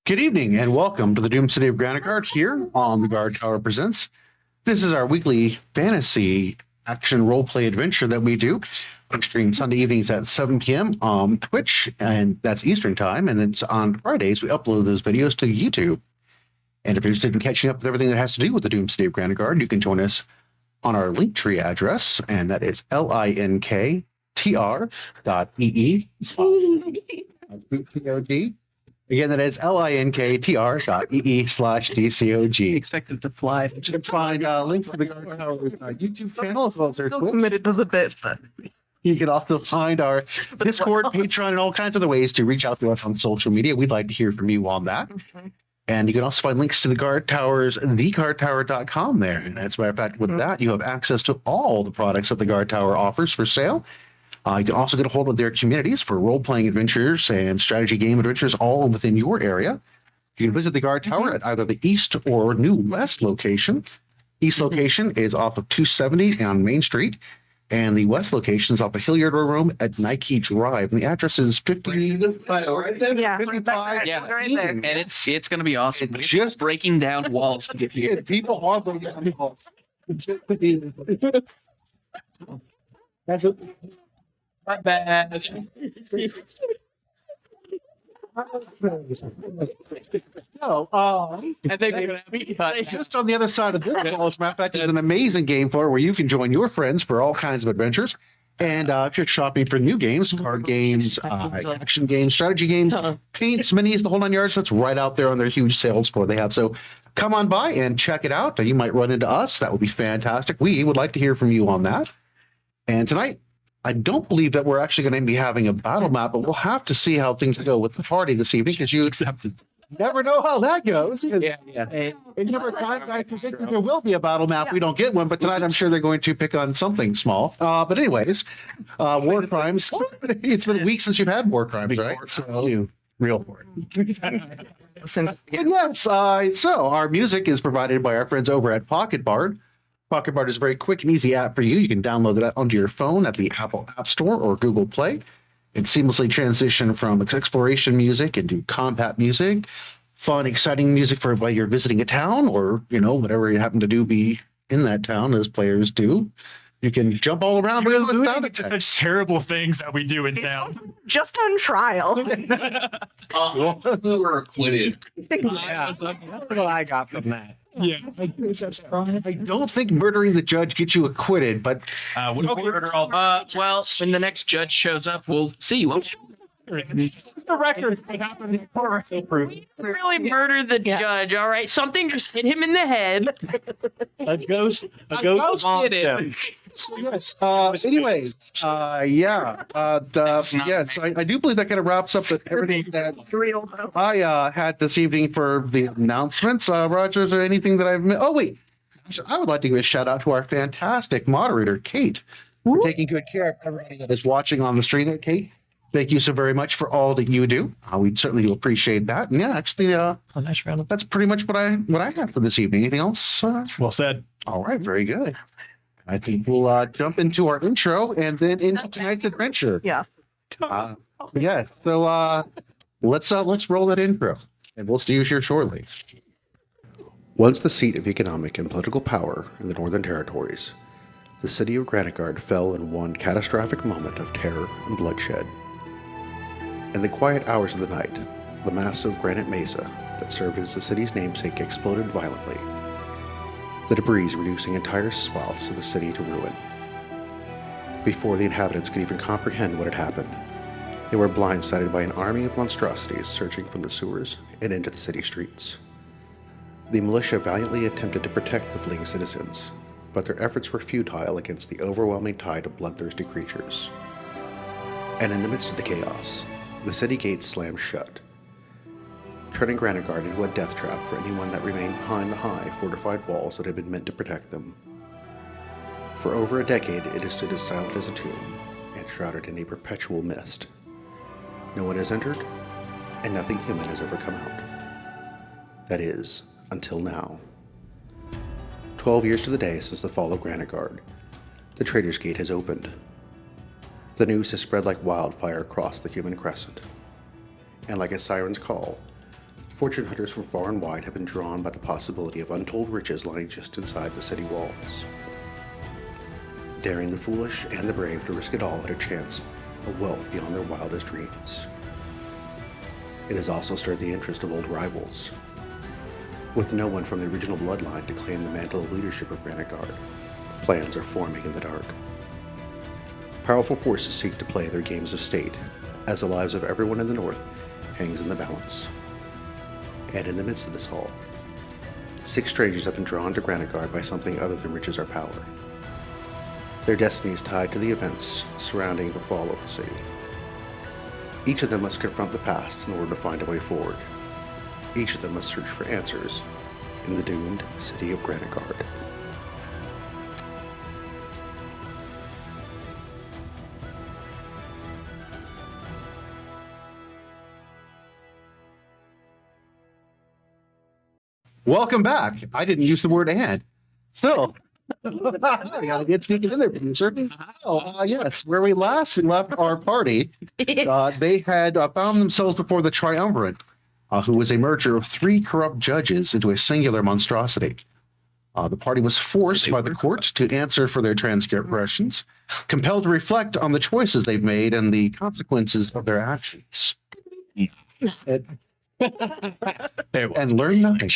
Good evening and welcome to the Doom City of Granitegard here on the Guardtower Presents. This is our weekly fantasy action roleplay adventure that we do. We stream Sunday evenings at 7 p.m. on Twitch, and that's Eastern Time. And then on Fridays, we upload those videos to YouTube. And if you're interested in catching up with everything that has to do with the Doom City of Granitegard, you can join us on our Linktree address, and that is linktr.ee dcog. Again, that is linktr.ee/dcog. Expected to fly. You can find a link to the Guardtower YouTube channel as well as our So Twitch. committed to the bit, but You can also find our Discord, Patreon, and all kinds of other ways to reach out to us on social media. We'd like to hear from you on that. And you can also find links to the Guard Towers, theguardtower.com there. And as a matter of fact, with that, you have access to all the products that the Guard Tower offers for sale. You can also get a hold of their communities for role-playing adventures and strategy game adventures all within your area. You can visit the Guard Tower at either the East or New West location. East location is off of 270 on Main Street, and the West location is off of Hilliard Road at Nike Drive. And the address is 50. yeah, 55. yeah, right there. And it's going to be awesome. It's Just breaking down walls to get here. People are breaking down walls. That's it. Not bad. No, I think they're going to be just on the other side of this wall, as a matter of fact, is an amazing game floor where you can join your friends for all kinds of adventures. And if you're shopping for new games, card games, action games, strategy games, paints, minis, the whole 9 yards, that's right out there on their huge sales floor they have. So come on by and check it out. You might run into us. That would be fantastic. We would like to hear from you on that. And tonight, I don't believe that we're actually going to be having a battle map, but we'll have to see how things go with the party this evening because you never know how that goes. Yeah. And never time I predict that there will be a battle map. We don't get one, but tonight I'm sure they're going to pick on something small. But anyways, war crimes. It's been a week since you've had war crimes, right? So Real for it. and yes, so our music is provided by our friends over at Pocket Bard. Pocket Bard is a very quick and easy app for you. You can download it onto your phone at the Apple App Store or Google Play. It seamlessly transitions from exploration music into combat music, fun, exciting music for while you're visiting a town or, whatever you happen to do be in that town as players do. You can jump all around. You're alluding to such terrible things that we do in town. Just on trial. We were acquitted. Yeah. That's what I got from that. Yeah. I don't think murdering the judge gets you acquitted, but We murder all Well, when the next judge shows up, we'll see. Won't you? the record. What happened in court so proof. Really murder the judge, all right? Something just hit him in the head. A ghost did it. yes. Anyways, yes, I do believe that kind of wraps up everything that It's real though. I had this evening for the announcements. Roger, is there anything that I've missed? Oh, wait. I would like to give a shout out to our fantastic moderator, Kate, for taking good care of everybody that is watching on the stream there, Kate. Thank you so very much for all that you do. We certainly do appreciate that. And yeah, actually, that's pretty much what I have for this evening. Anything else? Well said. All right, very good. I think we'll jump into our intro and then into tonight's adventure. Yeah. Yeah. So let's roll that intro, and we'll see you here shortly. Once the seat of economic and political power in the Northern Territories, the city of Granitegard fell in one catastrophic moment of terror and bloodshed. In the quiet hours of the night, the massive granite mesa that served as the city's namesake exploded violently, the debris reducing entire swaths of the city to ruin. Before the inhabitants could even comprehend what had happened, they were blindsided by an army of monstrosities surging from the sewers and into the city streets. The militia valiantly attempted to protect the fleeing citizens, but their efforts were futile against the overwhelming tide of bloodthirsty creatures. And in the midst of the chaos, the city gates slammed shut, turning Granitegard into a death trap for anyone that remained behind the high, fortified walls that had been meant to protect them. For over a decade, it has stood as silent as a tomb, and shrouded in a perpetual mist. No one has entered, and nothing human has ever come out. That is, until now. 12 years to the day since the fall of Granitegard, the Trader's Gate has opened. The news has spread like wildfire across the human crescent, and like a siren's call, Fortune hunters from far and wide have been drawn by the possibility of untold riches lying just inside the city walls, daring the foolish and the brave to risk it all at a chance of wealth beyond their wildest dreams. It has also stirred the interest of old rivals, with no one from the original bloodline to claim the mantle of leadership of Granitegard. Plans are forming in the dark. Powerful forces seek to play their games of state, as the lives of everyone in the north hangs in the balance. And in the midst of this all, 6 strangers have been drawn to Granitegard by something other than riches or power. Their destiny is tied to the events surrounding the fall of the city. Each of them must confront the past in order to find a way forward. Each of them must search for answers in the doomed city of Granitegard. Welcome back. I didn't use the word "and." Still, I gotta get sneaking in there, producer. Yes, where we last left our party, they had found themselves before the Triumvirate, who was a merger of 3 corrupt judges into a singular monstrosity. The party was forced by the court to answer for their transgressions, compelled to reflect on the choices they've made and the consequences of their actions, and learn nothing.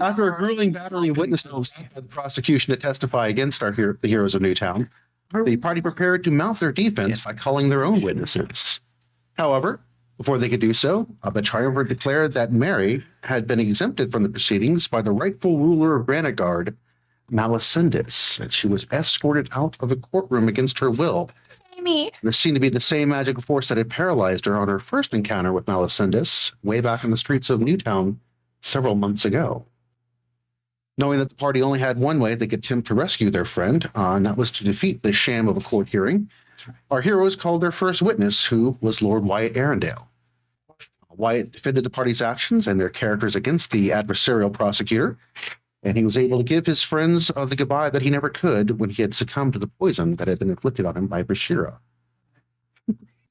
After a grueling battle of witnesses by the prosecution to testify against the heroes of Newtown, the party prepared to mount their defense by calling their own witnesses. However, before they could do so, the Triumvirate declared that Maery had been exempted from the proceedings by the rightful ruler of Granitegard, Malacyndus, and she was escorted out of the courtroom against her will. This seemed to be the same magical force that had paralyzed her on her first encounter with Malacyndus way back in the streets of Newtown several months ago. Knowing that the party only had one way they could attempt to rescue their friend, and that was to defeat the sham of a court hearing, our heroes called their first witness, who was Lord Wyatt Arundel. Wyatt defended the party's actions and their characters against the adversarial prosecutor, and he was able to give his friends the goodbye that he never could when he had succumbed to the poison that had been inflicted on him by Bashira.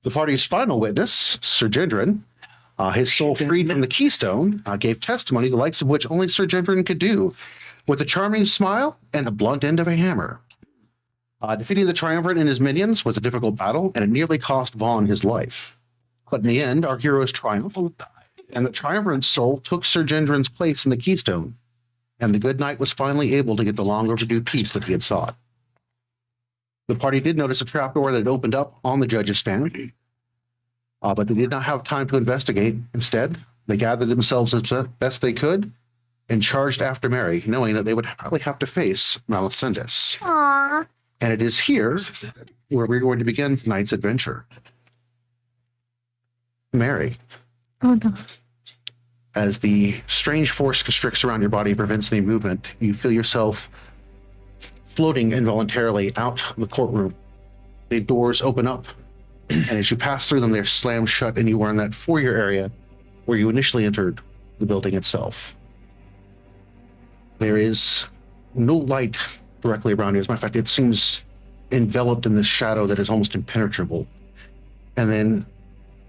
The party's final witness, Sir Gendron, his soul freed from the keystone, gave testimony the likes of which only Sir Gendron could do, with a charming smile and the blunt end of a hammer. Defeating the Triumvirate and his minions was a difficult battle, and it nearly cost Vaughn his life. But in the end, our heroes triumphed, and the Triumvirate soul took Sir Gendron's place in the keystone, and the good knight was finally able to get the long overdue peace that he had sought. The party did notice a trapdoor that had opened up on the judge's stand, but they did not have time to investigate. Instead, they gathered themselves as best they could and charged after Maery, knowing that they would probably have to face Malacyndus. Aww. And it is here where we're going to begin tonight's adventure. Maery. Oh no. As the strange force constricts around your body and prevents any movement, you feel yourself floating involuntarily out of the courtroom. The doors open up, and as you pass through them, they're slammed shut, and you are in that foyer area where you initially entered the building itself. There is no light directly around you. As a matter of fact, it seems enveloped in this shadow that is almost impenetrable. And then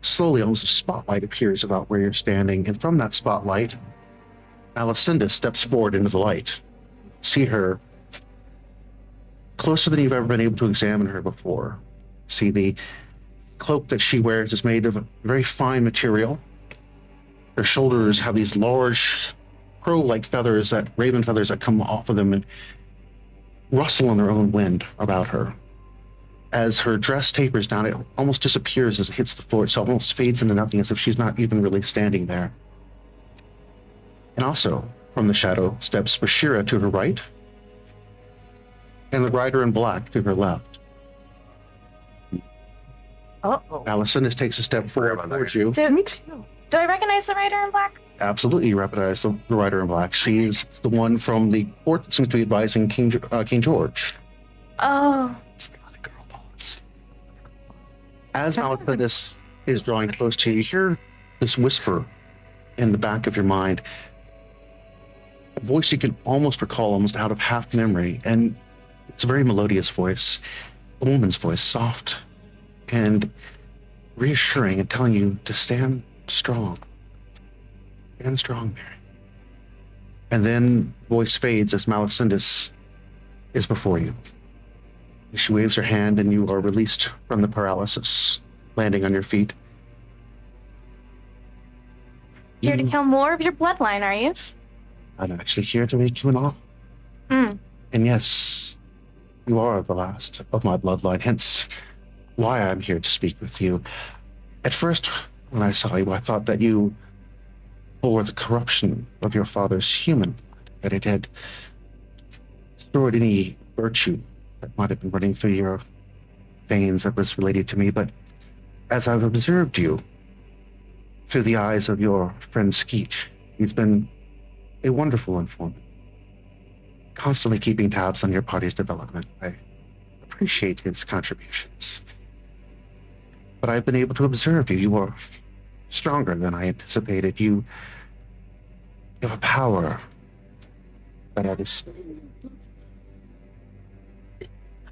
slowly, almost a spotlight appears about where you're standing, and from that spotlight, Malacyndus steps forward into the light. See her closer than you've ever been able to examine her before. See, the cloak that she wears is made of a very fine material. Her shoulders have these large crow-like feathers, that raven feathers that come off of them and rustle in their own wind about her. As her dress tapers down, it almost disappears as it hits the floor itself, almost fades into nothing, as if she's not even really standing there. And also, from the shadow, steps Bashira to her right, and the rider in black to her left. Uh-oh. Malacyndus takes a step forward towards you. Me too. Do I recognize the rider in black? Absolutely, you recognize the rider in black. She is the one from the court that seems to be advising King George. Oh. As Malacyndus is drawing close to you, you hear this whisper in the back of your mind, a voice you can almost recall almost out of half memory, and it's a very melodious voice, a woman's voice, soft and reassuring and telling you to stand strong. and strong, Mary. And then voice fades as Malacyndus is before you. She waves her hand and you are released from the paralysis, landing on your feet. Here to kill more of your bloodline, are you? I'm actually here to make you an offer. And yes, you are the last of my bloodline, hence why I'm here to speak with you. At first, when I saw you, I thought that you bore the corruption of your father's human blood, that it had stored any virtue that might have been running through your veins that was related to me. But as I've observed you through the eyes of your friend Skeech, he's been a wonderful informant, constantly keeping tabs on your party's development. I appreciate his contributions. But I've been able to observe you. You are stronger than I anticipated. You have a power that I just...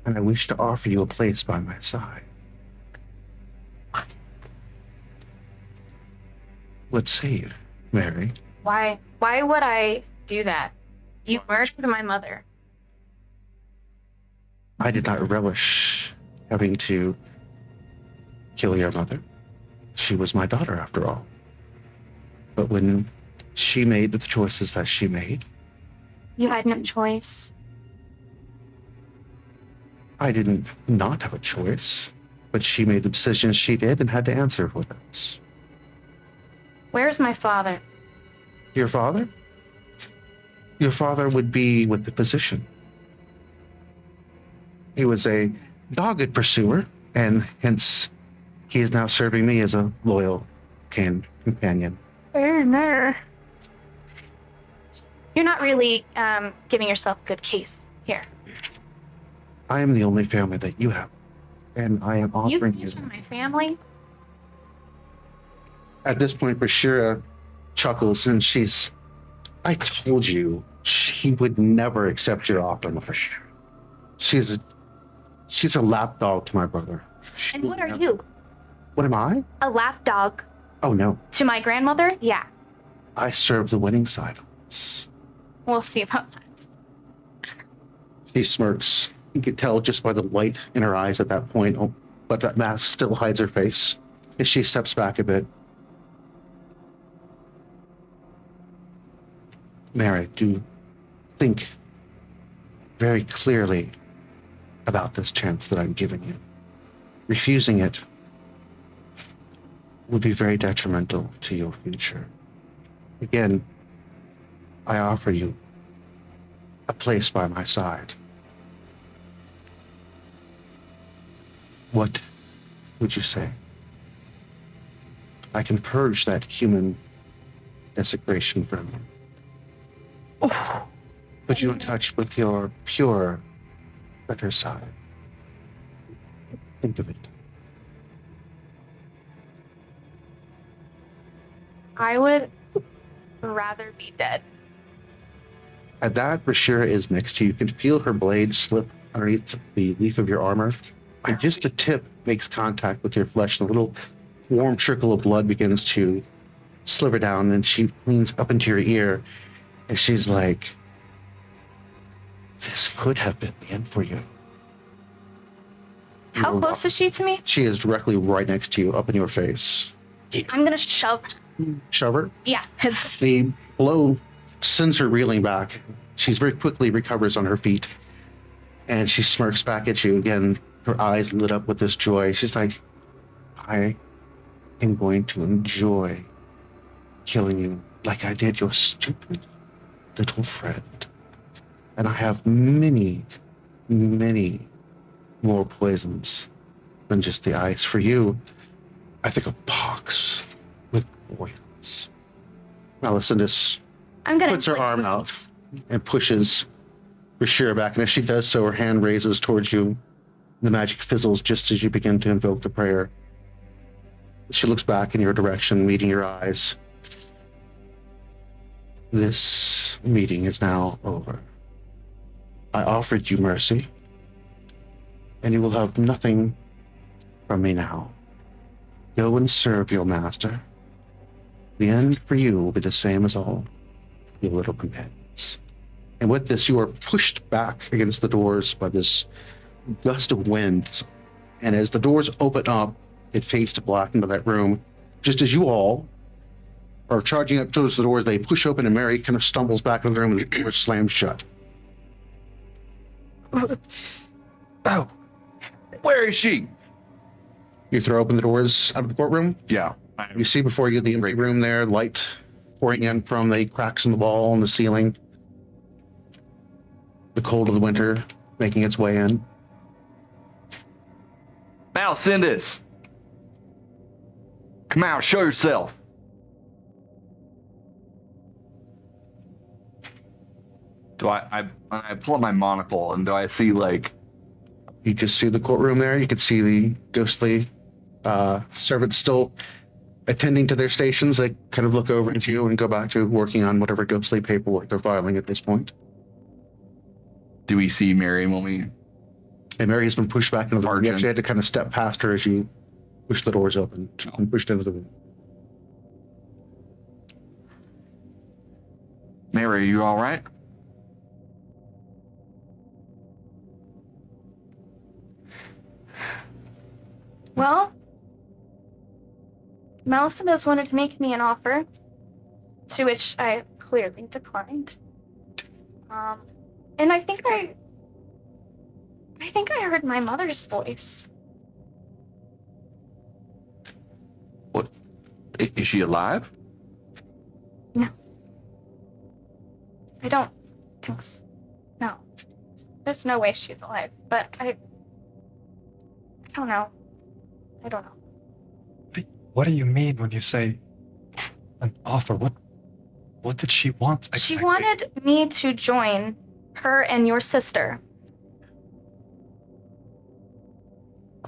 And I wish to offer you a place by my side. What say you, Mary? Why would I do that? You murdered my mother. I did not relish having to kill your mother. She was my daughter, after all. But when she made the choices that she made... You had no choice. I didn't not have a choice, but she made the decisions she did and had to answer for those. Where's my father? Your father? Your father would be with the physician. He was a dogged pursuer, and hence he is now serving me as a loyal companion. You're not really giving yourself a good case here. I am the only family that you have, and I am offering you... mentioned my family? At this point, Bashira chuckles, and she's... I told you she would never accept your offer, Mother. She's a lapdog to my brother. And what are you? What am I? A lapdog. Oh, no. To my grandmother? Yeah. I serve the winning side. We'll see about that. She smirks. You can tell just by the light in her eyes at that point, but that mask still hides her face as she steps back a bit. Mary, do think very clearly about this chance that I'm giving you. Refusing it would be very detrimental to your future. Again, I offer you a place by my side. What would you say? I can purge that human desecration from you. Put you in touch with your pure, better side. Think of it. I would rather be dead. At that, Bashira is next to you. You can feel her blade slip underneath the leaf of your armor, and just the tip makes contact with your flesh, and a little warm trickle of blood begins to sliver down, and she leans up into your ear, and she's like, this could have been the end for you. How close is she to me? She is directly right next to you, up in your face. I'm gonna shove. Shove her. Yeah. The blow sends her reeling back. She very quickly recovers on her feet, and she smirks back at you again, her eyes lit up with this joy. She's like, I am going to enjoy killing you like I did your stupid little friend. And I have many, many more poisons than just the ice. For you, I think a pox with boils. Malacyndus puts her arm out and pushes Bashir back, and as she does so, her hand raises towards you. The magic fizzles just as you begin to invoke the prayer. She looks back in your direction, meeting your eyes. This meeting is now over. I offered you mercy, and you will have nothing from me now. Go and serve your master, The end for you will be the same as all your little companions. And with this, you are pushed back against the doors by this gust of wind. And as the doors open up, it fades to black into that room. Just as you all are charging up towards the doors, they push open and Maery kind of stumbles back into the room and the door slams shut. Oh, where is she? You throw open the doors out of the courtroom. Yeah. You see before you the empty room there, light pouring in from the cracks in the wall and the ceiling. The cold of the winter making its way in. Malacyndus! Come out, show yourself. Do I pull up my monocle and do I see like... You just see the courtroom there. You can see the ghostly servants still attending to their stations. They kind of look over at you and go back to working on whatever ghostly paperwork they're filing at this point. Do we see Maery when we... And Maery has been pushed back into the room. You actually had to kind of step past her as you pushed the doors open and pushed into the room. Maery, are you all right? Well, Malacyndus wanted to make me an offer, to which I clearly declined. And I think I heard my mother's voice. What? Is she alive? No. I don't think so. No. There's no way she's alive, but I don't know. I don't know. What do you mean when you say an offer? What did she want exactly? She wanted me to join her and your sister,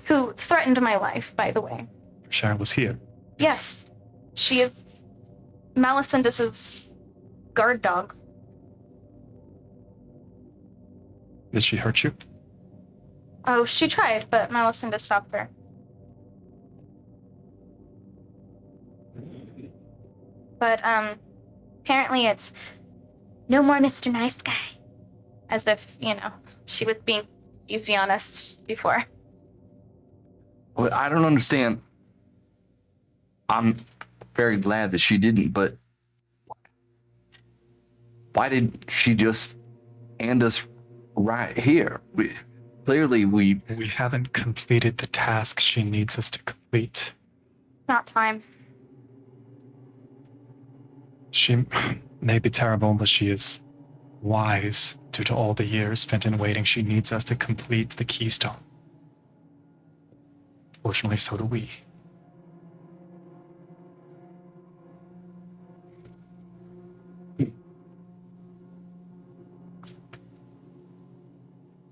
who threatened my life, by the way. Sharon was here. Yes, she is Malacyndus's guard dog. Did she hurt you? Oh, she tried, but Malacyndus stopped her. But, apparently it's no more Mr. Nice Guy. As if, she was being easy on us before. Well, I don't understand. I'm very glad that she didn't, but why did she just end us right here? Clearly we haven't completed the task she needs us to complete. Not time. She may be terrible, but she is wise due to all the years spent in waiting. She needs us to complete the keystone. Fortunately, so do we.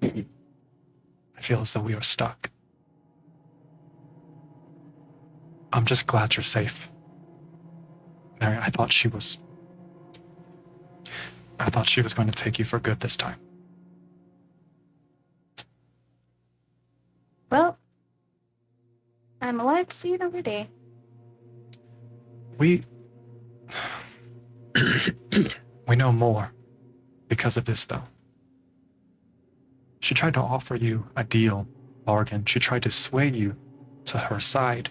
I feel as though we are stuck. I'm just glad you're safe. Maery, I thought she was going to take you for good this time. Well, I'm alive to see another day. We know more because of this, though. She tried to offer you a deal, bargain. She tried to sway you to her side.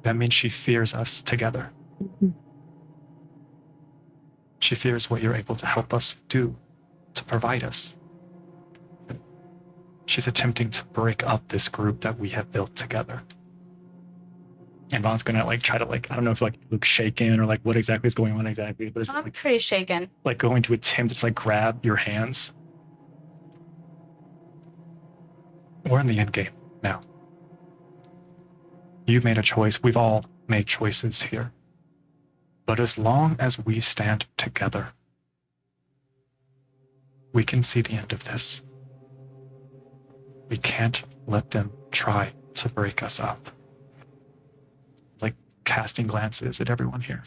That means she fears us together. She fears what you're able to help us do, to provide us. She's attempting to break up this group that we have built together. And Von's gonna try to I don't know if look shaken or what exactly is going on exactly, but it's I'm pretty shaken. going to attempt to grab your hands. We're in the end game now. You've made a choice. We've all made choices here. But as long as we stand together, we can see the end of this. We can't let them try to break us up. Casting glances at everyone here.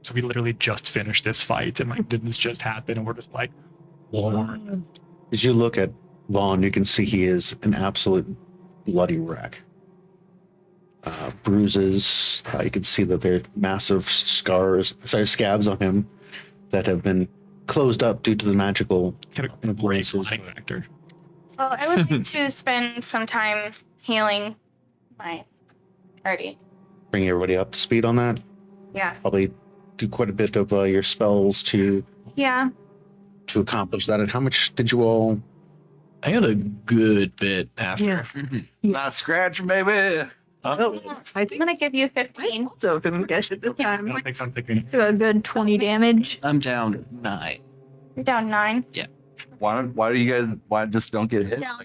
So we literally just finished this fight and didn't this just happen? And we're just war. As you look at Vaughn, you can see he is an absolute bloody wreck. bruises. You can see that there are massive scabs on him that have been closed up due to the magical Get a great influences. flying factor. Well, I would like to spend some time healing my party. Bring everybody up to speed on that. Yeah. Probably do quite a bit of your spells to Yeah. accomplish that. And how much did you all? I got a good bit after. Yeah. Not a scratch, baby. Oh, I I'm think gonna give you 15. so. If I'm guessing this I time, don't think I'm thinking. do a good 20 damage. I'm down 9. You're down 9. Why do you guys just don't get hit? Down,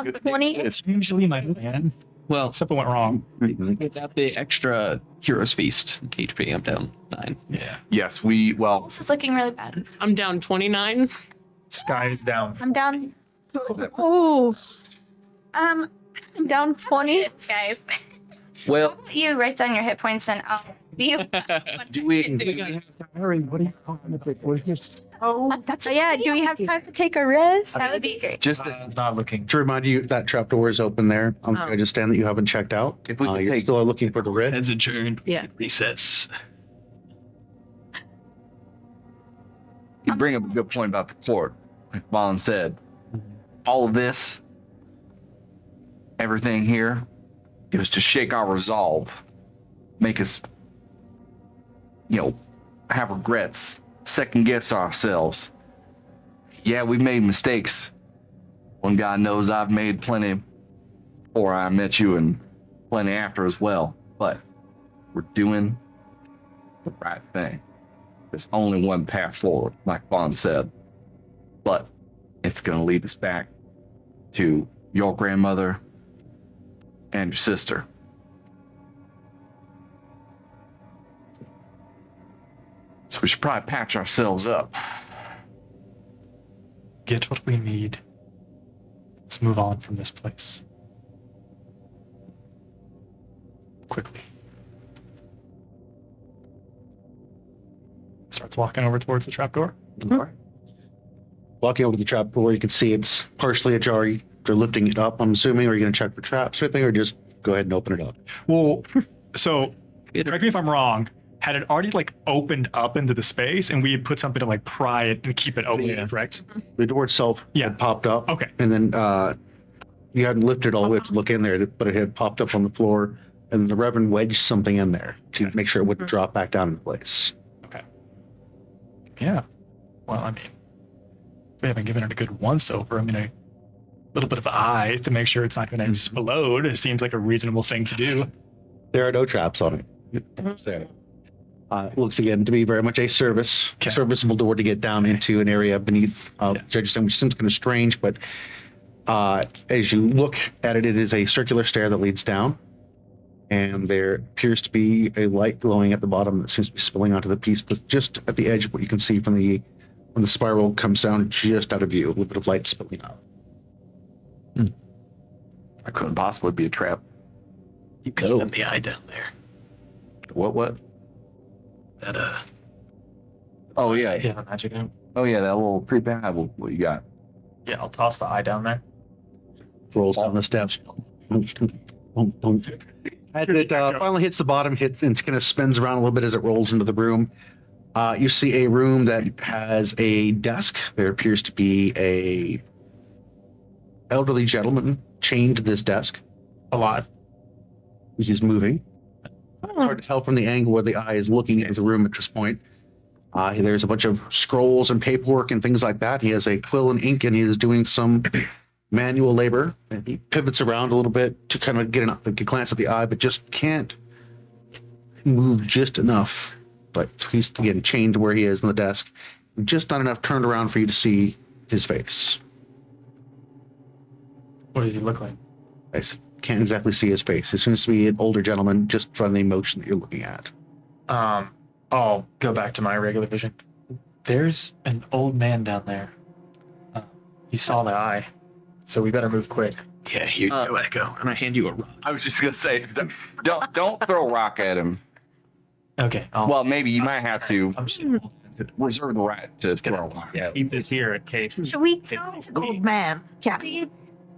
down 20. It's usually my plan. Well, Something went wrong. without the extra Hero's Feast HP, I'm down 9. Yeah. Yes, This is looking really bad. I'm down 29. Sky is down. I'm down. Oh, I'm down 20. guys. well, You write down your hit points and I'll be. do we? Harry, what are you talking about? Oh, yeah. Do we have time to take a rest? That would be great. Just It's not looking. To remind you, that trap door is open there on the judge's stand that you haven't checked out. If we could You're take- still looking for the writ. As adjourned. Yeah. Recess. you bring up a good point about the court. Like Vaughn said, all of this, everything here, it was to shake our resolve, make us, have regrets, second guess ourselves. Yeah, we've made mistakes. One God knows I've made plenty before I met you and plenty after as well. But we're doing the right thing. There's only one path forward, like Vaughn said. But it's going to lead us back to your grandmother and your sister. So we should probably patch ourselves up. Get what we need. Let's move on from this place. Quickly. Starts walking over towards the trapdoor. Walking over the trap door, you can see it's partially ajar. They're lifting it up, I'm assuming. Or are you going to check for traps or anything, or just go ahead and open it up? Well, so correct me if I'm wrong. Had it already like opened up into the space, and we had put something to like pry it and keep it open, Yeah. correct? The door itself had popped up. Okay. And then you hadn't lifted all the way to look in there, but it had popped up on the floor, and the Reverend wedged something in there to make sure it wouldn't drop back down into place. Okay. Yeah. Well, I mean, we haven't given it a good once over. I mean, a little bit of eyes to make sure it's not going to explode. It seems like a reasonable thing to do. There are no traps on it. Looks again to be very much a serviceable door to get down into an area beneath Judge's Stand, which seems kind of strange, but as you look at it, it is a circular stair that leads down, and there appears to be a light glowing at the bottom that seems to be spilling onto the piece that's just at the edge of what you can see from when the spiral comes down just out of view, a little bit of light spilling out. That couldn't possibly be a trap. You can send the eye down there. What? That, Oh, yeah. Yeah, the magic out. Oh, yeah, that little creepy eye. What you got? Yeah, I'll toss the eye down there. Rolls down the steps. As it finally hits the bottom, and it kind of spins around a little bit as it rolls into the room. You see a room that has a desk. There appears to be a elderly gentleman chained to this desk. Alive. He's moving. It's hard to tell from the angle where the eye is looking into the room at this point. There's a bunch of scrolls and paperwork and things like that. He has a quill and ink, and he is doing some manual labor. And he pivots around a little bit to kind of get a glance at the eye, but just can't move just enough. But he's, again, chained to where he is on the desk. Just not enough turned around for you to see his face. What does he look like? I can't exactly see his face. It seems to be an older gentleman just from the emotion that you're looking at. I'll go back to my regular vision. There's an old man down there. He saw the eye, so we better move quick. yeah, here you go, Echo. I'm gonna hand you a rock. I was just going to say, don't throw a rock at him. Okay. Well, maybe you might have to I'm just reserve the right to throw a rock. keep this here in case. Should we tell the old man? Yeah.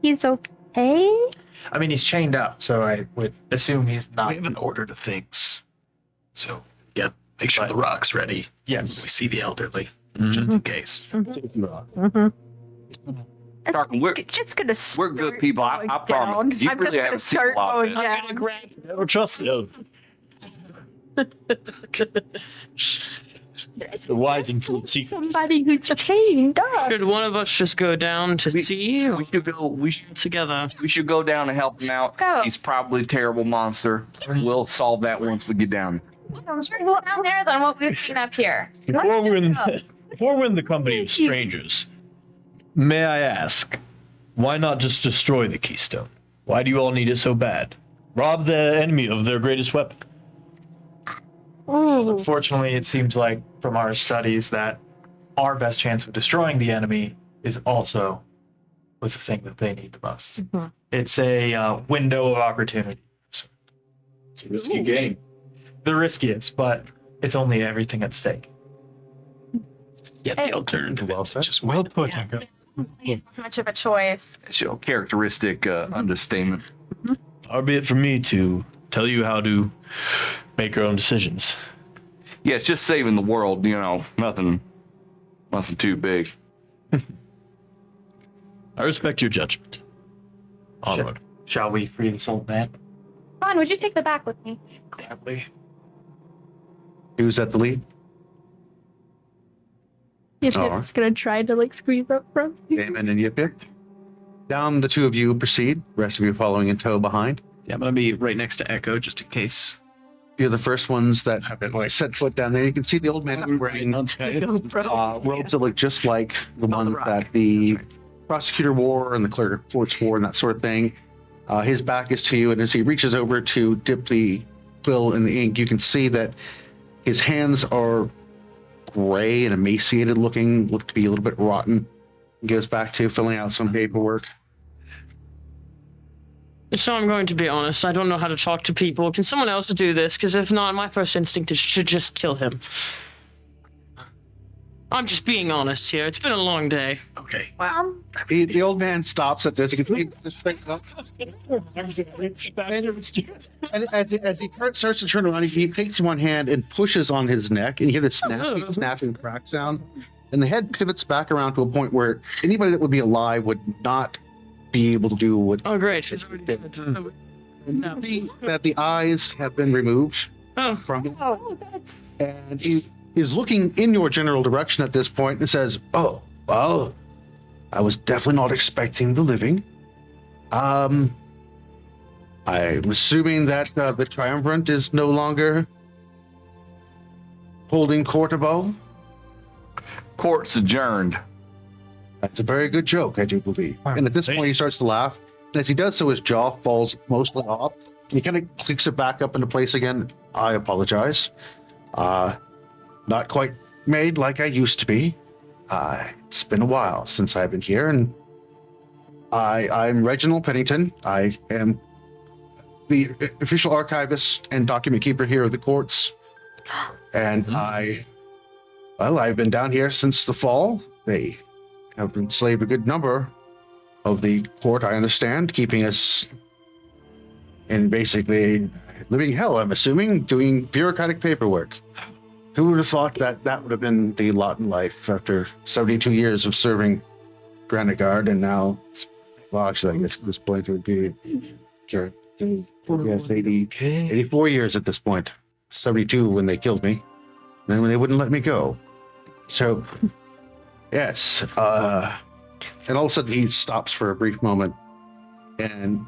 He's okay. Hey? I mean, he's chained up, so I would assume he's not. We have an order to things. So, yeah, make sure the rock's ready. Yes. We see the elderly, just in case. Tarkin, we're Just gonna we're good people. I promise. down. You I'm really just gonna haven't seen a start lot of going it. down. Never trust you. The wise and foolish secret. Somebody who's chained up. Should one of us just go down to see? We should go. Together. We should go down and help him out. Go. He's probably a terrible monster. We'll solve that once we get down. I'm sure it's down there than what we've seen up here. Before we're in the company of strangers, may I ask, why not just destroy the keystone? Why do you all need it so bad? Rob the enemy of their greatest weapon. Unfortunately, it seems like from our studies that our best chance of destroying the enemy is also with the thing that they need the most. It's a window of opportunity. It's a risky game. The riskiest, but it's only everything at stake. Yeah, the alternative is just Well put, Yeah. Ehko. It's much of a choice. It's your characteristic understatement. Far be it from me to tell you how to make your own decisions. Yeah, it's just saving the world. You know, nothing too big. I respect your judgment. Onward. Shall we free this old man? Fine, would you take the back with me? Gladly. Who's at the lead? If Oh. it's gonna try to like squeeze up from you. Damon and Yip. Down the two of you proceed. Rest of you following in tow behind. Yeah, I'm gonna be right next to Ehko just in case. You're the first ones that set foot down there. You can see the old man wearing robes that look just like the ones that the prosecutor wore and the clerk of courts wore and that sort of thing. His back is to you, and as he reaches over to dip the quill in the ink, you can see that his hands are gray and emaciated looking, look to be a little bit rotten. He goes back to filling out some paperwork. So I'm going to be honest. I don't know how to talk to people. Can someone else do this? Because if not, my first instinct is to just kill him. I'm just being honest here. It's been a long day. Okay. The old man stops at this. You can see this thing up. And as he starts to turn around, he takes one hand and pushes on his neck, and you hear the snapping crack sound. And the head pivots back around to a point where anybody that would be alive would not be able to do what. Oh, great. That the eyes have been removed from him. And he is looking in your general direction at this point and says, "Oh, well, I was definitely not expecting the living. I'm assuming that the Triumvirate is no longer holding court above." Court's adjourned. That's a very good joke, I do believe. And at this point, he starts to laugh. And as he does so, his jaw falls mostly off. And he kind of clicks it back up into place again. I apologize. Not quite made like I used to be. It's been a while since I've been here. And I'm Reginald Pennington. I am the official archivist and document keeper here of the courts. And I've been down here since the fall. They have enslaved a good number of the court, I understand, keeping us in basically living hell, I'm assuming, doing bureaucratic paperwork. Who would have thought that that would have been the lot in life after 72 years of serving Granitegard, and now, well, actually, I guess at this point it would be, yes, 84 years at this point. 72 when they killed me, and then when they wouldn't let me go. So, yes, and all of a sudden he stops for a brief moment and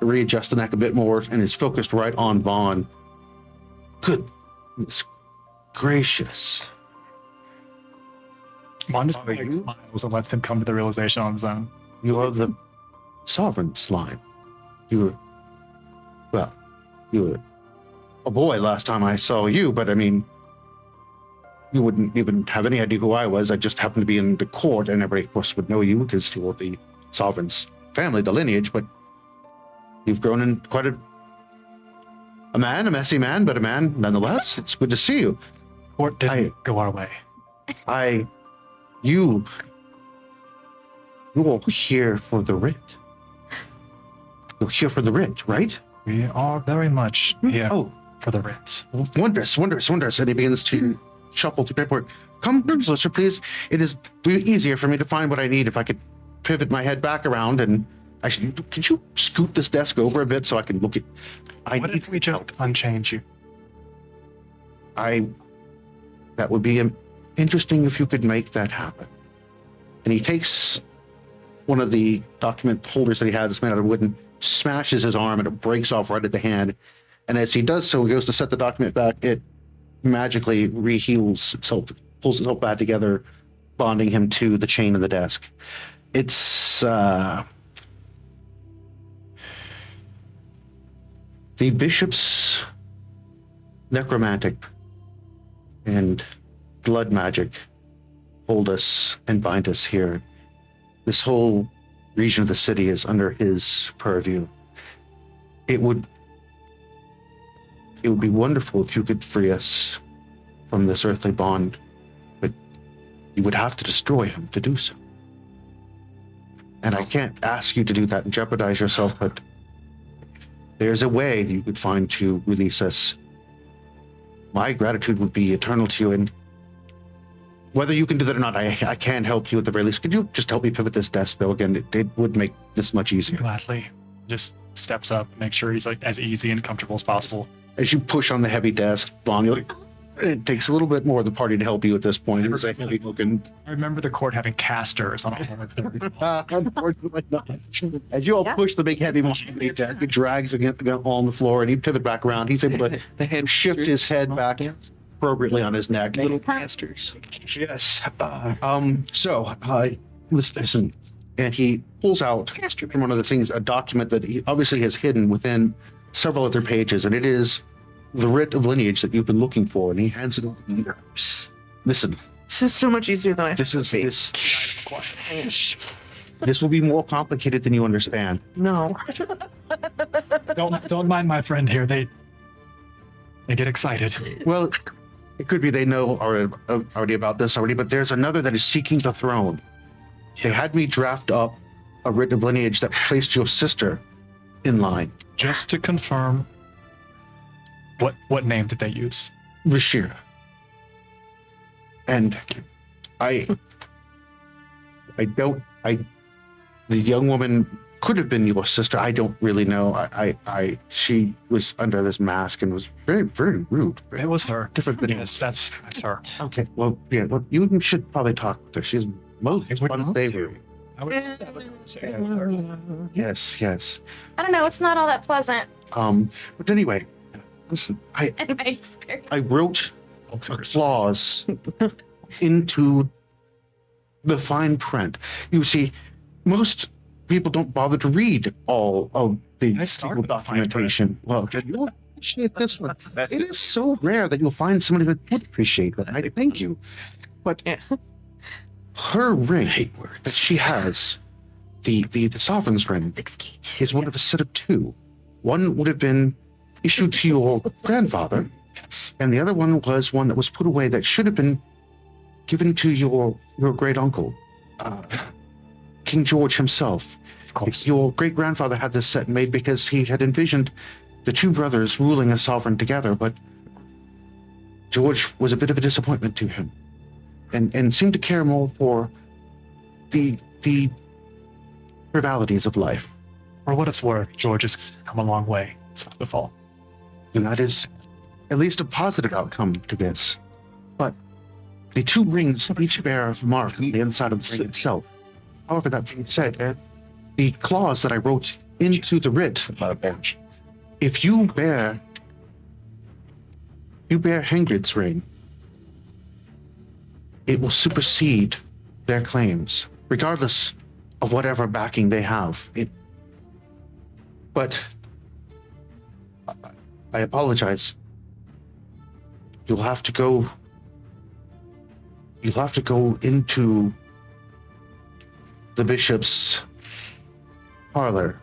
readjusts the neck a bit more and is focused right on Vaughn. Goodness gracious. Vaughn just smiles and lets him come to the realization on his own. You are the sovereign slime. You were a boy last time I saw you, but I mean, you wouldn't even have any idea who I was. I just happened to be in the court, and everybody, of course, would know you because you were the sovereign's family, the lineage, but you've grown in quite a messy man, but a man nonetheless. It's good to see you. Court didn't go our way. You are here for the writ. you're here for the writ, right? We are very much here Oh, for the writs. wondrous. And he begins to shuffle through paperwork. Come closer, please. It is easier for me to find what I need if I could pivot my head back around and could you scoot this desk over a bit so I can look at... What if we just unchange you? That would be interesting if you could make that happen. And he takes one of the document holders that he has, it's made out of wood, and smashes his arm and it breaks off right at the hand. And as he does so, he goes to set the document back, it magically reheals itself, pulls itself back together, bonding him to the chain of the desk. It's the bishop's necromantic and blood magic hold us and bind us here. This whole region of the city is under his purview. It would be wonderful if you could free us from this earthly bond, but you would have to destroy him to do so. And I can't ask you to do that and jeopardize yourself, but there's a way you could find to release us. My gratitude would be eternal to you, and whether you can do that or not, I can help you at the very least. Could you just help me pivot this desk, though? Again, it would make this much easier. Gladly. Just steps up, make sure he's like as easy and comfortable as possible. As you push on the heavy desk, Vaughn, you're like, it takes a little bit more of the party to help you at this point. It's a heavy looking. I remember the court having casters on all of them. Unfortunately not. As you all push the big heavy mahogany desk, it drags against the wall on the floor, and you pivot back around. He's able to shift his head back appropriately on his neck. Little casters. Yes. Listen. And he pulls out from one of the things a document that he obviously has hidden within several other pages, and it is the writ of lineage that you've been looking for. And he hands it over to you. Listen. This is so much easier than I thought. This will be more complicated than you understand. No. Don't mind my friend here. They get excited. Well, it could be they know already about this already, but there's another that is seeking the throne. They had me draft up a writ of lineage that placed your sister in line. Just to confirm, what name did they use? Rashira. And the young woman could have been your sister. I don't really know. She was under this mask and was very, very rude. It was her. Different than Yes, that's her. Okay, well, yeah, well, you should probably talk with her. She's most unsavory. I would say that with her. Yes. I don't know. It's not all that pleasant But anyway, listen, in my experience. I wrote a clause into the fine print. You see, most people don't bother to read all of the legal documentation. Well, you'll appreciate this one. It is so rare that you'll find somebody that would appreciate that. I thank you. But her ring that she has, the sovereign's ring, is one of a set of two. One would have been issued to your grandfather, and the other one was one that was put away that should have been given to your great uncle, King George himself. Of course. Your great grandfather had this set made because he had envisioned the two brothers ruling as sovereign together, but George was a bit of a disappointment to him, and seemed to care more for the frivolities of life. For what it's worth, George has come a long way since the fall. And that is at least a positive outcome to this. But the two rings each bear a mark on the inside of the ring itself. However, that being said, the clause that I wrote into the writ, if you bear Hengrid's ring, it will supersede their claims, regardless of whatever backing they have. But I apologize. You'll have to go into the bishop's parlor.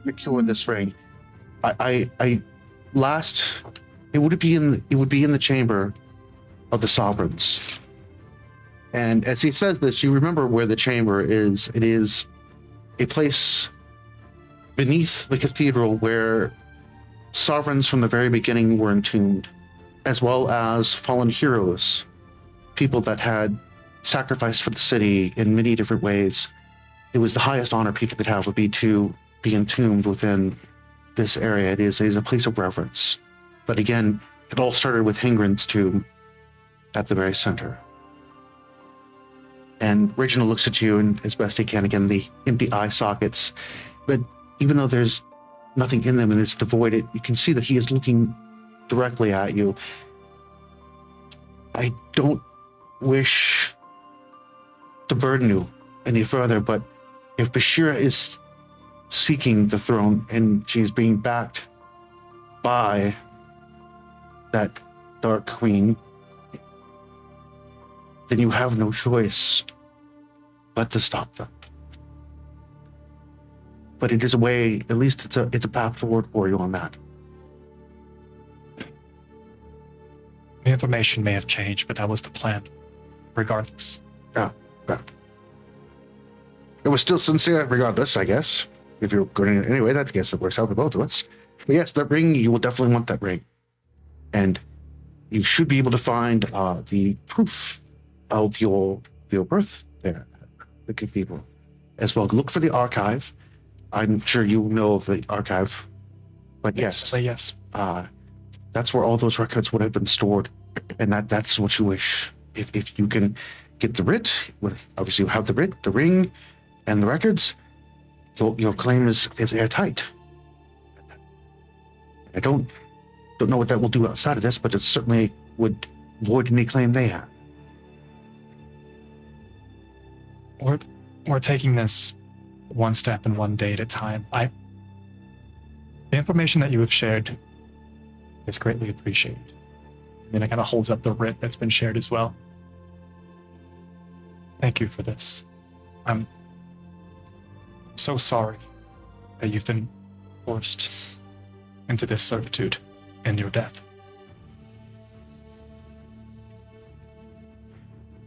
Secure this ring. It would be in the chamber of the sovereigns. And as he says this, you remember where the chamber is. It is a place beneath the cathedral where sovereigns from the very beginning were entombed, as well as fallen heroes, people that had sacrificed for the city in many different ways. It was the highest honor people could have would be to be entombed within this area. It is a place of reverence. But again, it all started with Hingren's tomb at the very center. And Reginald looks at you and as best he can, again, the empty eye sockets. But even though there's nothing in them and it's devoid, you can see that he is looking directly at you. I don't wish to burden you any further, but if Bashira is seeking the throne and she's being backed by that Dark Queen, then you have no choice but to stop them. But it is a way, at least it's a path forward for you on that. The information may have changed, but that was the plan, regardless. Yeah. It was still sincere regardless, I guess. If you're going to, anyway, that guess it works out for both of us. But yes, that ring, you will definitely want that ring. And you should be able to find the proof of your birth there at the cathedral as well. Look for the archive. I'm sure you know of the archive, but yes, that's where all those records would have been stored, and that's what you wish. If you can get the writ, obviously you have the writ, the ring, and the records, your claim is airtight. I don't know what that will do outside of this, but it certainly would void any claim they have. We're taking this one step and one day at a time. The information that you have shared is greatly appreciated. I mean, it kind of holds up the writ that's been shared as well. Thank you for this. I'm so sorry that you've been forced into this servitude and your death.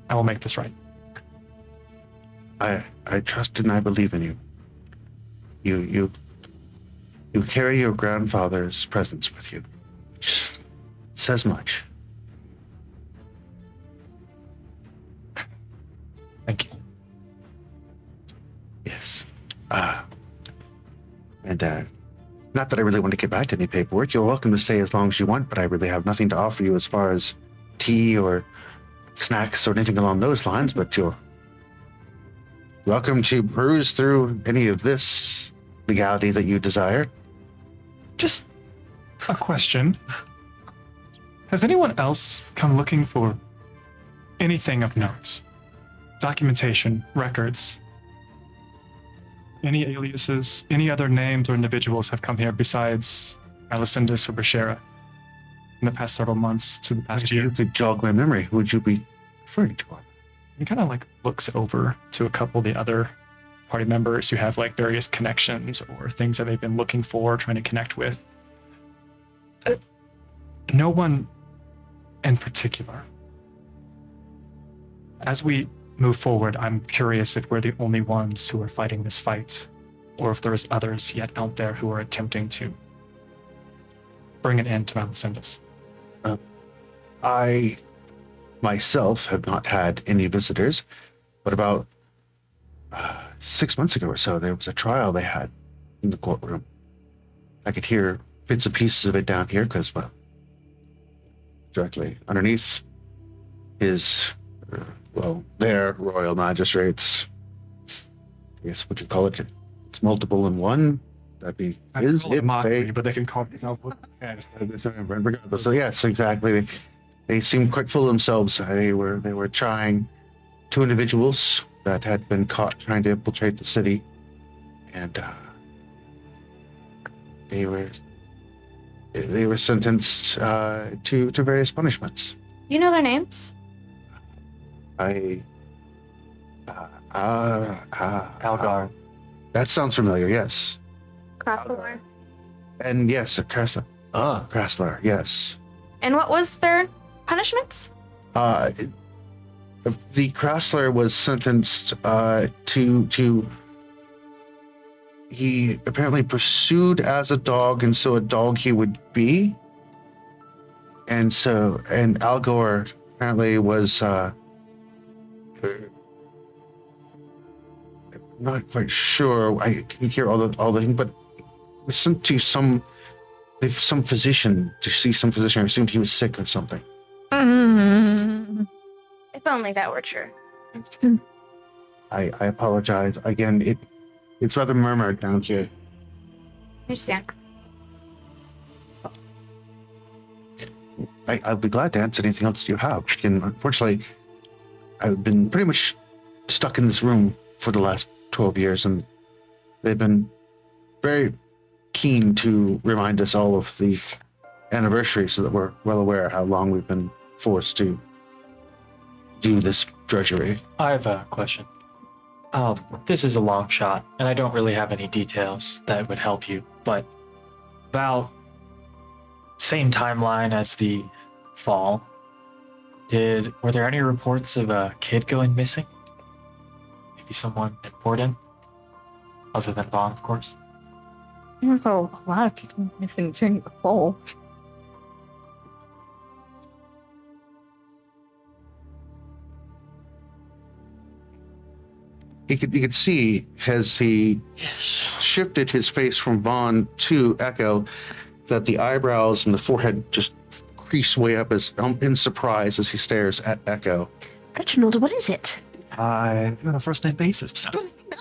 I will make this right. I trust and I believe in you. You carry your grandfather's presence with you, which says much. Thank you. Yes. And not that I really want to get back to any paperwork. You're welcome to stay as long as you want, but I really have nothing to offer you as far as tea or snacks or anything along those lines, but you're welcome to peruse through any of this legality that you desire. Just a question. Has anyone else come looking for anything of note? Documentation, records, any aliases, any other names or individuals have come here besides Malacyndus or Bashira in the past several months to the past year? You could jog my memory. Who would you be referring to? He kind of looks over to a couple of the other party members who have various connections or things that they've been looking for, trying to connect with. No one in particular. As we move forward, I'm curious if we're the only ones who are fighting this fight, or if there's others yet out there who are attempting to bring an end to Malacyndus. I myself have not had any visitors, but about 6 months ago or so, there was a trial they had in the courtroom. I could hear bits and pieces of it down here because, directly underneath is, their royal magistrates. I guess what you call it. It's multiple in one. That'd be his. But they can call themselves. Regardless. So yes, exactly. They seemed quite full of themselves. They were trying. Two individuals that had been caught trying to infiltrate the city, and they were sentenced to various punishments. You know their names? Algar. That sounds familiar. Yes. Crassler. And yes, Crassler. Crassler. Yes. And what was their punishments? The Crassler was sentenced to he apparently pursued as a dog, and so a dog he would be. And Al Gore apparently was not quite sure. I can hear all the things, but was sent to some physician to see some physician. I assumed he was sick or something. If only that were true. I apologize again. It's rather murmured down here. Understand. I'll be glad to answer anything else you have. And unfortunately, I've been pretty much stuck in this room for the last 12 years, and they've been very keen to remind us all of the anniversary so that we're well aware how long we've been forced to do this drudgery. I have a question. This is a long shot, and I don't really have any details that would help you, but about same timeline as the fall, were there any reports of a kid going missing? Maybe someone important? Other than Vaughn, of course. There's a lot of people missing during the fall. You could see as he shifted his face from Vaughn to Ehko that the eyebrows and the forehead just crease way up as in surprise as he stares at Ehko. Reginald, what is it? You're on a first name basis.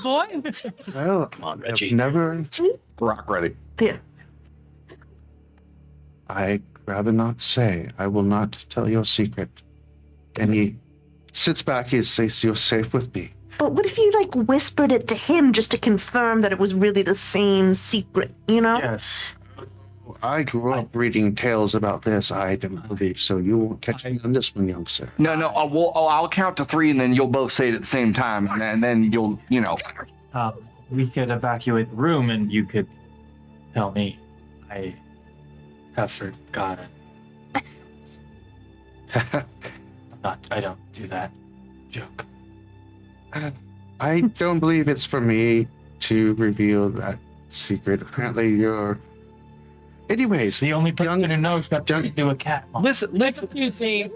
Boy. Well, Come on, Reggie. I've never. Rock ready. Yeah. I'd rather not say. I will not tell your secret. And he sits back. He says, "You're safe with me." But what if you, whispered it to him just to confirm that it was really the same secret, you know? Yes. I grew up reading tales about this. I don't believe so. You won't catch me on this one, young sir. No, I'll count to 3, and then you'll both say it at the same time, and then you'll. We could evacuate the room, and you could tell me. I have forgotten. I don't do that joke. I don't believe it's for me to reveal that secret. Apparently, you're. Anyways, The only person who knows got to do a cat. Listen. You think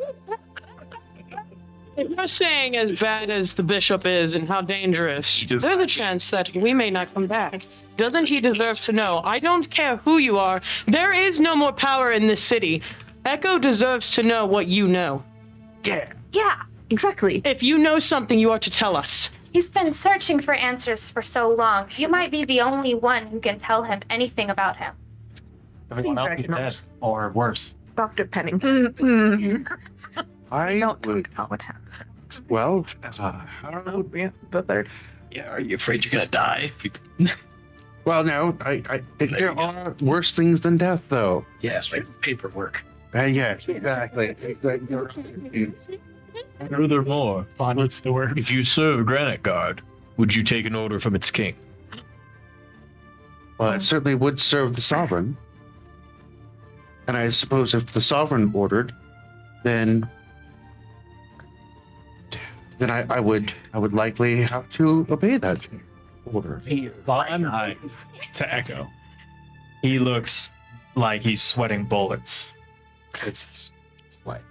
if you're saying as bad as the bishop is and how dangerous, there's a chance that we may not come back. Doesn't he deserve to know? I don't care who you are. There is no more power in this city. Ehko deserves to know what you know. Yeah, exactly. If you know something, you are to tell us. He's been searching for answers for so long. You might be the only one who can tell him anything about him. Everyone else is dead, or worse. Dr. Penning. I Don't would. know what happened. Well, The third. Yeah, are you afraid you're gonna die? well, no. I think there are worse things than death, though. Yes, like paperwork. Yes, exactly. Furthermore, What's the word? if you serve Granitegard, would you take an order from its king? Well, it certainly would serve the sovereign. And I suppose if the sovereign ordered, then I would likely have to obey that order. Vaughn To Ehko. He looks like he's sweating bullets. It's like,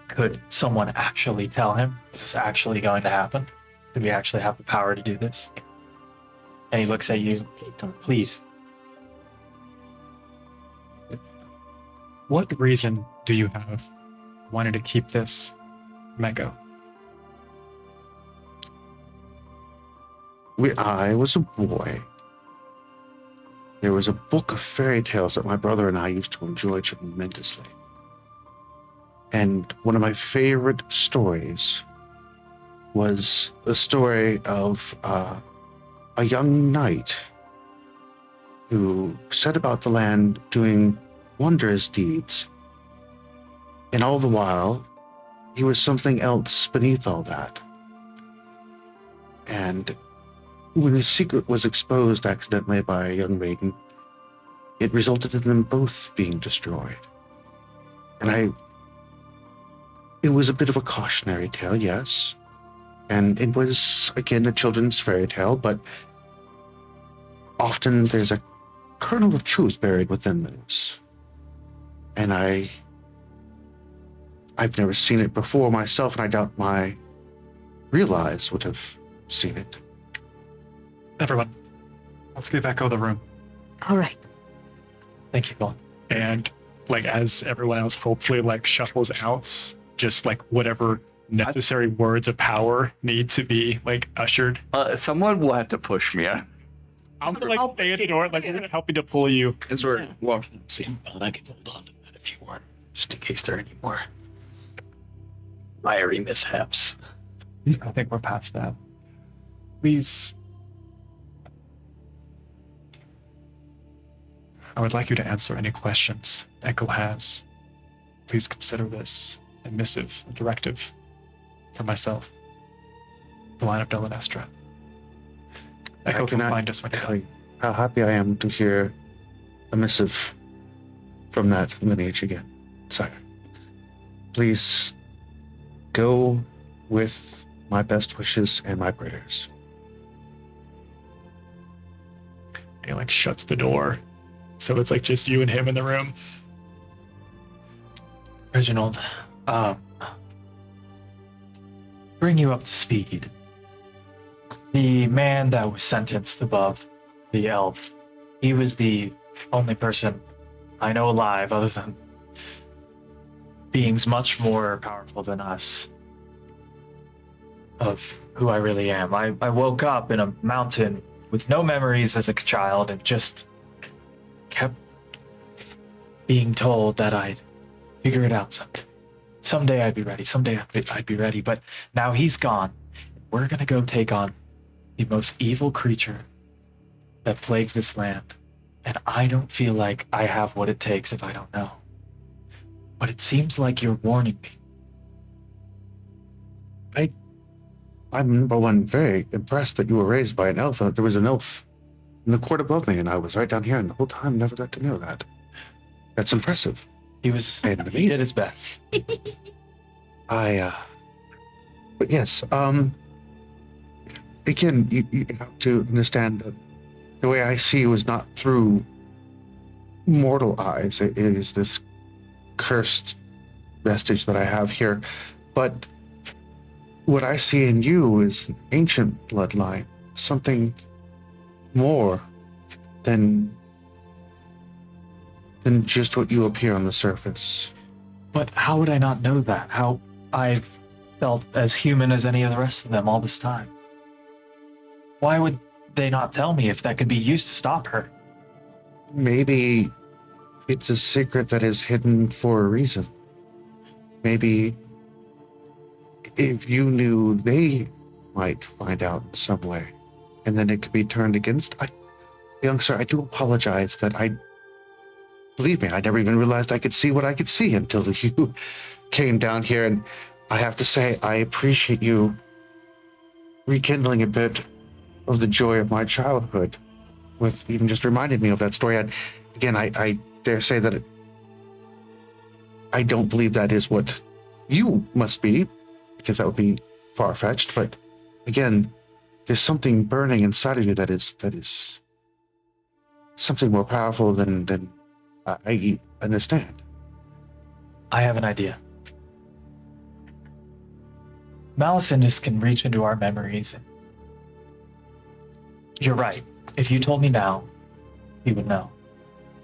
could someone actually tell him? Is this actually going to happen? Do we actually have the power to do this? And he looks at you. Please. What reason do you have wanting to keep this Meko? I was a boy. There was a book of fairy tales that my brother and I used to enjoy tremendously. And one of my favorite stories was the story of a young knight who set about the land doing wondrous deeds. And all the while, he was something else beneath all that. And when his secret was exposed accidentally by a young maiden, it resulted in them both being destroyed. And it was a bit of a cautionary tale, yes. And it was, again, a children's fairy tale, but often there's a kernel of truth buried within those. And I've never seen it before myself, and I doubt my real eyes would have seen it. Everyone, let's get back out of the room. All right. Thank you, Paul. And like as everyone else hopefully like shuffles out, just like whatever necessary words of power need to be like ushered. Someone will have to push me. I'm gonna like stay at the door, like we're gonna help you to pull you. As we're walking, see, I can hold on to that if you want, just in case there are any more Maery mishaps. I think we're past that. Please. I would like you to answer any questions Ehko has. Please consider this a missive, a directive for myself, the line of Delanestra. Ehko can find us when you're done. How happy I am to hear a missive from that lineage again, sire. Please go with my best wishes and my prayers. He like shuts the door, so it's like just you and him in the room. Reginald, bring you up to speed. The man that was sentenced above, the elf, he was the only person I know alive other than beings much more powerful than us of who I really am. I woke up in a mountain with no memories as a child and just kept being told that I'd figure it out someday. Someday I'd be ready. Someday I'd be ready. But now he's gone. We're going to go take on the most evil creature that plagues this land. And I don't feel like I have what it takes if I don't know. But it seems like you're warning me. I'm, number one, very impressed that you were raised by an elf. There was an elf in the court above me, and I was right down here, and the whole time never got to know that. That's impressive. He did his best. But yes, again, you have to understand that the way I see you is not through mortal eyes. It is this cursed vestige that I have here. But what I see in you is an ancient bloodline, something more than just what you appear on the surface. But how would I not know that? How I felt as human as any of the rest of them all this time. Why would they not tell me if that could be used to stop her? Maybe it's a secret that is hidden for a reason. Maybe if you knew, they might find out in some way, and then it could be turned against. Young sir, I do apologize that believe me, I never even realized I could see what I could see until you came down here, and I have to say, I appreciate you rekindling a bit of the joy of my childhood with even just reminded me of that story. I dare say that I don't believe that is what you must be, because that would be far-fetched, but again, there's something burning inside of you that is something more powerful than I understand. I have an idea. Malacyndus can reach into our memories. You're right. If you told me now, he would know.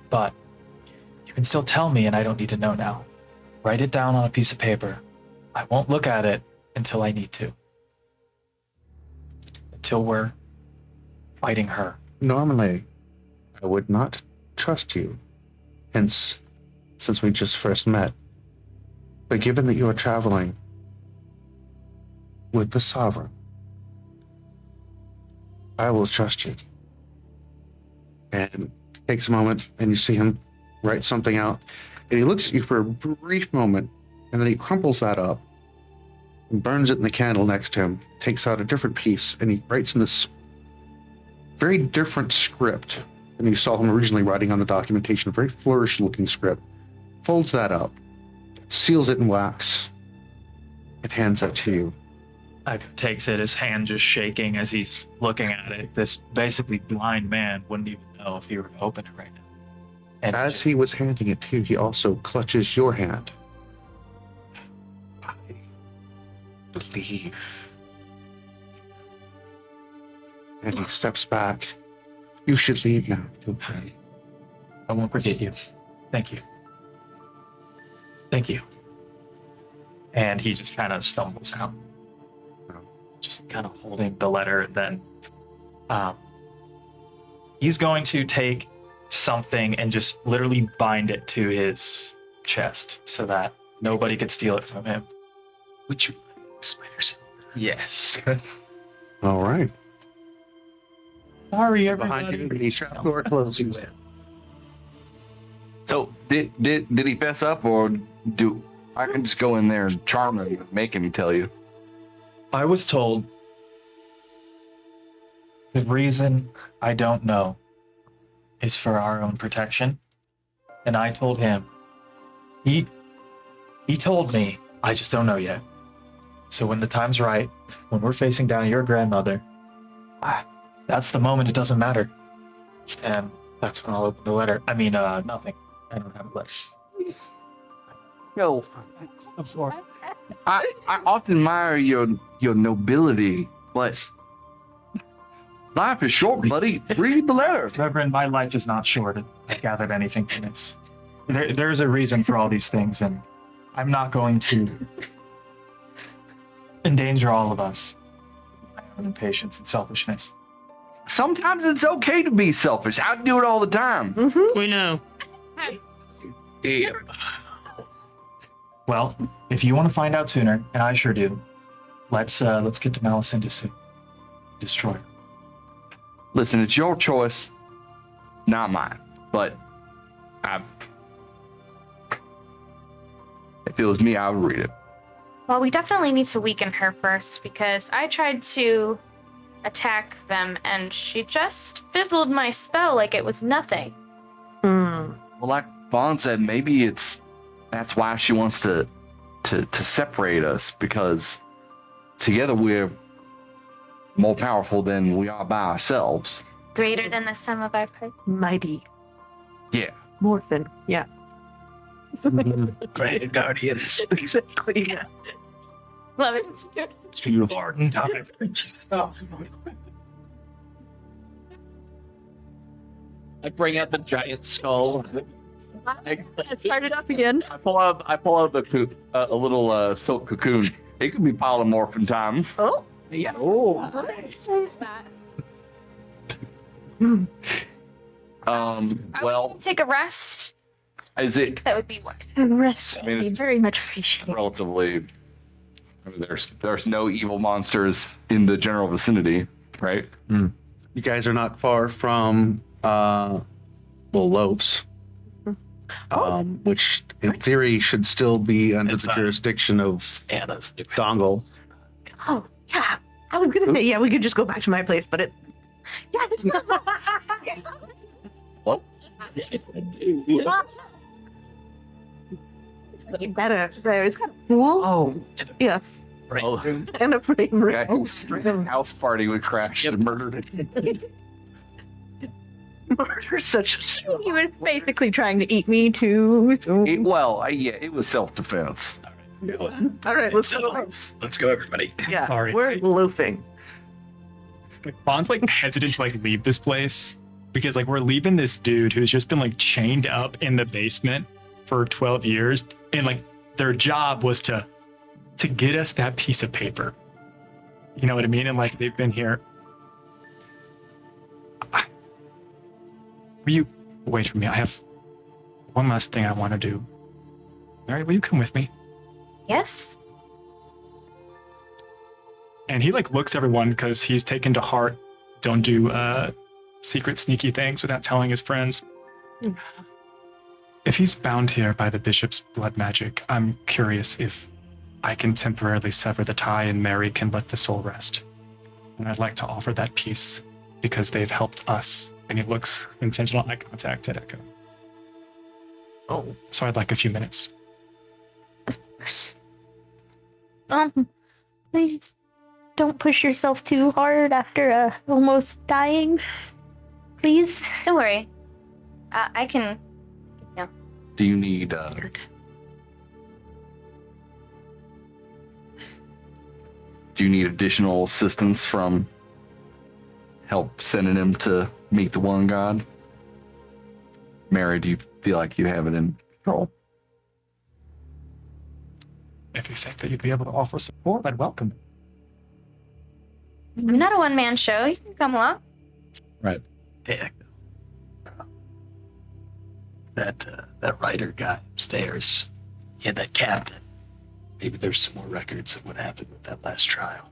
But you can still tell me, and I don't need to know now. Write it down on a piece of paper. I won't look at it until I need to. Until we're fighting her. Normally, I would not trust you. Hence, since we just first met. But given that you are traveling with the Sovereign, I will trust you. And it takes a moment, and you see him write something out. And he looks at you for a brief moment, and then he crumples that up and burns it in the candle next to him, takes out a different piece, and he writes in this very different script than you saw him originally writing on the documentation, a very flourish-looking script. Folds that up, seals it in wax, and hands that to you. takes it, his hand just shaking as he's looking at it. This basically blind man wouldn't even know if he were to open it right now. And As he was handing it to you, he also clutches your hand. I believe. And he steps back. You should leave now. Okay. I won't forget you. Thank you. Thank you. And he just kind of stumbles out, just kind of holding the letter. And then he's going to take something and just literally bind it to his chest so that nobody could steal it from him. Would you spiders? Yes. All right. Sorry, Behind you, the trapdoor closing. So did he fess up, or do I can just go in there and charm him and make him tell you? I was told the reason I don't know is for our own protection. And I told him, he told me, I just don't know yet. So when the time's right, when we're facing down your grandmother, that's the moment, it doesn't matter. And that's when I'll open the letter. I mean, nothing. I don't have a letter. Yo, I often admire your nobility, but life is short, buddy. Read the letter. Reverend, my life is not short. I gathered anything from this. There's a reason for all these things, and I'm not going to endanger all of us. My own impatience and selfishness. Sometimes it's okay to be selfish. I do it all the time. We know. Yeah. Well, if you want to find out sooner, and I sure do, let's get to Malacyndus and destroy her. Listen, it's your choice, not mine. But if it was me, I would read it. Well, we definitely need to weaken her first because I tried to attack them and she just fizzled my spell like it was nothing. Well, like Vaughn said, maybe that's why she wants to separate us, because together we're more powerful than we are by ourselves. Greater than the sum of our parts. Mighty. Yeah. Morphin. Yeah. Great guardians. Exactly. Yeah. Love it. Too hard and time. I bring out the giant skull. Let's start it up again. I pull out a little silk cocoon. It could be polymorph time. Oh. Yeah. Oh. Well, Take a rest. is it That would be what? Rest I mean, would be it's- very much appreciated. relatively? I mean, there's no evil monsters in the general vicinity, right? You guys are not far from Lopes, which in theory should still be under the jurisdiction of Anna's. Dongle. Oh, yeah. I was gonna say, yeah, we could just go back to my place, but it. Yeah. What? Better. There. It's kind of cool. Oh, Yeah. oh. And a frame rate. House party would crash and murdered it. Murder such a. He was basically trying to eat me too. So. Yeah, it was self-defense. All right, let's go. Let's go, everybody. Yeah, Sorry. we're loafing. Like, Bond's like hesitant to like leave this place because like we're leaving this dude who's just been like chained up in the basement for 12 years, and like their job was to get us that piece of paper. You know what I mean? And like they've been here. Will you wait for me? I have one last thing I want to do. Mary, will you come with me? Yes. And he like looks everyone because he's taken to heart. Don't do secret sneaky things without telling his friends. If he's bound here by the bishop's blood magic, I'm curious if I can temporarily sever the tie and Maery can let the soul rest. And I'd like to offer that piece because they've helped us. And he looks intentional eye contact at Ehko. Oh. So I'd like a few minutes. Please. don't push yourself too hard after almost dying. Please. Don't worry. I can. Yeah. Do you need additional assistance from help sending him to meet the one god? Maery, do you feel like you have it in control? If you think that you'd be able to offer support, I'd welcome it. I'm not a one-man show. You can come along. Right. Hey, that writer guy upstairs, yeah, that captain. Maybe there's some more records of what happened with that last trial.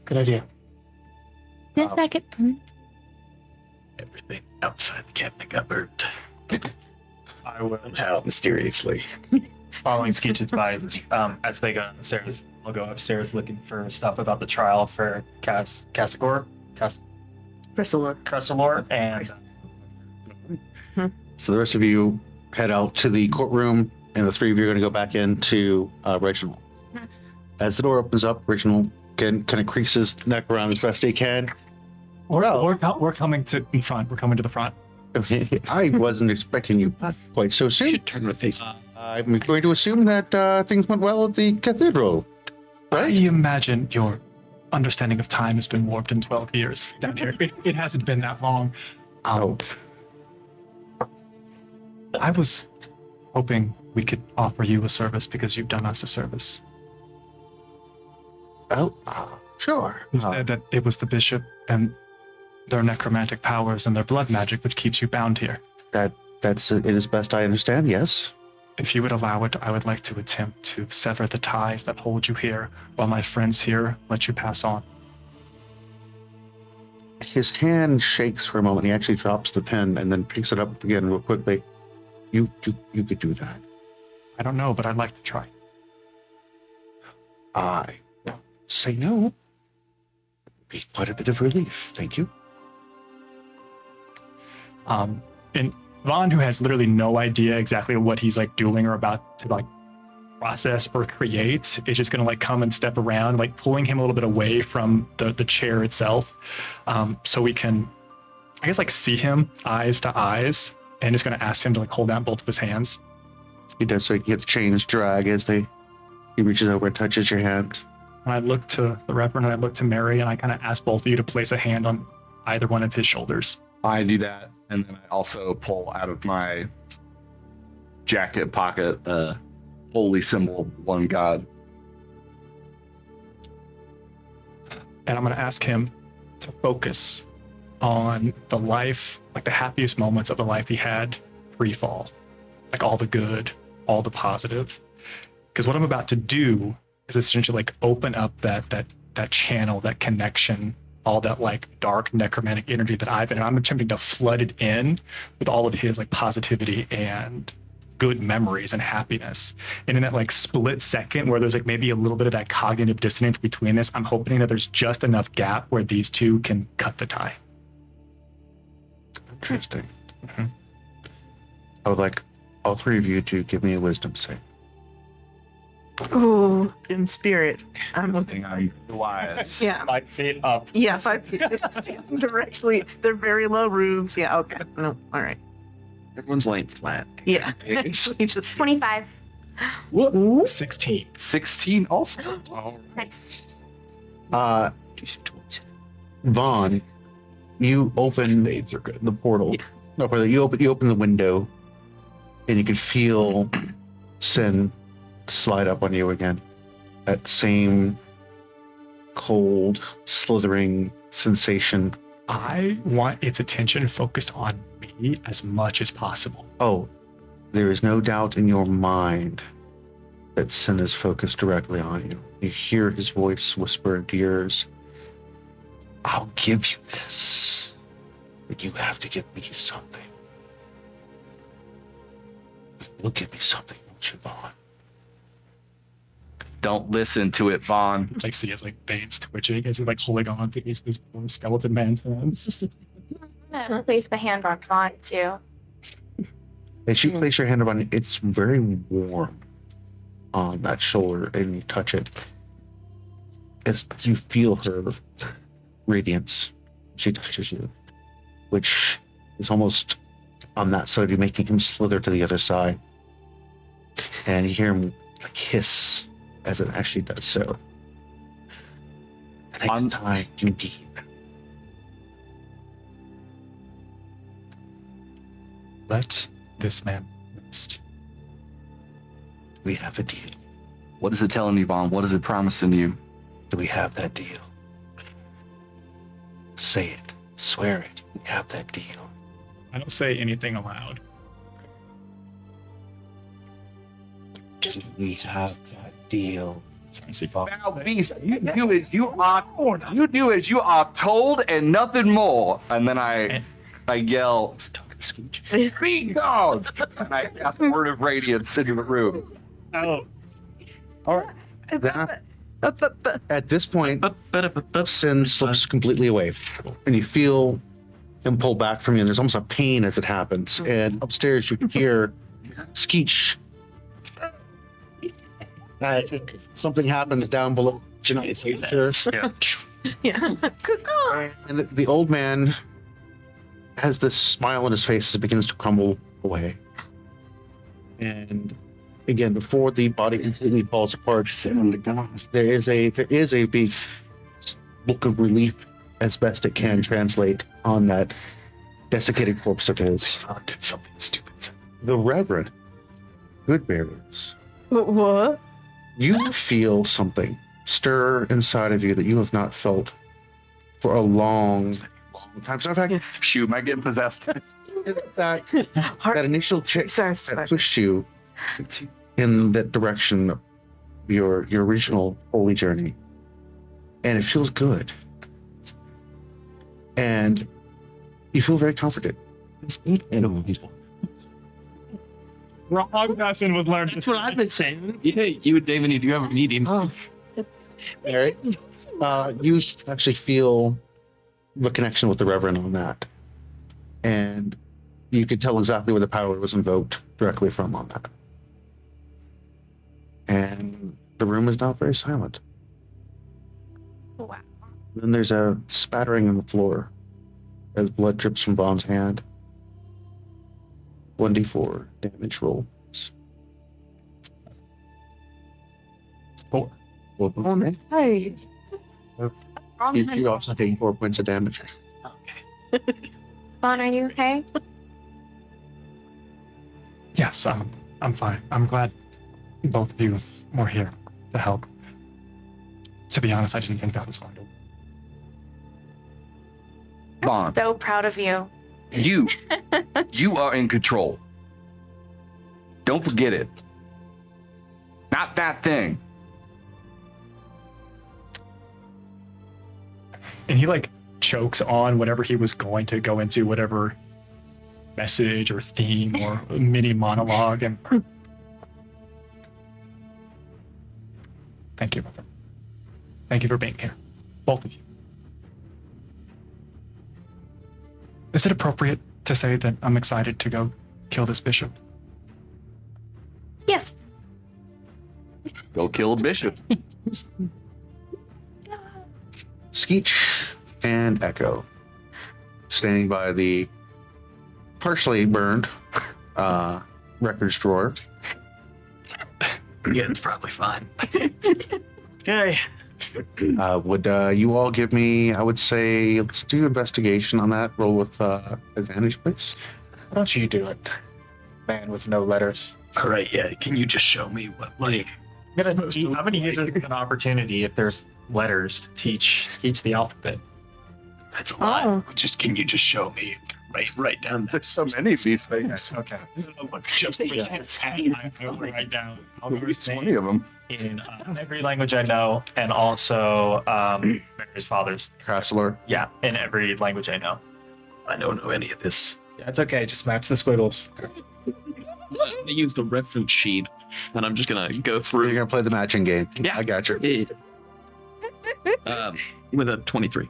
Good idea. Yes, I could. Everything outside the cabinet got burnt. I will. Somehow, mysteriously. Following Skeech's advice, as they go downstairs, we'll go upstairs looking for stuff about the trial for Casagor, Cressalor, and So the rest of you head out to the courtroom, and the three of you are going to go back into Reginald. As the door opens up, Reginald kind of creases his neck around as best he can. We're coming to the front. We're coming to the front. I wasn't expecting you quite so You soon. should turn my face. I'm going to assume that things went well at the cathedral, I right? imagine your understanding of time has been warped in 12 years down here. It hasn't been that long. Oh, I was hoping we could offer you a service because you've done us a service. Sure. You said that it was the bishop and their necromantic powers and their blood magic which keeps you bound here. That's it is best I understand. Yes. If you would allow it, I would like to attempt to sever the ties that hold you here while my friends here let you pass on. His hand shakes for a moment. He actually drops the pen and then picks it up again real quickly. You could do that. I don't know, but I'd like to try. I won't say no. Be quite a bit of relief. Thank you. And Vaughn, who has literally no idea exactly what he's like doing or about to like process or create, is just gonna like come and step around, like pulling him a little bit away from the chair itself, so we can, I guess, like see him eyes to eyes, and just gonna ask him to like hold out both of his hands. He does, so you get the chains drag as he reaches over and touches your hand. And I look to the Reverend and I look to Maery, and I kind of ask both of you to place a hand on either one of his shoulders. I do that, and then I also pull out of my jacket pocket a holy symbol of one god. And I'm going to ask him to focus on the life, like the happiest moments of the life he had pre-fall, like all the good, all the positive. Because what I'm about to do is essentially like open up that channel, that connection, all that like dark necromantic energy that I'm attempting to flood it in with all of his like positivity and good memories and happiness. And in that like split second where there's like maybe a little bit of that cognitive dissonance between this, I'm hoping that there's just enough gap where these two can cut the tie. Interesting. Mhm. I would like all three of you to give me a wisdom save. Oh, in spirit. I'm Thing I'm wise. yeah. 5 feet up. Yeah, 5 feet standing directly. They're very low roofs. Yeah, okay. No, all right. Everyone's laying flat. Yeah. Actually, just 25. 16. 16 also. All right. Uh, Vaughn, you open the portal. Yeah. No, further. You open the window, and you can feel Sin slide up on you again. That same cold, slithering sensation. I want its attention focused on me as much as possible. Oh, there is no doubt in your mind that Sin is focused directly on you. You hear his voice whisper into yours, I'll give you this, but you have to give me something. You'll give me something, won't you, Vaughn? Don't listen to it, Vaughn. It's like see his like veins twitching as he's like holding on to this poor skeleton man's hands. I'm gonna place the hand on Vaughn too. As you place your hand on it, it's very warm on that shoulder, and you touch it. as you feel her radiance. She touches you, which is almost on that side of you, making him slither to the other side. And you hear him like hiss as it actually does so. The next time you need. Let this man rest. We have a deal. What is it telling you, Vaughn? What is it promising you? Do we have that deal? Say it. Swear it. We have that deal. I don't say anything aloud. Just we have that deal. Now, Beast, you do as you are told and nothing more. And then I yell, be gone! And I cast Word of Radiance into the room. Oh. All right. At this point, Sin slips completely away, and you feel him pull back from you, and there's almost a pain as it happens. And upstairs, you can hear Skeech. Something happens down below. Yeah. And the old man has this smile on his face as it begins to crumble away. And again, before the body completely falls apart, there is a big look of relief, as best it can translate, on that desiccated corpse of his. Did something stupid. The Reverend Goodberries. What? You feel something stir inside of you that you have not felt for a long time. So in fact, Shoot, am I getting possessed? that initial kick Sorry. that pushed you in that direction of your original holy journey. And it feels good. And you feel very comforted. Wrong person was learned. That's what I've been saying. Yeah, you and David need to have a meeting. Mary, you actually feel the connection with the Reverend on that. And you could tell exactly where the power was invoked directly from on that. And the room is now very silent. Wow. Then there's a spattering on the floor as blood drips from Vaughn's hand. 1d4 damage rolls. 4. Hey. You're also taking 4 points of damage. Vaughn, are you okay? Yes, I'm fine. I'm glad both of you were here to help. To be honest, I didn't think that was going to. Vaughn, So proud of you. you are in control. Don't forget it. Not that thing. And he like chokes on whatever he was going to go into, whatever message or theme or mini monologue. And thank you, brother. Thank you for being here, both of you. Is it appropriate to say that I'm excited to go kill this bishop? Yes. Go kill a bishop. Skeech and Ehko, standing by the partially burned records drawer. Yeah, it's probably fine. Okay. Would you all give me, I would say, let's do investigation on that. Roll with advantage, please. Why don't you do it? Man with no letters. All right, yeah. Can you just show me what, like, I'm gonna use it as an opportunity if there's letters to teach the alphabet. that's a lot. Can you just show me? Write down. There's so many of these things. Okay. Look, just I will write down. I'll At go least say 20 of them. in every language I know, and also Mary's father's. Chrysler. Yeah, in every language I know. I don't know any of this. Yeah, it's okay. Just match the squiggles. I'm gonna use the reference sheet, and I'm just gonna go You're through. going to play the matching game. Yeah. I got you. With a 23.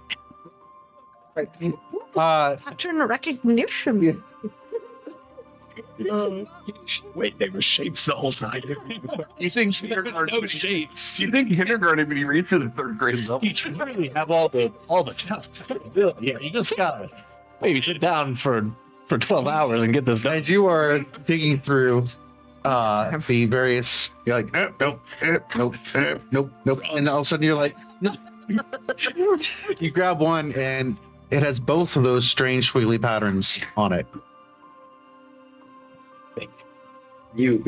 Pattern recognition. Wait, they were shapes the whole time. You think kindergarten? No shapes. You think kindergarten when he reads to the third grade level? You should really have all the yeah. You just gotta maybe sit down for 12 hours and get this done. As you are digging through the various, you're like, nope, nope. And all of a sudden you're like, no. You grab one and it has both of those strange squiggly patterns on it. You.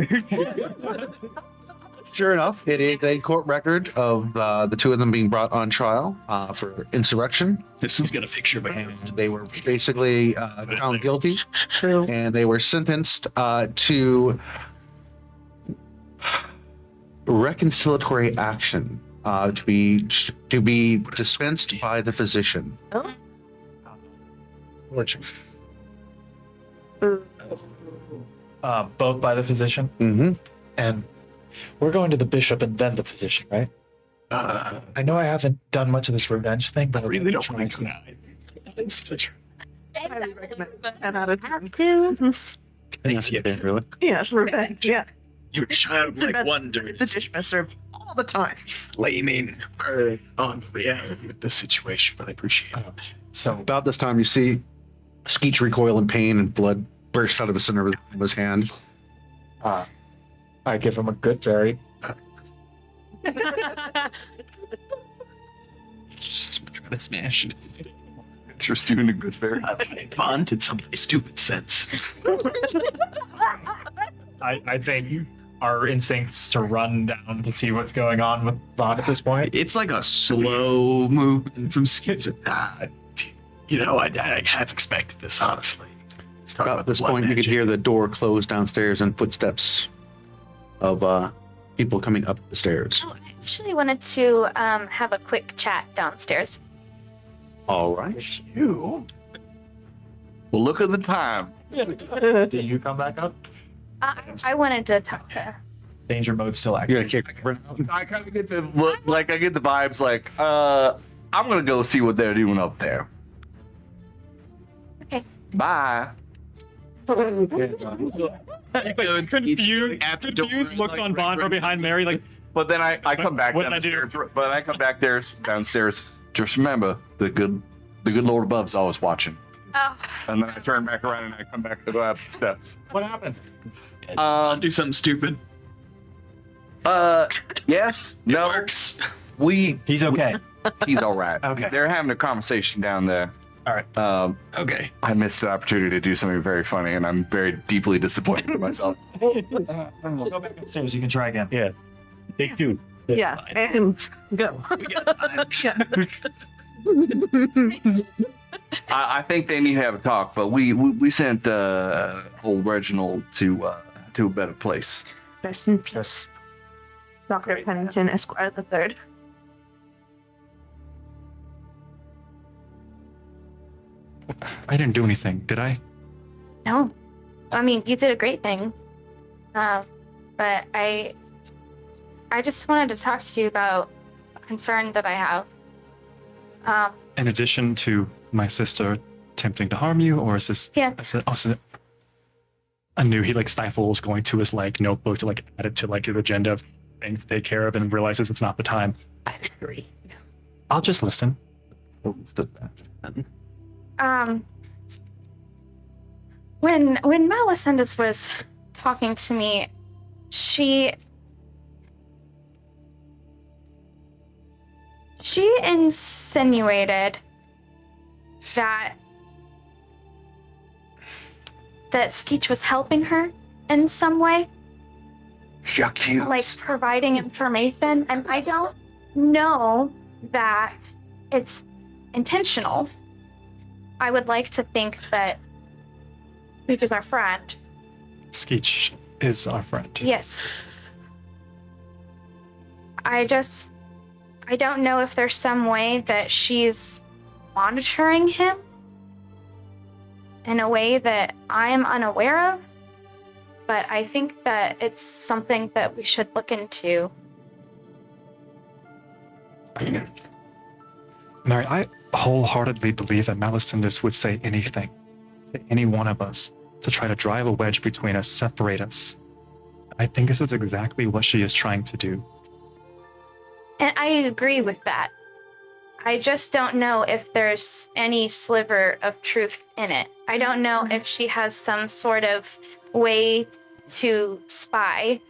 Sure enough, it is a court record of the two of them being brought on trial for insurrection. This is gonna fix your And they were basically found guilty, and they were sentenced to reconciliatory action to be dispensed by the physician. Both by the physician, Mm-hmm. and we're going to the bishop and then the physician, right? I know I haven't done much of this revenge thing, but I really don't like I recommend 10 out of 10. Thanks, yeah. Really? Yeah, revenge. Yeah. You're childlike wonder. It's a dish served all the time. Flaming on reality with the situation, but I appreciate it. So About this time, you see Skeech recoil in pain and blood burst out of the center of his hand. I give him a good berry. Just trying to smash it. Just doing a good fairy. I bonded something stupid sense. I think our instincts to run down to see what's going on with Bond at this point. It's like a slow movement from Skid. I half expected this, honestly. About this point, you could hear the door close downstairs and footsteps of people coming up the stairs. Oh, I actually wanted to have a quick chat downstairs. All right. You. Well, look at the time. Do you come back up? I wanted to talk to. Danger mode still You're active. gonna kick. I kind of get the look, like I get the vibes, like I'm gonna go see what they're doing up there. Okay. Bye. Confused Looked on Bond from behind Maery, like, But then I come back What did I do? downstairs. But I come back there downstairs. Just remember, the good Lord above's always watching. Oh, And then I turn back around and I come back to go up the steps. What happened? Do something stupid. Yes. No. Works. He's okay. He's all right. Okay. They're having a conversation down there. All right. Okay. I missed the opportunity to do something very funny, and I'm very deeply disappointed in myself. We'll go back upstairs. You can try again. yeah. Take two. Yeah, and go. We got time. I think they need to have a talk, but we sent old Reginald to a better place. Rest in peace. Dr. Pennington, Esquire the Third. I didn't do anything, did I? no. I mean, you did a great thing. But I just wanted to talk to you about a concern that I have. In addition to my sister attempting to harm you, or is this? Yeah. I knew he stifles going to his notebook to add it to his agenda of things to take care of, and realizes it's not the time. I agree. I'll just listen. When Malacyndus was talking to me, she insinuated that Skeech was helping her in some way, like providing information, and I don't know that it's intentional. I would like to think that Skeech is our friend. Skeech is our friend. Yes. I don't know if there's some way that she's monitoring him in a way that I'm unaware of, but I think that it's something that we should look into. Mary, I wholeheartedly believe that Malacyndus would say anything to any one of us to try to drive a wedge between us, separate us. I think this is exactly what she is trying to do. And I agree with that. I just don't know if there's any sliver of truth in it. I don't know if she has some sort of way to spy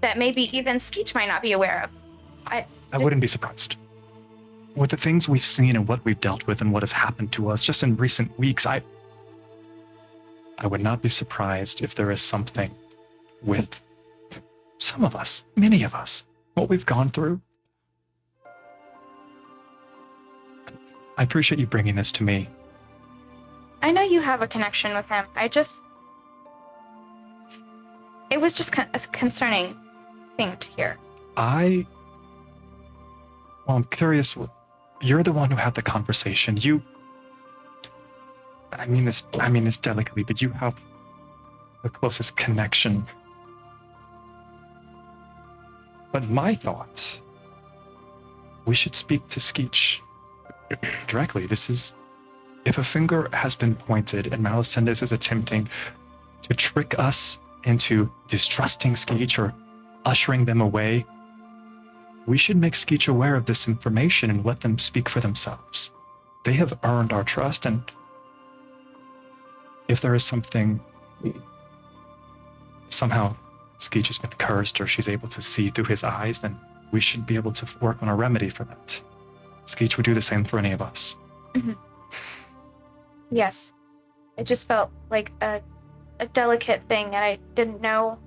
that maybe even Skeech might not be aware of. I wouldn't be surprised. With the things we've seen and what we've dealt with and what has happened to us just in recent weeks, I would not be surprised if there is something with some of us, many of us, what we've gone through. I appreciate you bringing this to me. I know you have a connection with him. It was just a concerning thing to hear. Well, I'm curious. You're the one who had the conversation. I mean this delicately, but you have the closest connection. But my thoughts, we should speak to Skeech directly. If a finger has been pointed and Malacyndus is attempting to trick us into distrusting Skeech or ushering them away, we should make Skeech aware of this information and let them speak for themselves. They have earned our trust, and if there is something, somehow Skeech has been cursed or she's able to see through his eyes, then we should be able to work on a remedy for that. Skeech would do the same for any of us. Mm-hmm. Yes. It just felt like a delicate thing, and I didn't know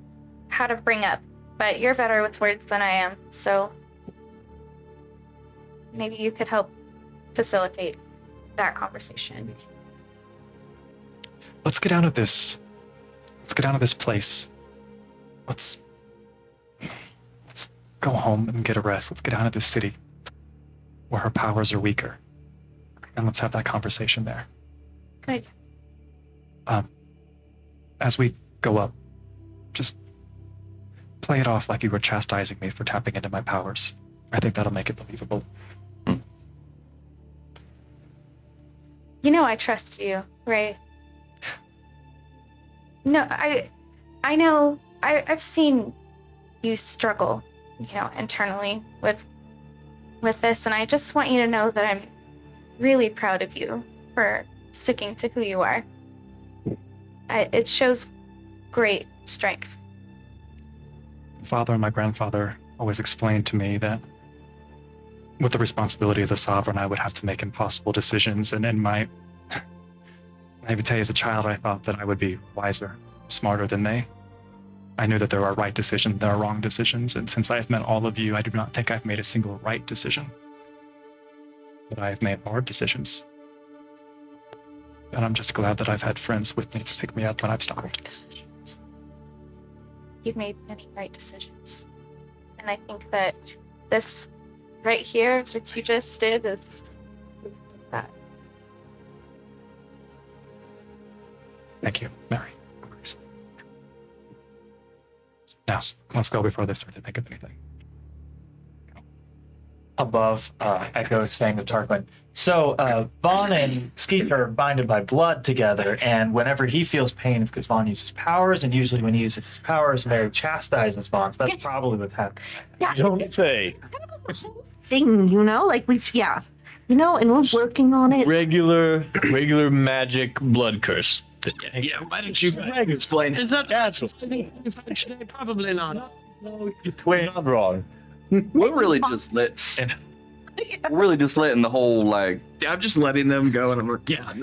how to bring up. But you're better with words than I am, so maybe you could help facilitate that conversation. Let's get out of this. Let's get out of this place. Let's go home and get a rest. Let's get out of this city where her powers are weaker. And let's have that conversation there. Good. As we go up, just play it off like you were chastising me for tapping into my powers. I think that'll make it believable. You know I trust you, right? No, I know. I've seen you struggle, internally with this, and I just want you to know that I'm really proud of you for sticking to who you are. It shows great strength. My father and my grandfather always explained to me that with the responsibility of the sovereign, I would have to make impossible decisions, and in my naivete as a child, I thought that I would be wiser, smarter than they. I knew that there are right decisions, there are wrong decisions, and since I have met all of you, I do not think I've made a single right decision. But I have made hard decisions. And I'm just glad that I've had friends with me to pick me up when I've stopped. You've made many right decisions. And I think that this right here that you just did is that. Thank you, Mary. Now, let's go before they start to think of anything. Above, Ehko saying to Tarquin, so Vaughn and Skeet are binded by blood together, and whenever he feels pain, it's because Vaughn uses powers, and usually when he uses his powers, Maery chastises Vaughn, so that's probably what's happening. Yeah. Don't say. Thing, and we're working on it. Regular magic blood curse. Yeah, why don't you explain it? Is that natural? Probably not. No, you twin. Not wrong. We're really just letting the whole I'm just letting them go, and I'm like, yeah,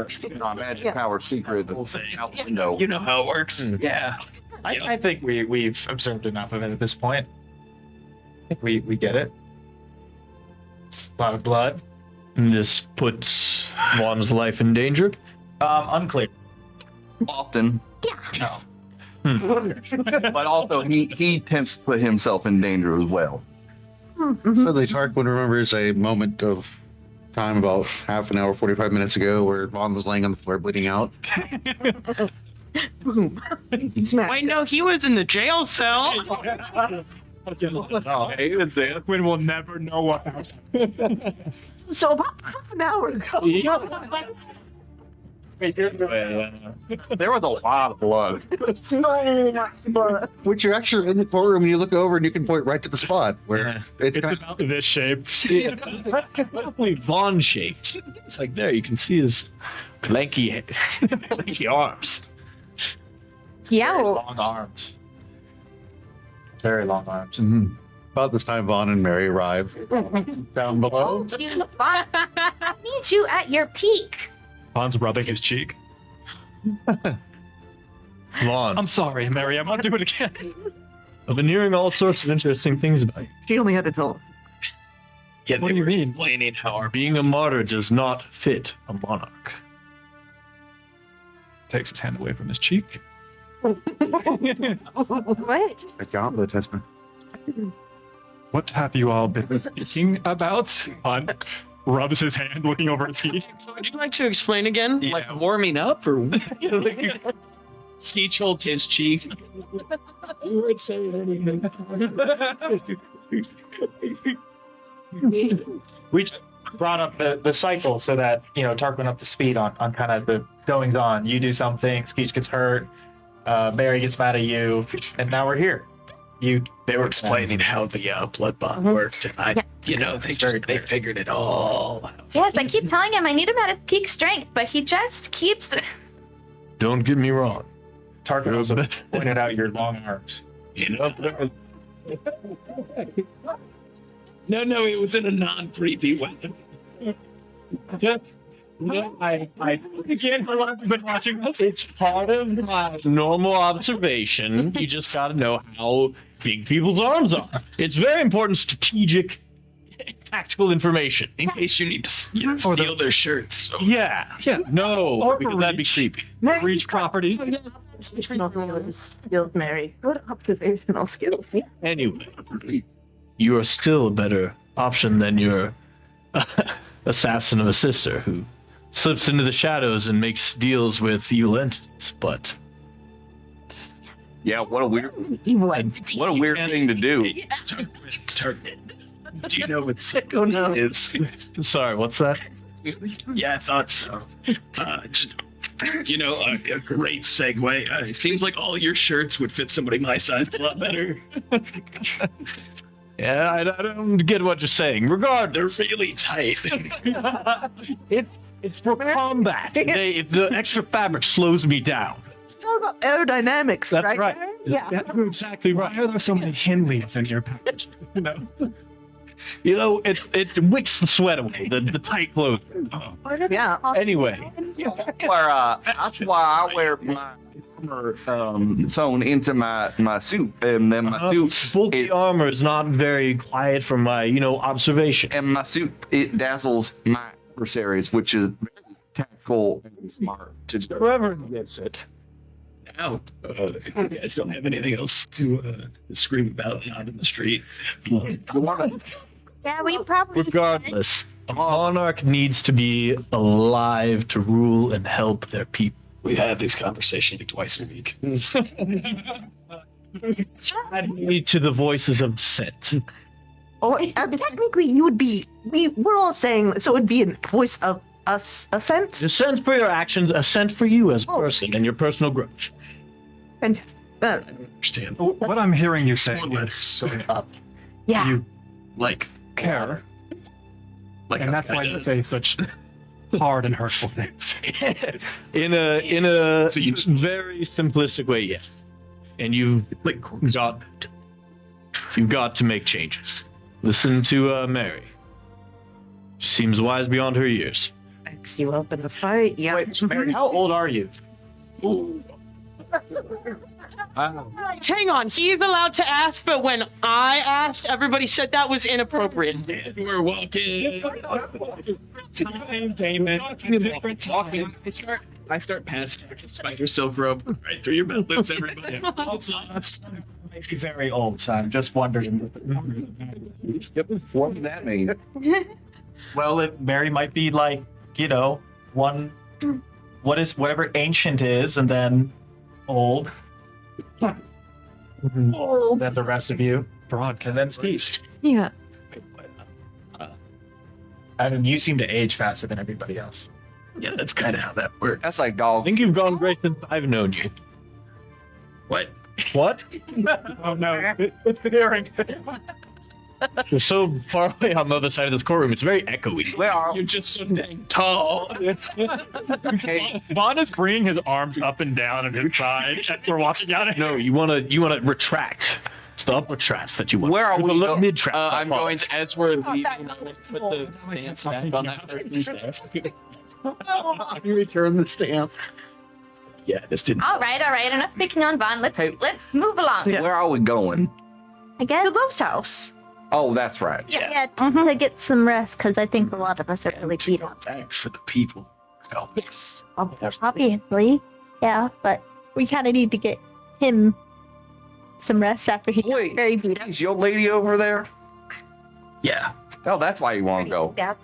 magic power secret whole thing. out the window. You know how it works. Yeah. I think we've observed enough of it at this point. I think we get it. It's a lot of blood. And this puts Juan's life in danger. Unclear. Often. No. But also he tends to put himself in danger as well. Suddenly, Tarquin remembers a moment of time about half an hour, 45 minutes ago, where Vaughn was laying on the floor bleeding out. Wait, no, he was in the jail cell. Quinn will never know what happened. So about half an hour ago. There was a lot of blood. Which you're actually in the courtroom and you look over and you can point right to the spot where it's It's kind of, about this shape. Probably Vaughn shaped. It's like there, you can see his lanky arms. Yeah. Long arms. Very long arms. about this time Vaughn and Mary arrive down below. I need you at your peak. Vaughn's rubbing his cheek. Vaughn, I'm sorry, Mary. I won't do it again. I've been hearing all sorts of interesting things about you. She only had to tell. Yeah, What do you mean? Explaining how being a martyr does not fit a monarch. Takes his hand away from his cheek. What? A gauntlet has been. What have you all been thinking about? Vaughn rubs his hand, looking over his cheek. Would you like to explain again? Yeah. Like warming up or Sneech holds his cheek. You weren't saying anything. We brought up the cycle so that, Tark went up to speed on kind of the goings on. You do something, Skeech gets hurt, Maery gets mad at you, and now we're here. They were explaining how the blood bond worked, and they figured it all out. Yes, I keep telling him I need him at his peak strength, but he just keeps. Don't get me wrong. Tark also pointed out your long arms. No, it was in a non-creepy way. I've been watching this. It's part of my normal observation. You just gotta know how big people's arms are. It's very important strategic, tactical information. In case you need to steal their shirts. So. Yeah. No, Or because that'd be reach. creepy. Reach property. Skills, Mary. Good observational skills. Anyway, you are still a better option than your assassin of a sister who slips into the shadows and makes deals with evil entities. But Yeah, what a weird thing to do. Do you know what sicko is? sorry, what's that? Yeah, I thought so. Just, a great segue. It seems like all your shirts would fit somebody my size a lot better. Yeah, I don't get what you're saying. Regardless, They're really tight. it's for combat. The extra fabric slows me down. It's all about aerodynamics, That's right? right. Yeah. You're exactly right. Why are there so many Henleys in your package? It wicks the sweat away. The tight clothes. Yeah. Anyway, That's why I wear my armor sewn into my suit, and then my suit bulky is, armor is not very quiet from my, observation. and my suit it dazzles my adversaries, which is very tactful and smart. Whoever gets it. Now, you guys don't have anything else to scream about out in the street. Yeah, we probably. Regardless, a monarch needs to be alive to rule and help their people. We have this conversation like twice a week. To the voices of dissent. Or technically, you would be. We're all saying so. It would be a voice of us assent. Dissent for your actions, assent for you as a person and your personal growth. And Understand? What I'm hearing you say More or less is yeah. you like care, like and that's why you say such hard and hurtful things. In a So you just- very simplistic way, yes. And you've got to make changes. Listen to Mary. She seems wise beyond her years. X you up in a fight. Yeah. Wait, Mary, how old are you? hang on, he's allowed to ask, but when I asked, everybody said that was inappropriate. We're walking. Time, Damon. Different time. I start passing like a spider silk rope right through your belt loops, everybody. Might be very old, so I'm just wondering. What does that mean? Well, Mary might be like, whatever ancient is, and then old. Old. Then the rest of you, Broad. and then Skeech. Yeah. I mean, you seem to age faster than everybody else. Yeah, that's kind of how that works. That's like I dog. think you've gone great since I've known you. What? What? Oh no, it's the hearing. You're so far away on the other side of this courtroom. It's very echoey. Where are You're just so dang tall. Hey, Vaughn is bringing his arms up and down at his side as we're walking out of here. No, you wanna retract. It's the upper traps that you want. Where are we? Mid trap. I'm going to, as we're leaving, let's put the stance back on that person's desk. You return the stamp. Yeah, this didn't. All right. Enough picking on Vaughn. Let's move along. where are we going? I guess. To Love's house. Oh, that's right. Yeah, to get some rest because I think a lot of us are really beat up. Back for the people. Oh, Yes, obviously. Yeah, but we kind of need to get him some rest after he's Wait. very beat up. Is your lady over there? yeah. Oh, that's why you want to go. Yep.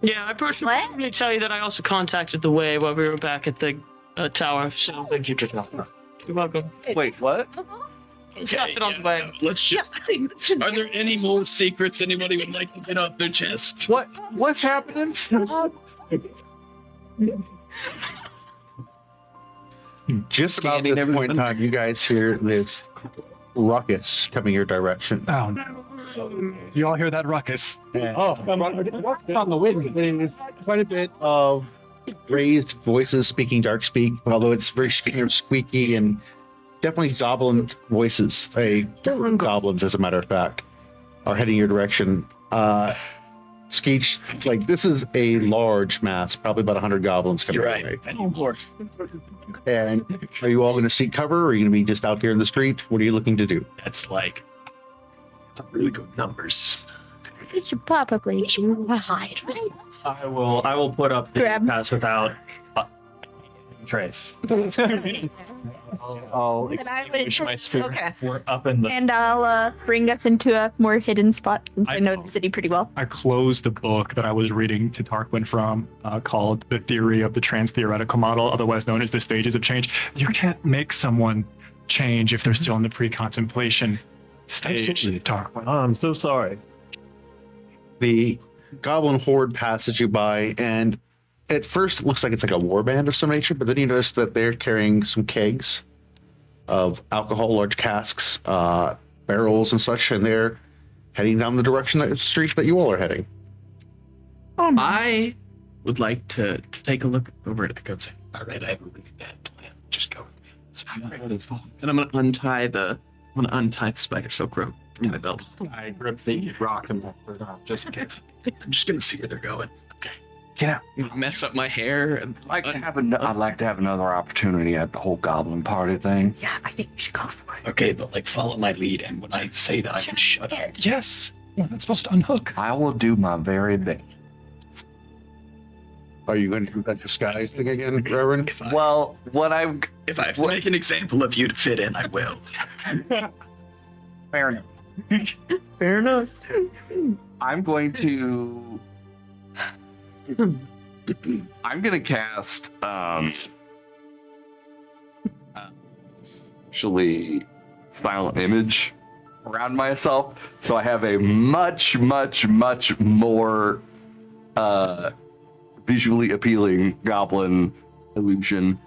Yeah, I personally What? want to tell you that I also contacted the Way while we were back at the tower. So Thank you, Chicken. you're welcome. Wait, what? Discuss it on the way. Let's just. Are there any more secrets anybody would like to get off their chest? What's happening? Just about Scanning this point in time, you guys hear this ruckus coming your direction. Oh no. You all hear that ruckus? Oh, on the wind. There's quite a bit of raised voices speaking dark speak, although it's very squeaky and definitely goblin voices. Goblins, as a matter of fact, are heading your direction. Skeech, like, this is a large mass, probably about 100 goblins coming You're your right. way. And are you all going to seek cover, or are you going to be just out here in the street? What are you looking to do? That's like some really good numbers. We should probably hide, right? I will put up the Grab. pass without trace. I'll And I would extinguish my spirit. Okay. We're up in the. And I'll bring us into a more hidden spot since I know the city pretty well. I closed the book that I was reading to Tarquin from, called The Theory of the Trans-Theoretical Model, otherwise known as the Stages of Change. You can't make someone change if they're still in the pre-contemplation stage, Tarquin. Oh, I'm so sorry. The goblin horde passes you by, and at first it looks like it's like a warband of some nature, but then you notice that they're carrying some kegs of alcohol, large casks, barrels and such, and they're heading down the direction of the street that you all are heading. I would like to take a look over at Ehko and say, All right, I have a really bad plan. Just go with me. "So I'm ready." And I'm gonna untie the spider silk rope from my belt. I grip the rock and pull it off just in case. I'm just gonna see where they're going. Mess up my hair and I'd like to have another opportunity at the whole goblin party thing. Yeah, I think we should go for it. Okay, but like follow my lead, and when I say that, I can shut up. Yes! We're not supposed to unhook. I will do my very best. Are you going to do that disguise thing again, Reverend? Well, what I If I have to make an example of you to fit in, I will. fair enough. Fair enough. I'm going to cast actually silent image around myself, so I have a much more visually appealing goblin illusion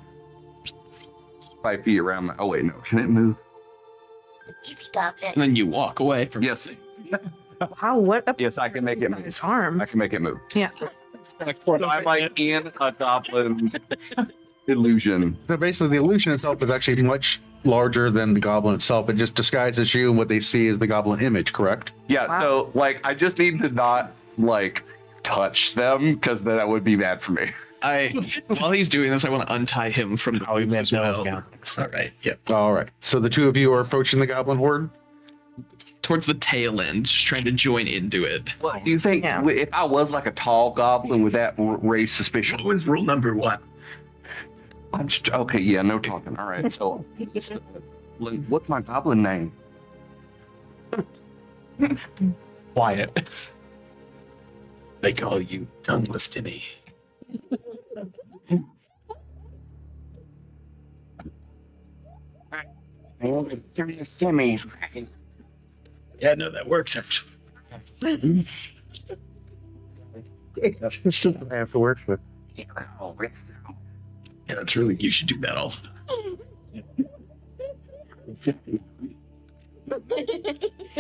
5 feet around my. Oh wait, no, can it move? and then you walk away from Yes, Wow, what a yes, I can make it move. his arm. I can make it move. Yeah. So I'm like in a goblin illusion. So basically, the illusion itself is actually much larger than the goblin itself. It just disguises you, and what they see is the goblin image, correct? Yeah, Wow. so like I just need to not like touch them because then that would be bad for me. while he's doing this, I want to untie him from the rope as well. All right. Yep. All right. So the two of you are approaching the goblin horde. Towards the tail end, just trying to join into it. What do you think? Yeah. If I was like a tall goblin, would that raise suspicion? What was rule number 1? I'm just, okay, yeah, no talking. All right, so what's my goblin name? Quiet. They call you tongueless Timmy. Timmy. Yeah, no, that works. It's just I have to work with. Yeah, that's really, you should do that all.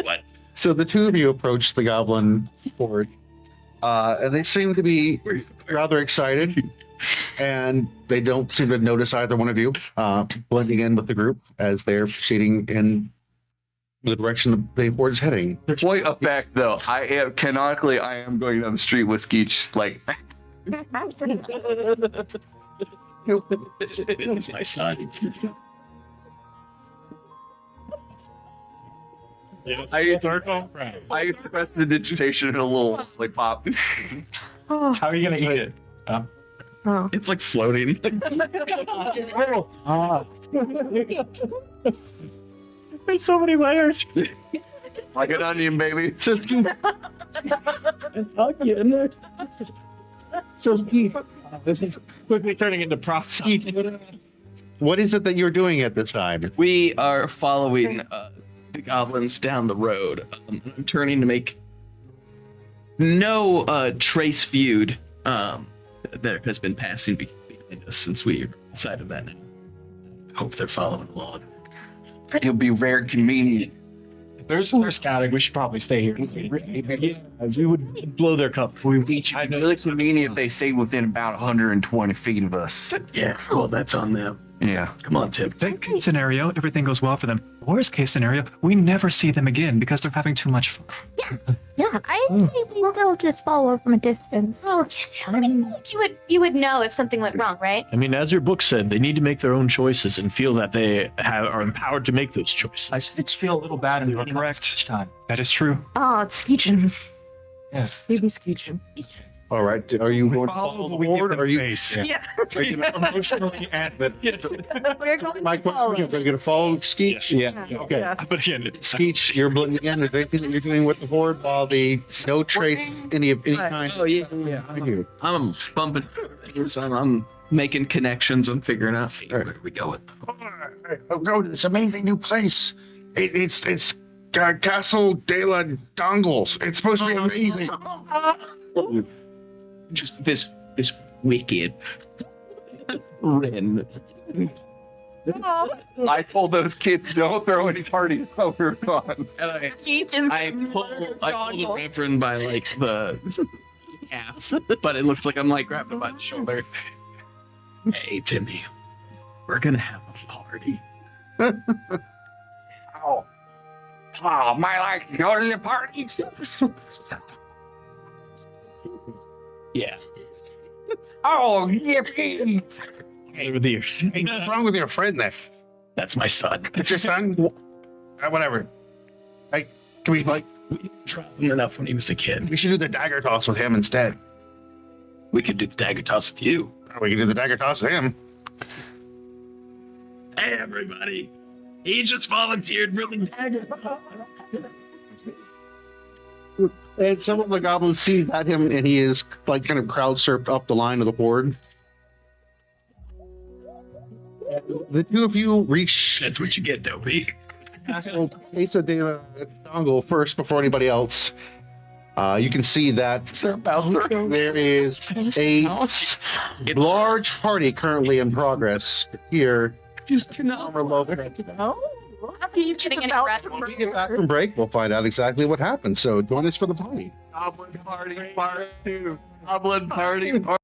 What? So the two of you approach the goblin horde, and they seem to be rather excited, and they don't seem to notice either one of you, blending in with the group as they're proceeding in the direction the horde is heading. Point of fact, though, I am going down the street with Skeech, like. It's my son. I express the digitation in a little like pop. How are you gonna eat it? It's like floating. There's so many layers. Like an onion, baby. So This is quickly turning into props. what is it that you're doing at this time? We are following the goblins down the road. I'm turning to make no trace viewed that has been passing behind us since we are inside of that now. Hope they're following along. It'll be very convenient. If they're scouting, we should probably stay here. We would blow their cover. It's really convenient if they stay within about 120 feet of us. Yeah, well, that's on them. Yeah. Come on, Tim. Best case scenario, everything goes well for them. Worst case scenario, we never see them again because they're having too much fun. Yeah, I say we still just follow from a distance. Oh, I mean, you would know if something went wrong, right? I mean, as your book said, they need to make their own choices and feel that they are empowered to make those choices. I just feel a little bad and correct each time. That is true. Oh, it's Skeechin. Yeah. Maybe Skeechin. All right, are you going to follow the horde? Or are you? Yeah. Are you emotionally and We're going My to follow. question is, are you going to follow Skeech? Yeah. Okay. Yeah. But again, Skeech, you're blending in. Is there anything that you're doing with the horde while the no trace any kind? Oh yeah. I'm bumping things. I'm making connections. I'm figuring out Where do we go with them? I'll go to this amazing new place. It's Castle de La'Dongel. It's supposed to be amazing. just this wicked Ren. I told those kids don't throw any parties over on. And I pull the Reverend by like the half, but it looks like I'm like grabbing him by the shoulder. Hey, Timmy. We're gonna have a party. Oh, my like go to the party. Yeah. Oh, yippee! Hey, what's wrong with your friend there? That's my son. It's your son? Whatever. Hey, can we We dropped him enough when he was a kid. we should do the dagger toss with him instead. We could do the dagger toss with you. Or we can do the dagger toss with him. Hey, everybody. He just volunteered for the dagger. And some of the goblins see at him, and he is like kind of crowd surfed up the line of the horde. The two of you reach That's what you get, Dopey. Casa de La'Dongel first before anybody else. You can see that there is a large party currently in progress here. Getting any rest. When we get back from break, we'll find out exactly what happened. So join us for the party. Goblin party part 2. Goblin party part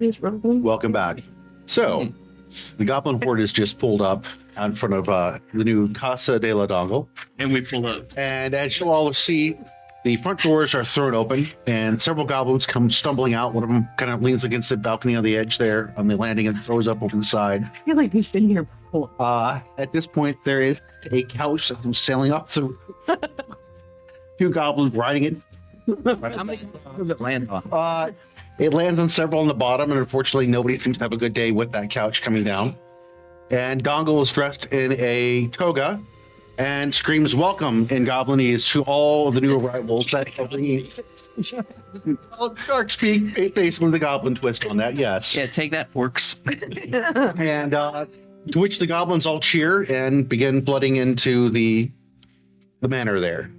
Everybody's rolling. Welcome back. So, the Goblin Horde is just pulled up in front of the new Casa de La'Dongel. And we pull up. And as you all see, the front doors are thrown open, and several goblins come stumbling out. One of them kind of leans against the balcony on the edge there on the landing and throws up over the side. I feel like he's been here before. At this point, there is a couch that comes sailing up through. Two goblins riding it. How many does it land on? It lands on several on the bottom, and unfortunately, nobody seems to have a good day with that couch coming down. And Dongle is dressed in a toga and screams "Welcome" in Goblinese to all the new arrivals that are bringing dark speak, basically the Goblin twist on that. Yes. Yeah, take that, orcs. And to which the goblins all cheer and begin flooding into the manor there.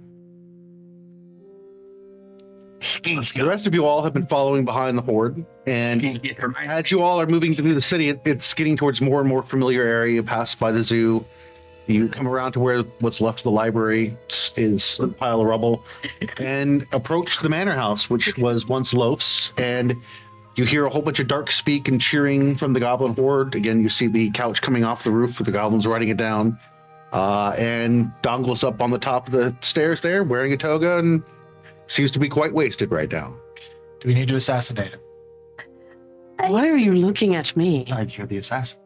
The rest of you all have been following behind the horde, and as you all are moving through the city, it's getting towards more and more familiar area. You pass by the zoo, you come around to where what's left of the library is a pile of rubble, and approach the manor house, which was once Loaf's, and you hear a whole bunch of dark speak and cheering from the goblin horde. Again, you see the couch coming off the roof with the goblins riding it down, and Dongle's up on the top of the stairs there, wearing a toga, and seems to be quite wasted right now. Do we need to assassinate him? Why are you looking at me? You're the assassin.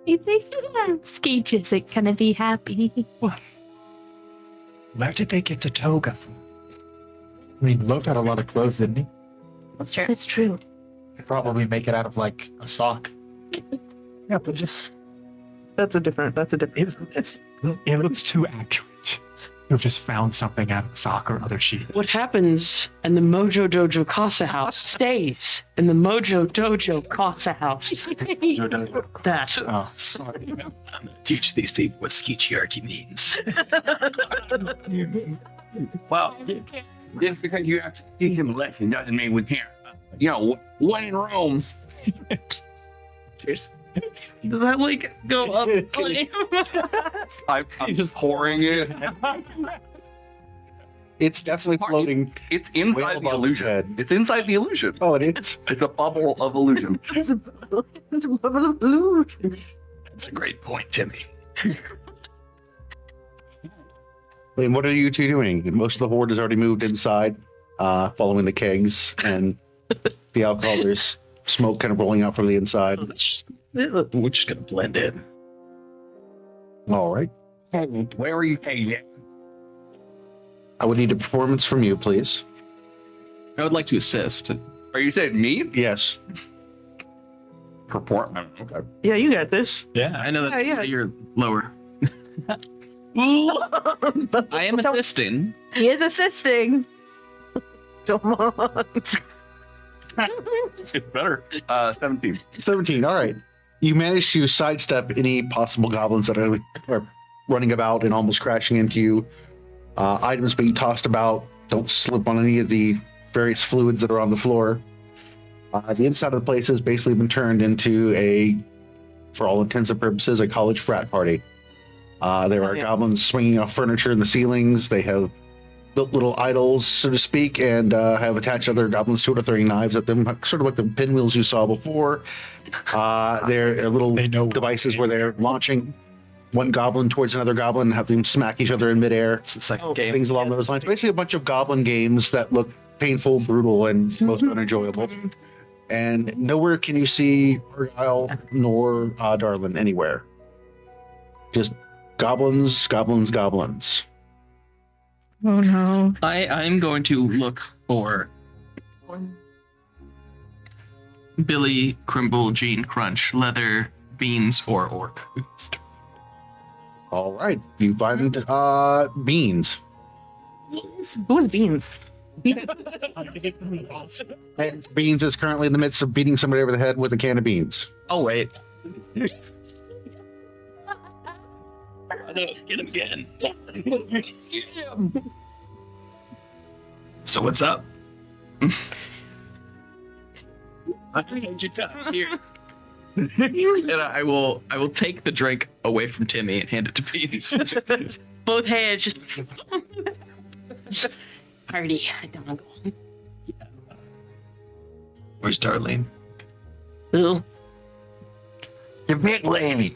I think Skeech isn't gonna be happy. Where did they get the toga from? I mean, Loaf had a lot of clothes, didn't he? That's true. It's true. Could probably make it out of like a sock. Yeah, but just That's a different. it looks too accurate. You've just found something out of the sock or other sheet. What happens in the Mojo Dojo Casa house stays in the Mojo Dojo Casa house. That. Oh, sorry. I'm gonna teach these people what skeechiarchy means. Well, just because you have to teach them a lesson doesn't mean we can't. You know, when in Rome. Cheers. Does that like go up? I'm just pouring it. It's definitely floating. It's way inside the above his illusion. head. It's inside the illusion. Oh, it is? It's a bubble of illusion. It's a blue. That's a great point, Timmy. And what are you two doing? Most of the horde has already moved inside, following the kegs and the alcohol. There's smoke kind of rolling out from the inside. We're just gonna blend in. All right. Where are you taking? I would need a performance from you, please. I would like to assist. Are you saying me? Yes. Performance. Okay. Yeah, you got this. Yeah. I know that Yeah. you're lower. I am assisting. He is assisting. Come on. It's better. 17. 17. All right. You manage to sidestep any possible goblins that are running about and almost crashing into you. Items being tossed about. Don't slip on any of the various fluids that are on the floor. The inside of the place has basically been turned into for all intents and purposes, a college frat party. There are goblins swinging off furniture in the ceilings. They have built little idols, so to speak, and have attached other goblins to it, throwing knives at them, sort of like the pinwheels you saw before. There are little devices where they're launching one goblin towards another goblin and have them smack each other in midair. It's the second game. Things along those lines. Basically, a bunch of goblin games that look painful, brutal, and most unenjoyable. And nowhere can you see Argyle nor Darlin anywhere. Just goblins, goblins, goblins. Oh no. I'm going to look for Billy, Crimble, Jean, Crunch, Leather, Beans, or Orc. All right, you find Beans. Who's Beans? And Beans is currently in the midst of beating somebody over the head with a can of beans. Oh, wait. Get him again. So what's up? Here. And I will take the drink away from Timmy and hand it to Beans. Both hands just party. I don't know. Where's Darlene? Who? The big lady.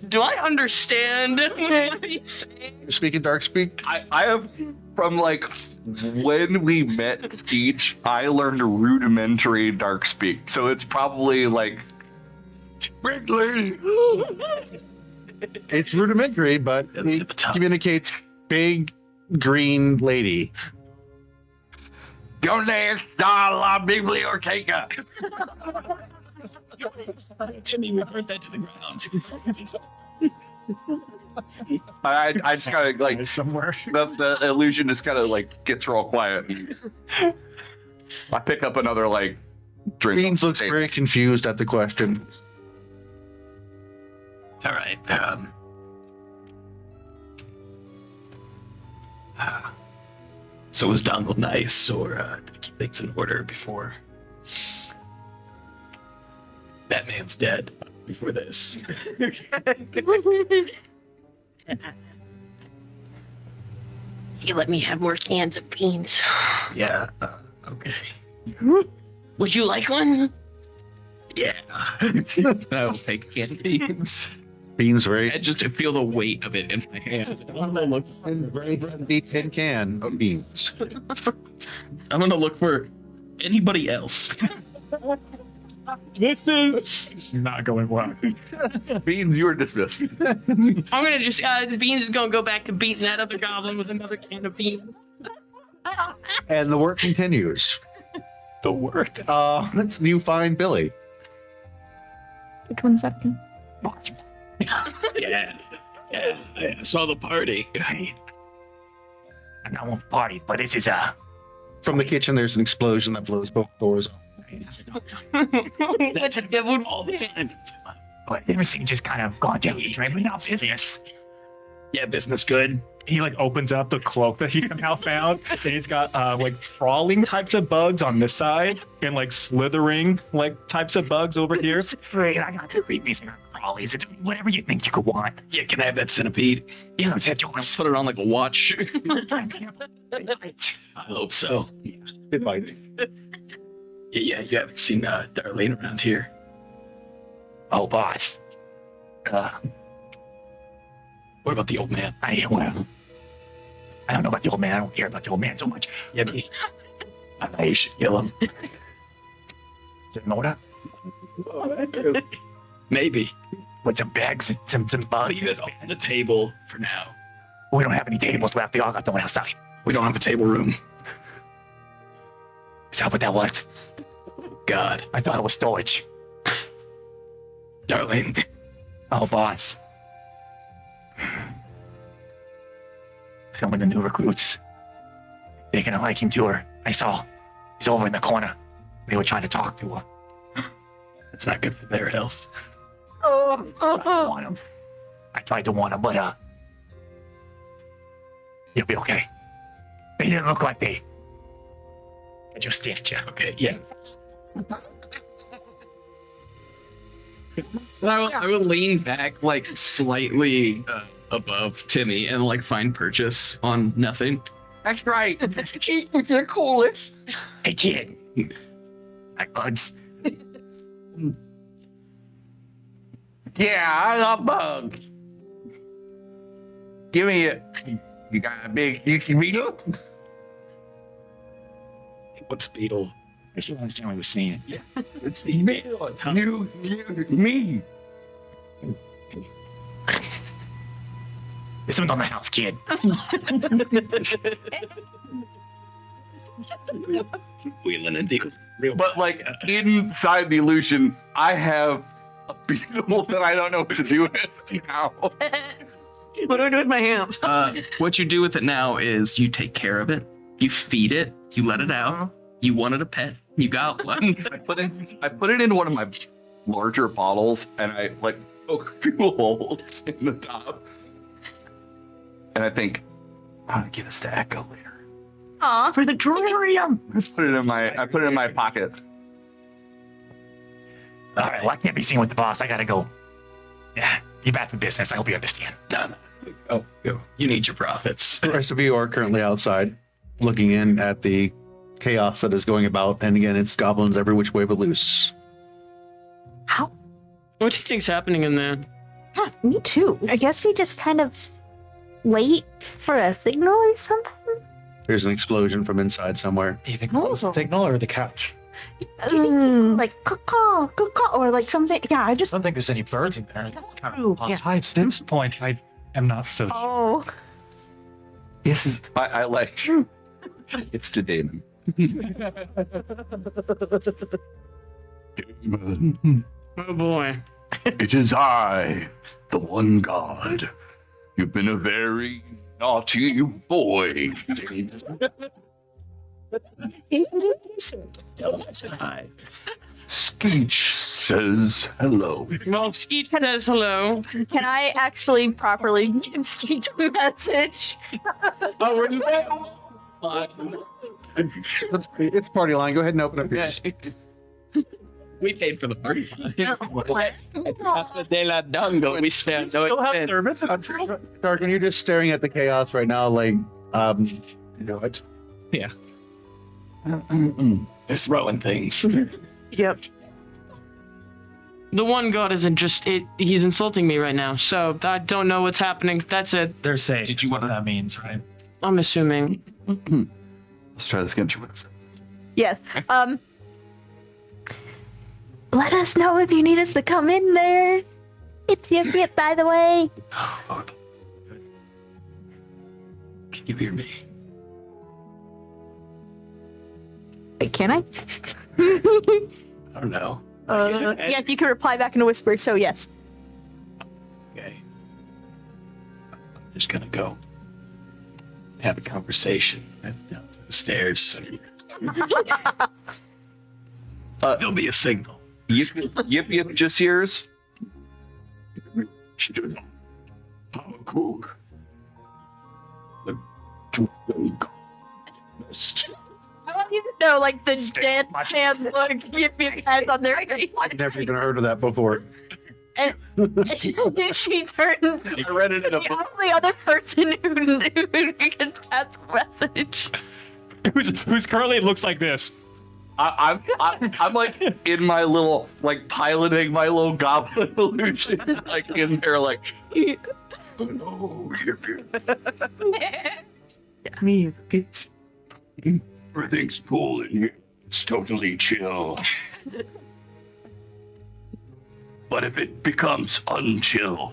Do I understand what he's saying? You're speaking dark speak. I have, from like when we met Speech, I learned a rudimentary dark speak. So it's probably like, big lady. It's rudimentary, but it communicates big green lady. ¿Dónde está la biblioteca? Timmy, we burnt that to the ground. I just gotta like somewhere. the illusion just kind of like gets real quiet. I pick up another like drink. Beans looks very confused at the question. All right. So was Dongle nice, or did he keep things in order before? That man's dead before this. He let me have more cans of beans. Yeah. Okay. Would you like one? Yeah. I'll take a can of beans. Beans very And just to feel the weight of it in my hand. I'm gonna look. very tin can of beans. I'm gonna look for anybody else. This is not going well. Beans, you are dismissed. I'm gonna just, Beans is gonna go back to beating that other goblin with another can of beans. And the work continues. The work. You find Billy. Like 1 second. Yeah. I saw the party. I'm not one for parties, but this is From the kitchen, there's an explosion that blows both doors off. That's a devil all the time. but everything just kind of gone down, right? But now business. Yeah, business good. He like opens up the cloak that he somehow found, and he's got like crawling types of bugs on this side, and like slithering like types of bugs over here. Great, I got to read these crawlies, whatever you think you could want. Yeah, can I have that centipede? Yeah, let's have yours. Let's put it on like a watch. I hope so. It bites. Yeah, you haven't seen Darlene around here. Oh, boss. What about the old man? I don't know about the old man. I don't care about the old man so much. Yeah, me. I thought you should kill him. Is it Mona? Maybe. With some bags and some bugs. Leave it on the table for now. We don't have any tables left. They all got the one outside. We don't have a table room. Is that what that was? God. I thought it was storage. Darlene. Oh, boss. Some of the new recruits. Taking a liking to her. I saw. He's over in the corner. They were trying to talk to her. That's not good for their health. I tried to warn him, but you'll be okay. They didn't look like they just stared at you. Okay, yeah. I would lean back like slightly above Timmy and like find purchase on nothing. That's right. Eat with your coolest. Hey, kid. Like bugs. Yeah, I love bugs. Give me it. You got a big juicy beetle? What's a beetle? I should understand what he was saying. Yeah, it's the beetle. It's You, me. There's something on the house, kid. Wheeling and dealing. Real But like inside the illusion, I have a beetle that I don't know what to do with now. What do I do with my hands? What you do with it now is you take care of it, you feed it, you let it out. You wanted a pet, you got one. I put it in one of my larger bottles, and I like poke a few holes in the top. And I think I'm gonna give this to Ehko later. Aw. For the terrarium. I put it in my pocket. All right, well, I can't be seen with the boss. I gotta go. Yeah, you back for business. I hope you understand. Done. Oh, go. You need your profits. The rest of you are currently outside, looking in at the chaos that is going about. And again, it's goblins every which way but loose. How? What do you think's happening in there? Yeah, me too. I guess we just kind of wait for a signal or something. There's an explosion from inside somewhere. Do you think it was the signal or the couch? Like caw, or like something. Yeah, I I just. don't think there's any birds in there. True, yeah. At this point, I am not so. Oh. This is I like. It's to Damon. Oh boy. It is I, the one god. You've been a very naughty boy. Hi. Skeech says hello. Well, Skeet says hello. Can I actually properly give Skeet a message? Oh, we're it's party line. Go ahead and open up your. We paid for the party. Casa de La'Dongel, we spent no expense. Dark, when you're just staring at the chaos right now, like, you know it. Yeah. They're throwing things. Yep. The one god isn't just it. He's insulting me right now, so I don't know what's happening. That's it. They're saying Did you want what that means, right? I'm assuming. Let's try this again. Yes. Let us know if you need us to come in there. It's your gift, by the way. Can you hear me? Can I? I don't know. Yes, you can reply back in a whisper, so yes. Okay. I'm just gonna go have a conversation down the stairs. There'll be a signal. Yip, just yours. I want you to know, like, the dead man's look, if your hands on their face. I've never even heard of that before. And she turns I read it in a the book. only other person who can ask a message. Who's currently looks like this? I'm like in my little like piloting my little goblin illusion, like in there, like. Oh no, Me, it's everything's cool in here. It's totally chill. But if it becomes unchill,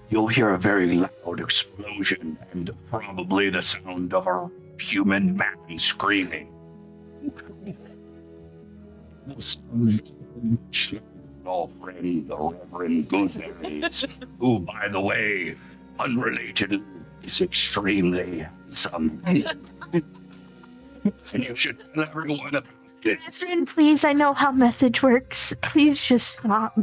you'll hear a very loud explosion and probably the sound of a human man screaming. Our friend, the Reverend Gooseberries, who, by the way, unrelated, is extremely handsome. And you should tell everyone about it. Catherine, please, I know how message works. Please just stop.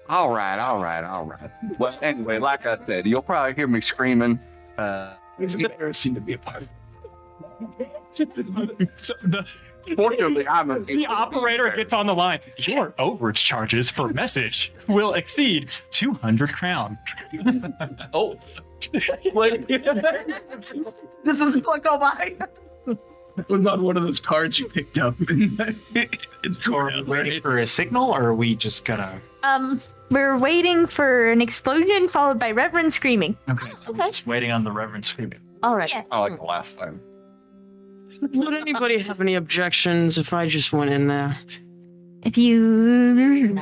All right. Well, anyway, like I said, you'll probably hear me screaming. It's embarrassing to be a part of. so Fortunately, the operator gets on the line. Your overage charges for message will exceed 200 crown. Oh, This was a click on by. that was on one of those cards you picked up. So are we waiting for a signal, or are we just gonna? We're waiting for an explosion followed by Reverend screaming. Okay, so we're just waiting on the Reverend screaming. All right. Yeah. I like the last time. Would anybody have any objections if I just went in there? If you...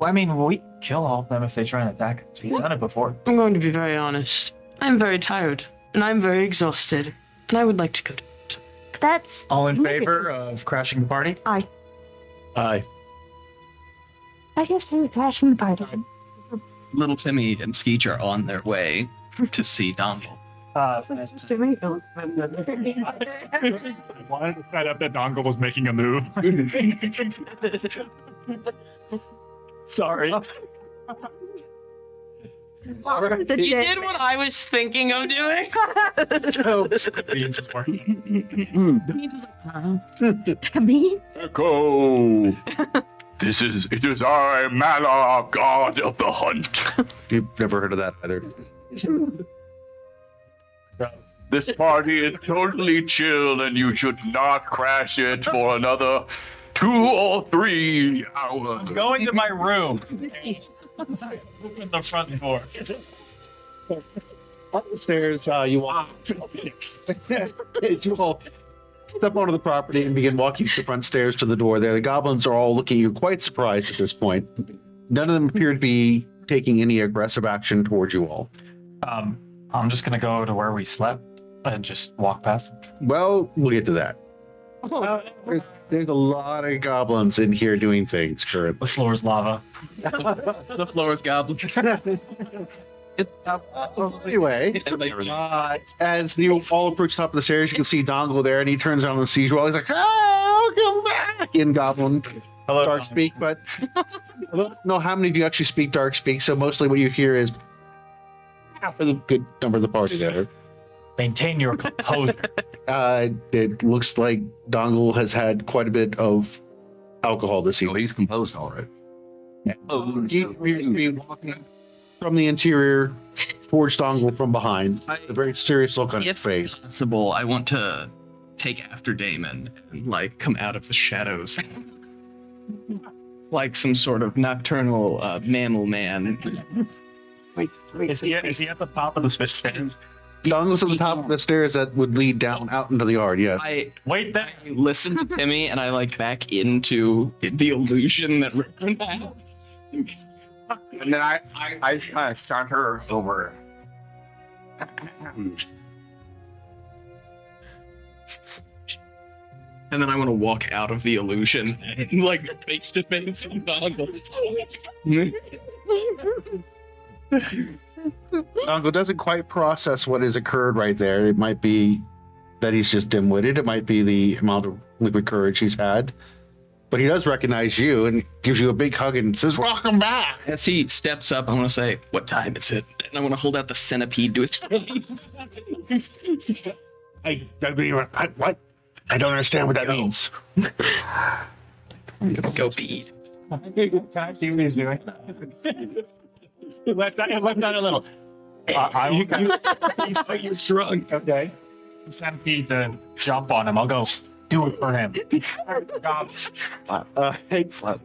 Well, I mean, we kill all of them if they try and attack us. We've done it before. I'm going to be very honest. I'm very tired, and I'm very exhausted, and I would like to go to bed. That's... All in favor of crashing the party? Aye. I guess we're crashing the party. Little Timmy and Skeech are on their way to see Dongle. I wanted to set up that Dongle was making a move. Sorry. You did what I was thinking of doing. Being support. He was like, huh? Me? Echo! It is I, Mala, god of the hunt. You've never heard of that either. This party is totally chill, and you should not crash it for another 2 or 3 hours. I'm going to my room. Open the front door. Up the stairs, you walk. You all step onto the property and begin walking up the front stairs to the door there. The goblins are all looking at you quite surprised at this point. None of them appear to be taking any aggressive action towards you all. I'm just gonna go to where we slept and just walk past them. Well, we'll get to that. There's a lot of goblins in here doing things currently. The floor's lava. The floor is goblins. Anyway, as you all approach the top of the stairs, you can see Dongle there, and he turns around and sees you all. He's like, "Oh, come back!" in Goblin Hello, Dark Speak, but I don't know how many of you actually speak Dark Speak. So mostly, what you hear is half of the good number of the party there. Maintain your composure. It looks like Dongle has had quite a bit of alcohol this evening. He's composed all right. He appears to be walking from the interior towards Dongle from behind. A very serious look on his face. Possible, I want to take after Damon and like come out of the shadows, like some sort of nocturnal mammal man. Wait, is he at the top of the stairs? Dongle's at the top of the stairs that would lead down out into the yard. Yeah. I Wait, listen to Timmy and I like back into the illusion that Rickon has. And then I kind of start her over. And then I want to walk out of the illusion, like face to face with Dongle. Dongle doesn't quite process what has occurred right there. It might be that he's just dim-witted. It might be the amount of liquid courage he's had. But he does recognize you and gives you a big hug and says, "Welcome back." As he steps up, I want to say, "What time is it?" And I want to hold out the centipede to his face. What? I don't understand what that means. Go bead. Can I see what he's doing? Left out a little. He's strong. Okay. Centipede to jump on him. I'll go do it for him.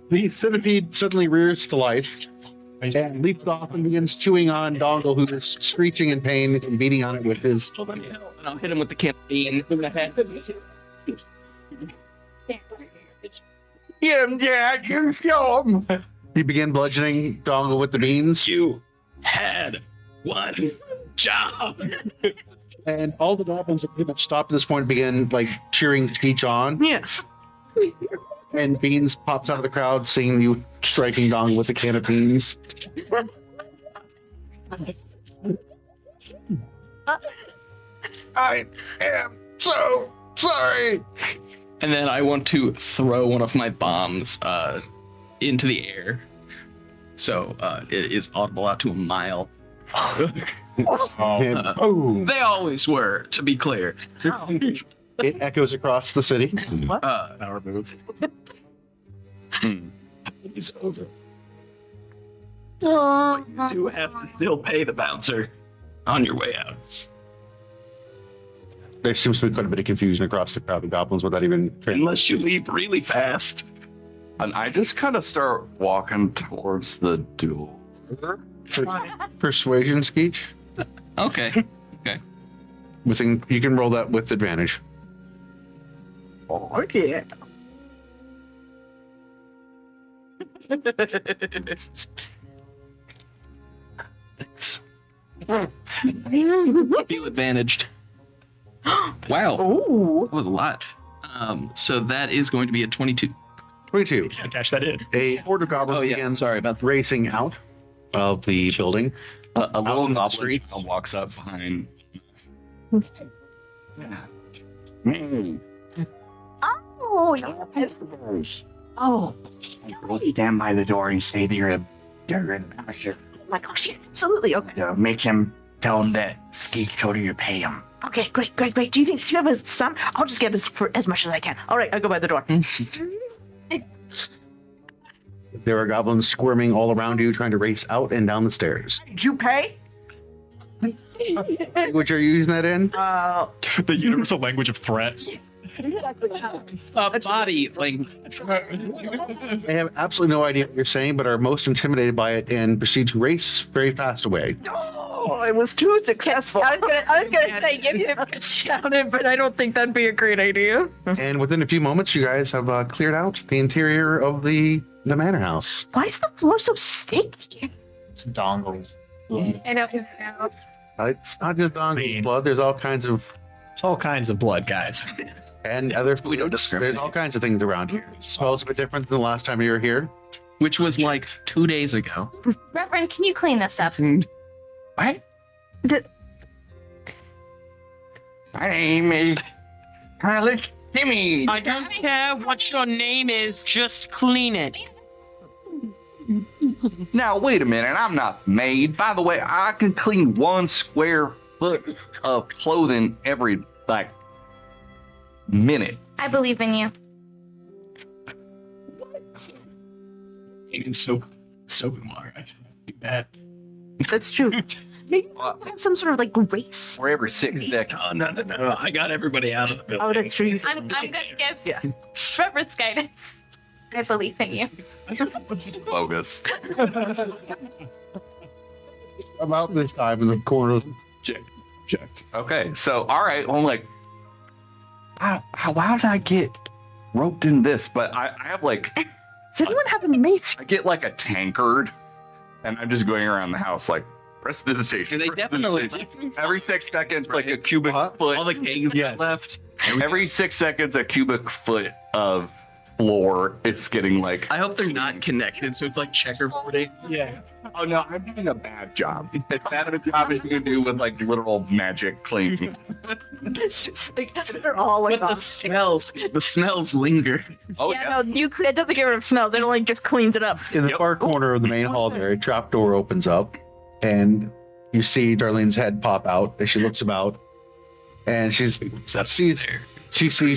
The centipede suddenly rears to life and leaps off and begins chewing on Dongle, who is screeching in pain and beating on it with his. And I'll hit him with the campaign in the head. Get him, Jack. You show him. You begin bludgeoning Dongle with the beans. You had one job. And all the goblins are pretty much stopped at this point and begin like cheering Skeech on. Yes. And Beans pops out of the crowd seeing you striking Dongle with a can of beans. I am so sorry. And then I want to throw one of my bombs into the air. So it is audible out to a mile. They always were, to be clear. It echoes across the city. Power move. It's over. But you do have to still pay the bouncer on your way out. There seems to be quite a bit of confusion across the crowd of goblins without even Unless you leave really fast. And I just kind of start walking towards the door. Persuasion speech. Okay. You can roll that with advantage. Oh, yeah. Thanks. Feel advantaged. Wow. Ooh. That was a lot. So that is going to be a 22. 22. Can't cash that in. A horde of goblins begins racing out of the building. A little on the goblin street. walks up behind. Oh, yes. Oh, Stand by the door and say that you're a oh my gosh, yeah, absolutely. Okay. make him tell him that Skeet told you to pay him. Okay, great. Do you have some? I'll just get as much as I can. All right, I'll go by the door. There are goblins squirming all around you, trying to race out and down the stairs. Did you pay? Language are you using that in? The universal language of threat. Body language. They have absolutely no idea what you're saying, but are most intimidated by it and proceed to race very fast away. Oh, I was too successful. I was gonna say give him a shout it, but I don't think that'd be a great idea. And within a few moments, you guys have cleared out the interior of the manor house. Why is the floor so sticky? Some dongles. I know. It's not just Dongo's blood. There's all kinds of blood, guys. and other. We don't discriminate. There's all kinds of things around here. It smells a bit different than the last time you were here. Which was like 2 days ago. Reverend, can you clean this up? What? My name is Alex Timmy. I don't care what your name is, just clean it. Now, wait a minute. I'm not maid. By the way, I can clean 1 square foot of clothing every, minute. I believe in you. And so Umar, I do that. That's true. Maybe we'll have some sort of race. Or every 6 seconds. Oh, no. I got everybody out of the building. Oh, that's true. I'm gonna give Reverend's guidance. I believe in you. Bogus. About this time in the corner. Checked. Okay, so, all right. I'm like, how did I get roped in this? But I have Does anyone have a mace? I get a tankard, and I'm just going around the house prestidigitation. They definitely every 6 seconds, a cubic foot. all the kegs left. Every 6 seconds, a cubic foot of floor. It's getting I hope they're not connected, so it's checkerboarding. Yeah. Oh no, I'm doing a bad job. As bad of a job as you can do with literal magic cleaning. It's just they're all But the smells linger. Oh No, it doesn't get rid of smells. It only just cleans it up. In the far corner of the main hall there, a trap door opens up, and you see Darlene's head pop out as she looks about, and she sees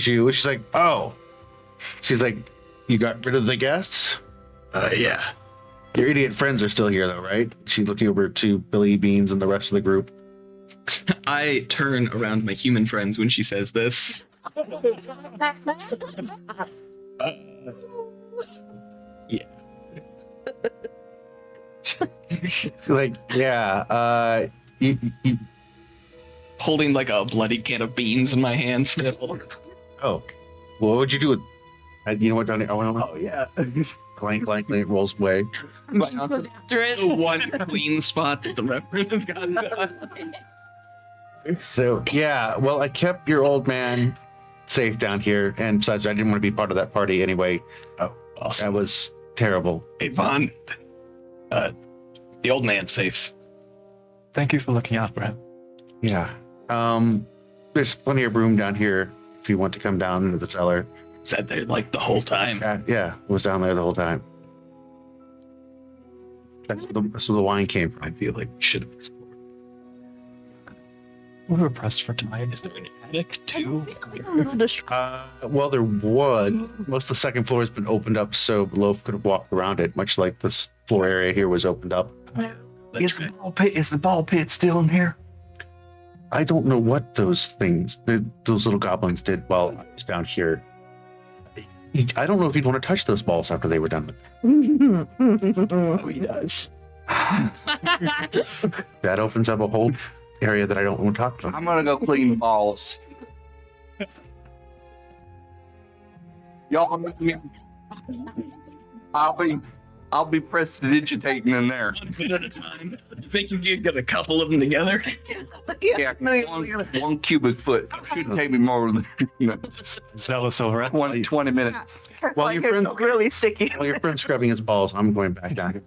you, and she's like, "Oh," she's like, "You got rid of the guests?" Yeah. Your idiot friends are still here, though, right? She's looking over to Billy Beans and the rest of the group. I turn around my human friends when she says this. Yeah. You holding a bloody can of beans in my hand still. Oh, what would you do with? You know what, Johnny? Oh yeah. Clank, it rolls away. After it. One clean spot that the Reverend has gotten done. So yeah, well, I kept your old man safe down here, and besides, I didn't want to be part of that party anyway. Oh, awesome. That was terrible. Hey, Vaughn. The old man's safe. Thank you for looking out for him. Yeah. There's plenty of room down here if you want to come down into the cellar. Is that there the whole time? Yeah, it was down there the whole time. That's where the wine came from. I feel like we should have explored. We were pressed for time. Is there an attic too? Well, there was. Most of the second floor has been opened up so Loaf could have walked around it, much like this floor area here was opened up. Is the ball pit still in here? I don't know what those little goblins did while I was down here. I don't know if he'd want to touch those balls after they were done. Oh, he does. That opens up a whole area that I don't want to talk about. I'm gonna go clean balls. Y'all with me? I'll be prestidigitating in there. One foot at a time. I think you can get a couple of them together. Yeah, one cubic foot. Shouldn't take me more than Zealous over it. 20 minutes. While your friend really sticky. While your friend's scrubbing his balls, I'm going back down.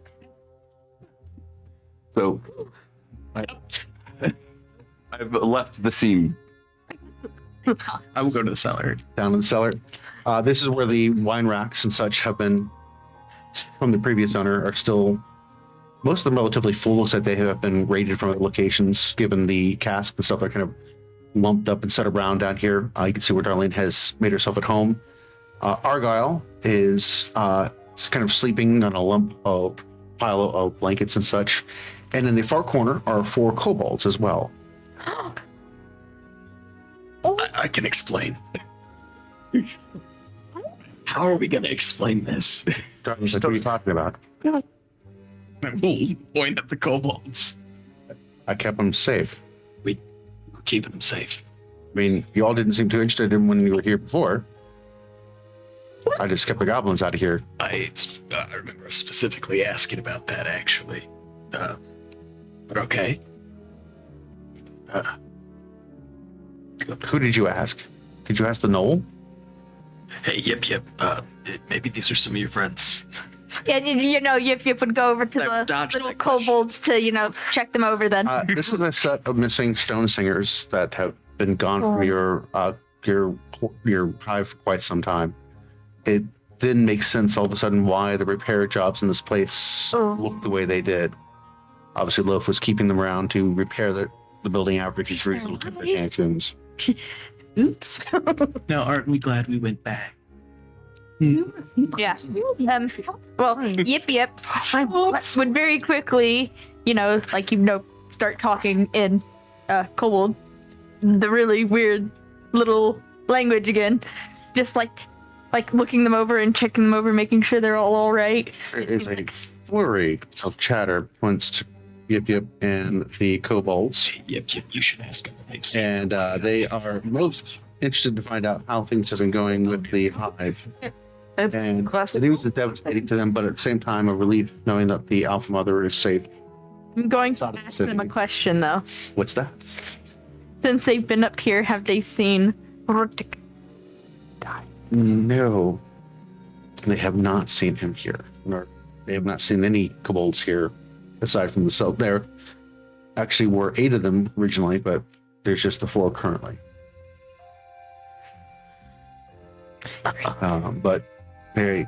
So I've left the scene. I will go to the cellar. Down in the cellar. This is where the wine racks and such have been from the previous owner are still, most of them relatively full. Looks like they have been raided from other locations, given the cask and stuff are kind of lumped up and set around down here. You can see where Darlene has made herself at home. Argyle is kind of sleeping on a pile of blankets and such. And in the far corner are 4 kobolds as well. I can explain. How are we going to explain this? Darling, what are you talking about? I will point at the kobolds. I kept them safe. We're keeping them safe. I mean, you all didn't seem too interested in when you were here before. I just kept the goblins out of here. I remember specifically asking about that, actually. But okay. Who did you ask? Did you ask the knoll? Hey, yep. Maybe these are some of your friends. Yeah, Yip Yip would go over to the little kobolds to, check them over then. This is a set of missing stone singers that have been gone from your hive for quite some time. It didn't make sense all of a sudden why the repair jobs in this place looked the way they did. Obviously, Loaf was keeping them around to repair the building average for his little tantrums. Oops. Now, aren't we glad we went back? Yeah. Well, Yip Yip would very quickly, start talking in kobold, the really weird little language again, just like looking them over and checking them over, making sure they're all right. There is a flurry of chatter once to Yip Yip and the kobolds. Yep, you should ask them if they've seen. And they are most interested to find out how things have been going with the hive. And the news is devastating to them, but at the same time, a relief knowing that the Alpha Mother is safe. I'm going to ask them a question, though. What's that? Since they've been up here, have they seen Rortik die? No. They have not seen him here. Nor they have not seen any kobolds here, aside from the self. There actually were 8 of them originally, but there's just the 4 currently. But they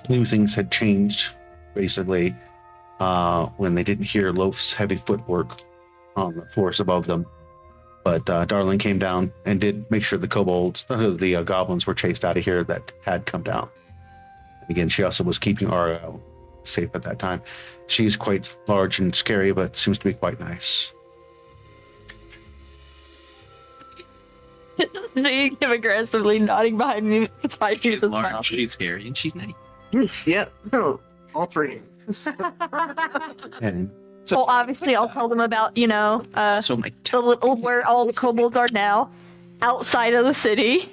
knew things had changed, basically, when they didn't hear Loaf's heavy footwork on the floors above them. But Darling came down and did make sure the goblins were chased out of here that had come down. Again, she also was keeping Ariel safe at that time. She's quite large and scary, but seems to be quite nice. She's aggressively nodding behind me. She's large, she's scary, and she's nice. Yeah. No. All 3. And Well, obviously, I'll tell them about, So where all the kobolds are now, outside of the city.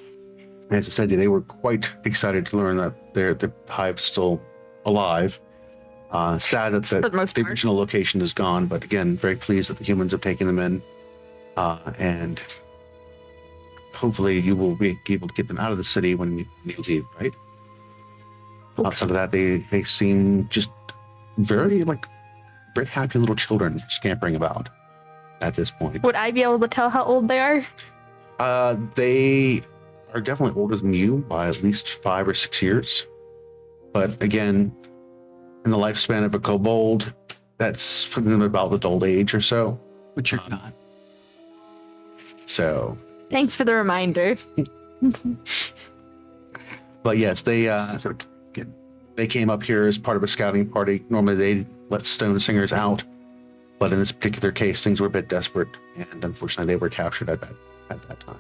as I said, they were quite excited to learn that the hive's still alive. Sad that the original location is gone, but again, very pleased that the humans have taken them in. And hopefully you will be able to get them out of the city when you leave, right? Okay. Outside of that, they seem just very happy little children scampering about at this point. Would I be able to tell how old they are? They are definitely older than you by at least 5 or 6 years. But again, in the lifespan of a kobold, that's putting them about adult age or so. But you're not. So. Thanks for the reminder. But yes, they came up here as part of a scouting party. Normally they let stone singers out, but in this particular case, things were a bit desperate, and unfortunately, they were captured at that time.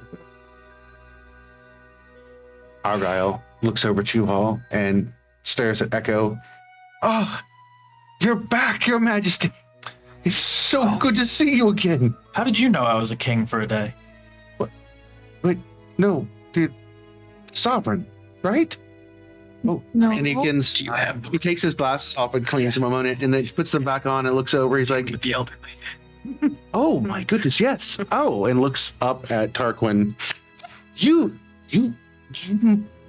Argyle looks over to you all and stares at Ehko. Oh, you're back, Your Majesty. It's so good to see you again. How did you know I was a king for a day? What? Wait, no, dude, sovereign, right? Oh, no. And he takes his glasses off and cleans them a moment, and then he puts them back on and looks over. He's like, the elderly. Oh my goodness, yes. Oh, and looks up at Tarquin. You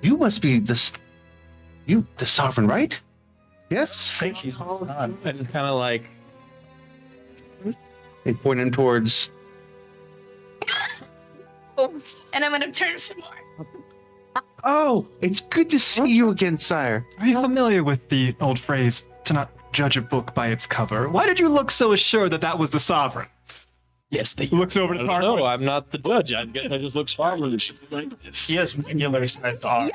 must be the sovereign, right? Yes. I think he's on. I just kind of like. They point him towards. And I'm gonna turn some more. Oh, it's good to see you again, sire. Are you familiar with the old phrase, to not judge a book by its cover? Why did you look so assured that that was the sovereign? Yes, they looks over to Tarquin. No, I'm not the judge. I guess I just look sovereign. Like this. He has regular sized arms.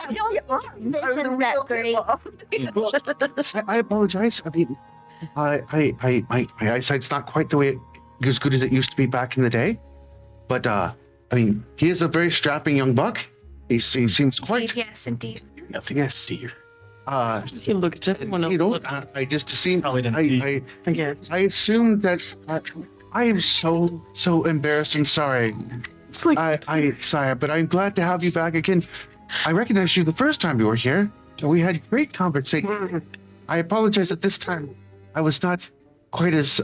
I apologize. I mean, my eyesight's not quite the way as good as it used to be back in the day. But I mean, he is a very strapping young buck. He seems quite. Yes, indeed. Nothing. Yes. Dear. You look at everyone else. You know, I just assumed. Probably didn't see. I assumed that. I am so embarrassed and sorry. It's like I sorry, but I'm glad to have you back again. I recognized you the first time you were here, and we had great conversation. I apologize that this time I was not quite as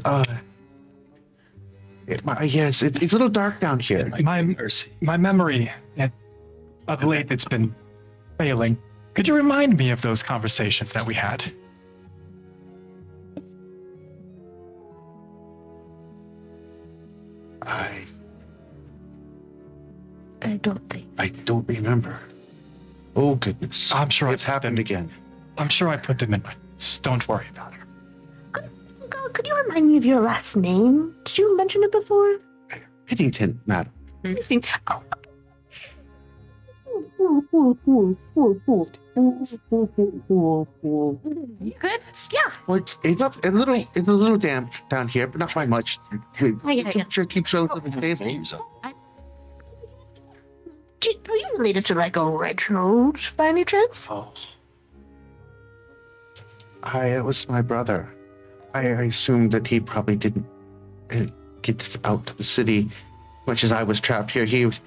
yes, it's a little dark down here. My memory of late, it's been failing. Could you remind me of those conversations that we had? I don't remember. Oh goodness. I'm sure it's happened again. I'm sure I put them in my notes. Don't worry about it. Could you remind me of your last name? Did you mention it before? Piddington, madam. You good? Yeah. Well, it's a little damp down here, but not by much. Temperature keeps relatively stable. Are you related to like a Reginald by any chance? Oh. It was my brother. I assumed that he probably didn't get out to the city much as I was trapped here. He was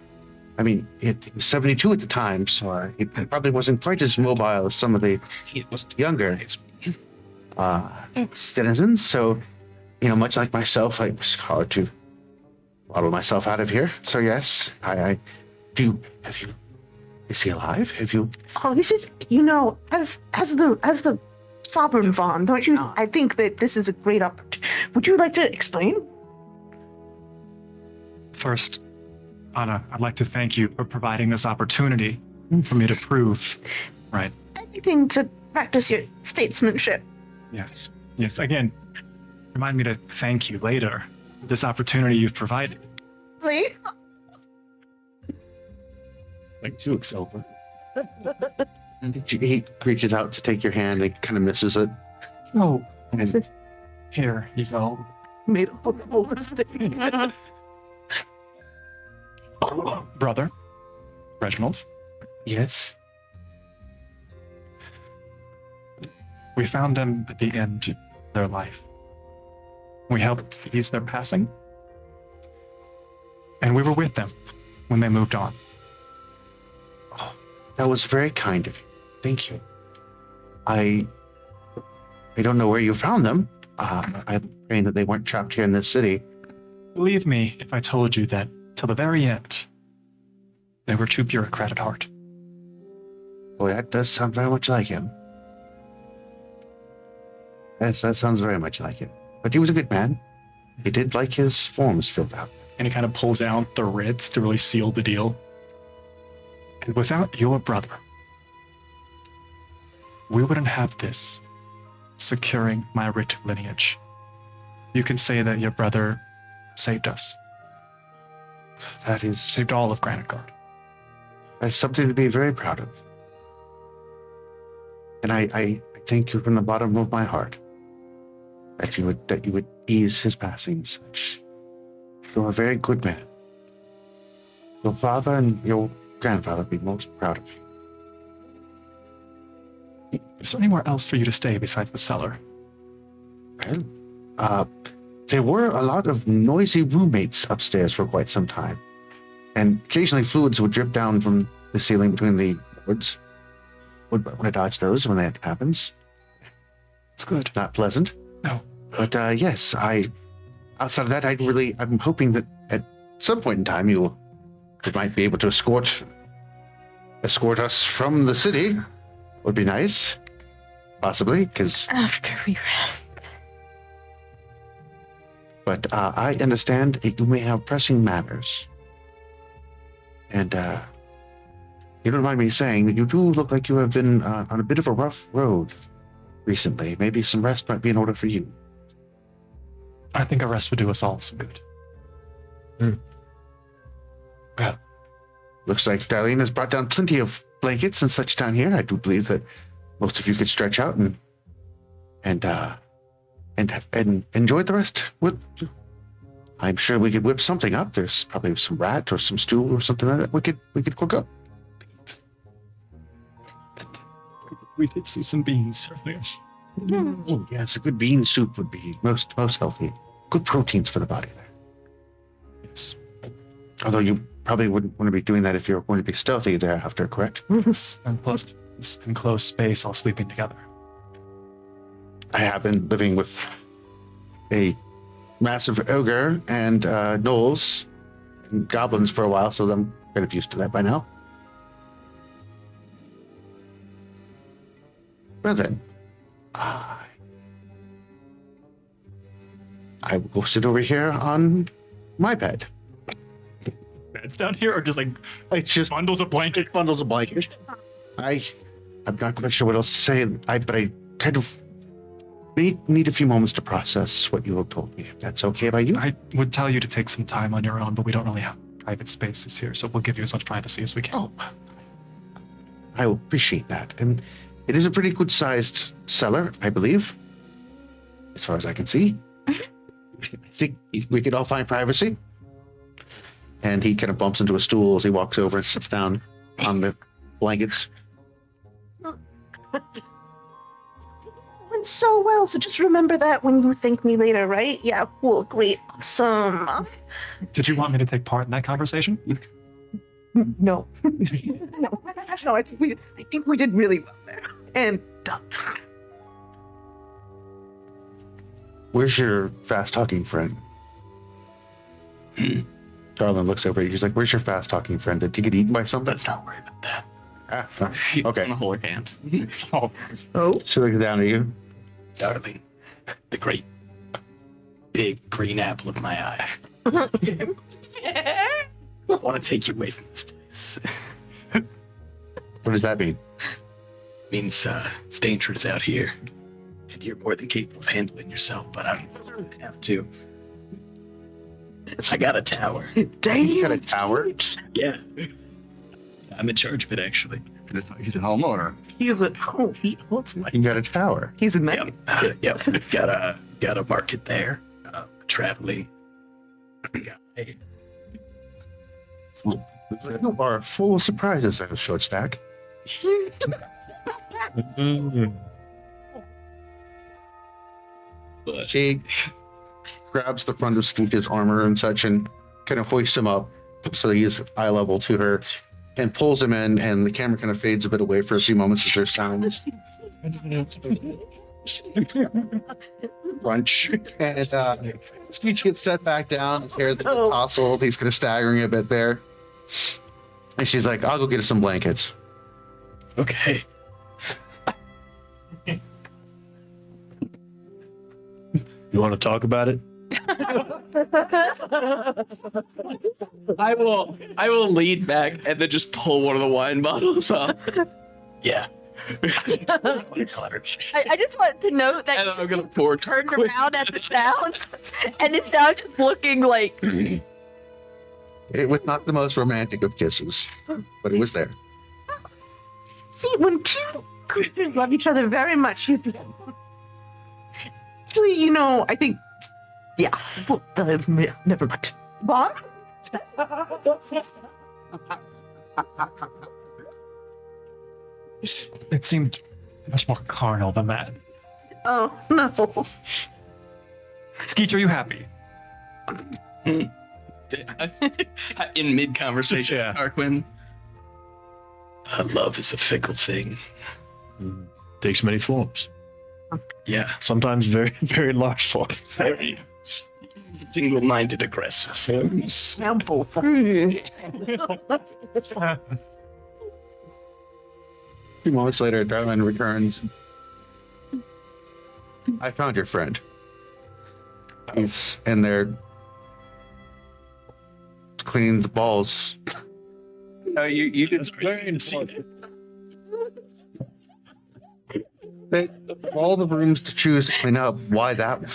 72 at the time, so he probably wasn't quite as mobile as some of the younger denizens. So, much like myself, it was hard to waddle myself out of here. So yes, is he alive? Have you? Oh, this is, as the sovereign Vaughn, don't you? I think that this is a great opportunity. Would you like to explain? First, Anna, I'd like to thank you for providing this opportunity for me to prove, right? Anything to practice your statesmanship. Yes. Again, remind me to thank you later for this opportunity you've provided. Wait. Like joke's over. He reaches out to take your hand and kind of misses it. Oh, and here you go. Made a whole mistake. Brother, Reginald. Yes. We found them at the end of their life. We helped ease their passing. And we were with them when they moved on. Oh, that was very kind of you. Thank you. I don't know where you found them. I'm praying that they weren't trapped here in this city. Believe me if I told you that till the very end, they were true bureaucrat at heart. Boy, that does sound very much like him. Yes, that sounds very much like him. But he was a good man. He did like his forms filled out. And he kind of pulls out the writs to really seal the deal. And without your brother, we wouldn't have this securing my writ lineage. You can say that your brother saved us. That is... Saved all of Granitegard. That's something to be very proud of. And I thank you from the bottom of my heart that you would ease his passing such. You're a very good man. Your father and your grandfather would be most proud of you. Is there anywhere else for you to stay besides the cellar? Well, there were a lot of noisy roommates upstairs for quite some time. And occasionally fluids would drip down from the ceiling between the boards. Would want to dodge those when that happens. It's good. Not pleasant. No. But yes, outside of that, I'm hoping that at some point in time you might be able to escort us from the city. Would be nice. Possibly, because... After we rest. But I understand you may have pressing matters. And you don't mind me saying that you do look like you have been on a bit of a rough road recently. Maybe some rest might be in order for you. I think a rest would do us all some good. Well, looks like Darlene has brought down plenty of blankets and such down here. I do believe that most of you could stretch out and enjoy the rest with I'm sure we could whip something up. There's probably some rat or some stew or something like that. We could cook up. We did see some beans earlier. Oh, yes, a good bean soup would be most healthy. Good proteins for the body there. Yes. Although you probably wouldn't want to be doing that if you're going to be stealthy thereafter, correct? And plus, it's enclosed space, all sleeping together. I have been living with a massive ogre and gnolls and goblins for a while, so I'm kind of used to that by now. Well then, I will go sit over here on my bed. Beds down here, or just like It's just bundles of blankets? bundles of blankets. I'm not quite sure what else to say, but I kind of need a few moments to process what you have told me. If that's okay by you? I would tell you to take some time on your own, but we don't really have private spaces here, so we'll give you as much privacy as we can. Oh, I will appreciate that. And it is a pretty good-sized cellar, I believe, as far as I can see. I think we could all find privacy. And he kind of bumps into a stool as he walks over and sits down on the blankets. Went so well, so just remember that when you thank me later, right? Yeah, cool, great, awesome. Did you want me to take part in that conversation? No. No, I think we did really well there. And Where's your fast-talking friend? Darlin looks over at you. He's like, where's your fast-talking friend? Did he get eaten by something? Let's not worry about that. Okay. On a holy hand. oh, She looks down at you. Darling, the great big green apple of my eye. I want to take you away from this place. What does that mean? Means it's dangerous out here. And you're more than capable of handling yourself, but I don't have to. I got a tower. damn. You got a tower? Yeah. I'm in charge of it, actually. He's a homeowner. He's a he owns my. You got a tower. He's a knight. Yep. Got a market there. Traveling. You are full of surprises, there, short stack. She grabs the front of Scooch's armor and such and kind of hoists him up so that he's eye level to her and pulls him in, and the camera kind of fades a bit away for a few moments as there's sounds. Crunch. And Scooch gets set back down, his hair's a bit tousled, he's kind of staggering a bit there. And she's like, I'll go get us some blankets. Okay. You want to talk about it? I will lean back and then just pull one of the wine bottles up. Yeah. Tell everybody. I just want to note that And then I'm gonna pour you turned quick. around at the sound, and it's now just looking like It was not the most romantic of kisses, but it was there. See, when two creatures love each other very much, actually, you know, I think, yeah, well, never mind. Bon? It seemed much more carnal than that. Oh, no. Skeet, are you happy? In mid conversation, Yeah. Arquin. Love is a fickle thing. Takes many forms. Yeah. Sometimes very, very large forms. Very single-minded aggressive forms. Now both. A few moments later, Darlin returns. I found your friend. He's in there cleaning the balls. No, you did Very see They, all the rooms to choose to clean up. Why that one?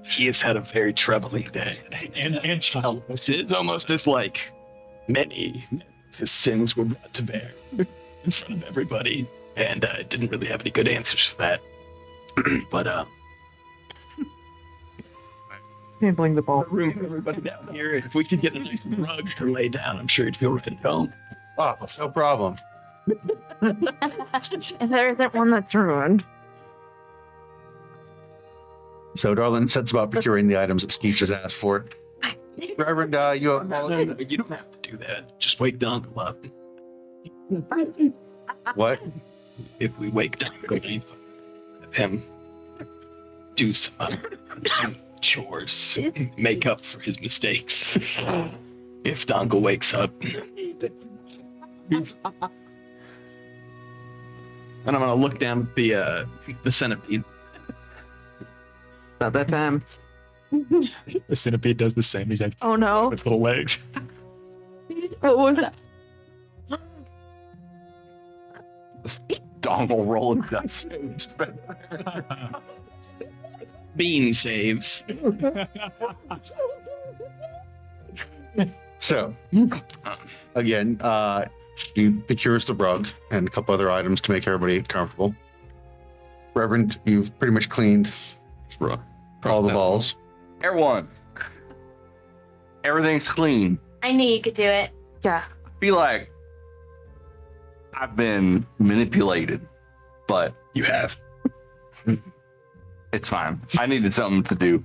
He has had a very troubling day. And child. It's almost as like many of his sins were brought to bear in front of everybody, and I didn't really have any good answers for that. But handling the ball. Room for everybody down here. If we could get a nice rug to lay down, I'm sure you'd feel right at home. Oh, no problem. And there isn't one that's ruined. So Darlin sets about procuring the items that Skeech has asked for. Reverend, you have You don't have to do that. Just wake Dongle up. what? If we wake Dongle up, have him do some chores, make up for his mistakes. If Dongle wakes up. And I'm gonna look down at the centipede. About that time. The centipede does the same. He's like, Oh no. its little legs. What was that? Dongle rolling dice. Bean saves. So, again, he procures the rug and a couple other items to make everybody comfortable. Reverend, you've pretty much cleaned all the balls. Everyone, everything's clean. I knew you could do it. Yeah. I feel like I've been manipulated, but You have. it's fine. I needed something to do.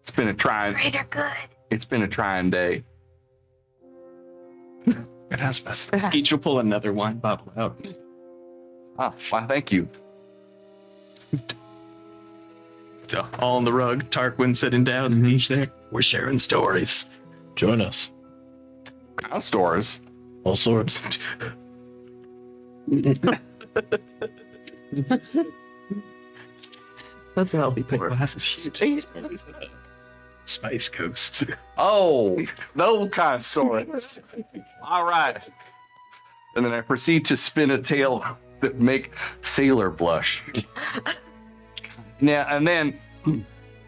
It's been a trying. Greater good. It's been a trying day. It has been. Skeech will pull another wine bottle out. Oh, why? Thank you. So, all on the rug, Tarquin sitting down, Skeech there. We're sharing stories. Join us. Kind of stores. All sorts. That's a healthy pour. Spice Coast. Oh, those kind of stories. All right. And then I proceed to spin a tale that make Sailor blush. Now, and then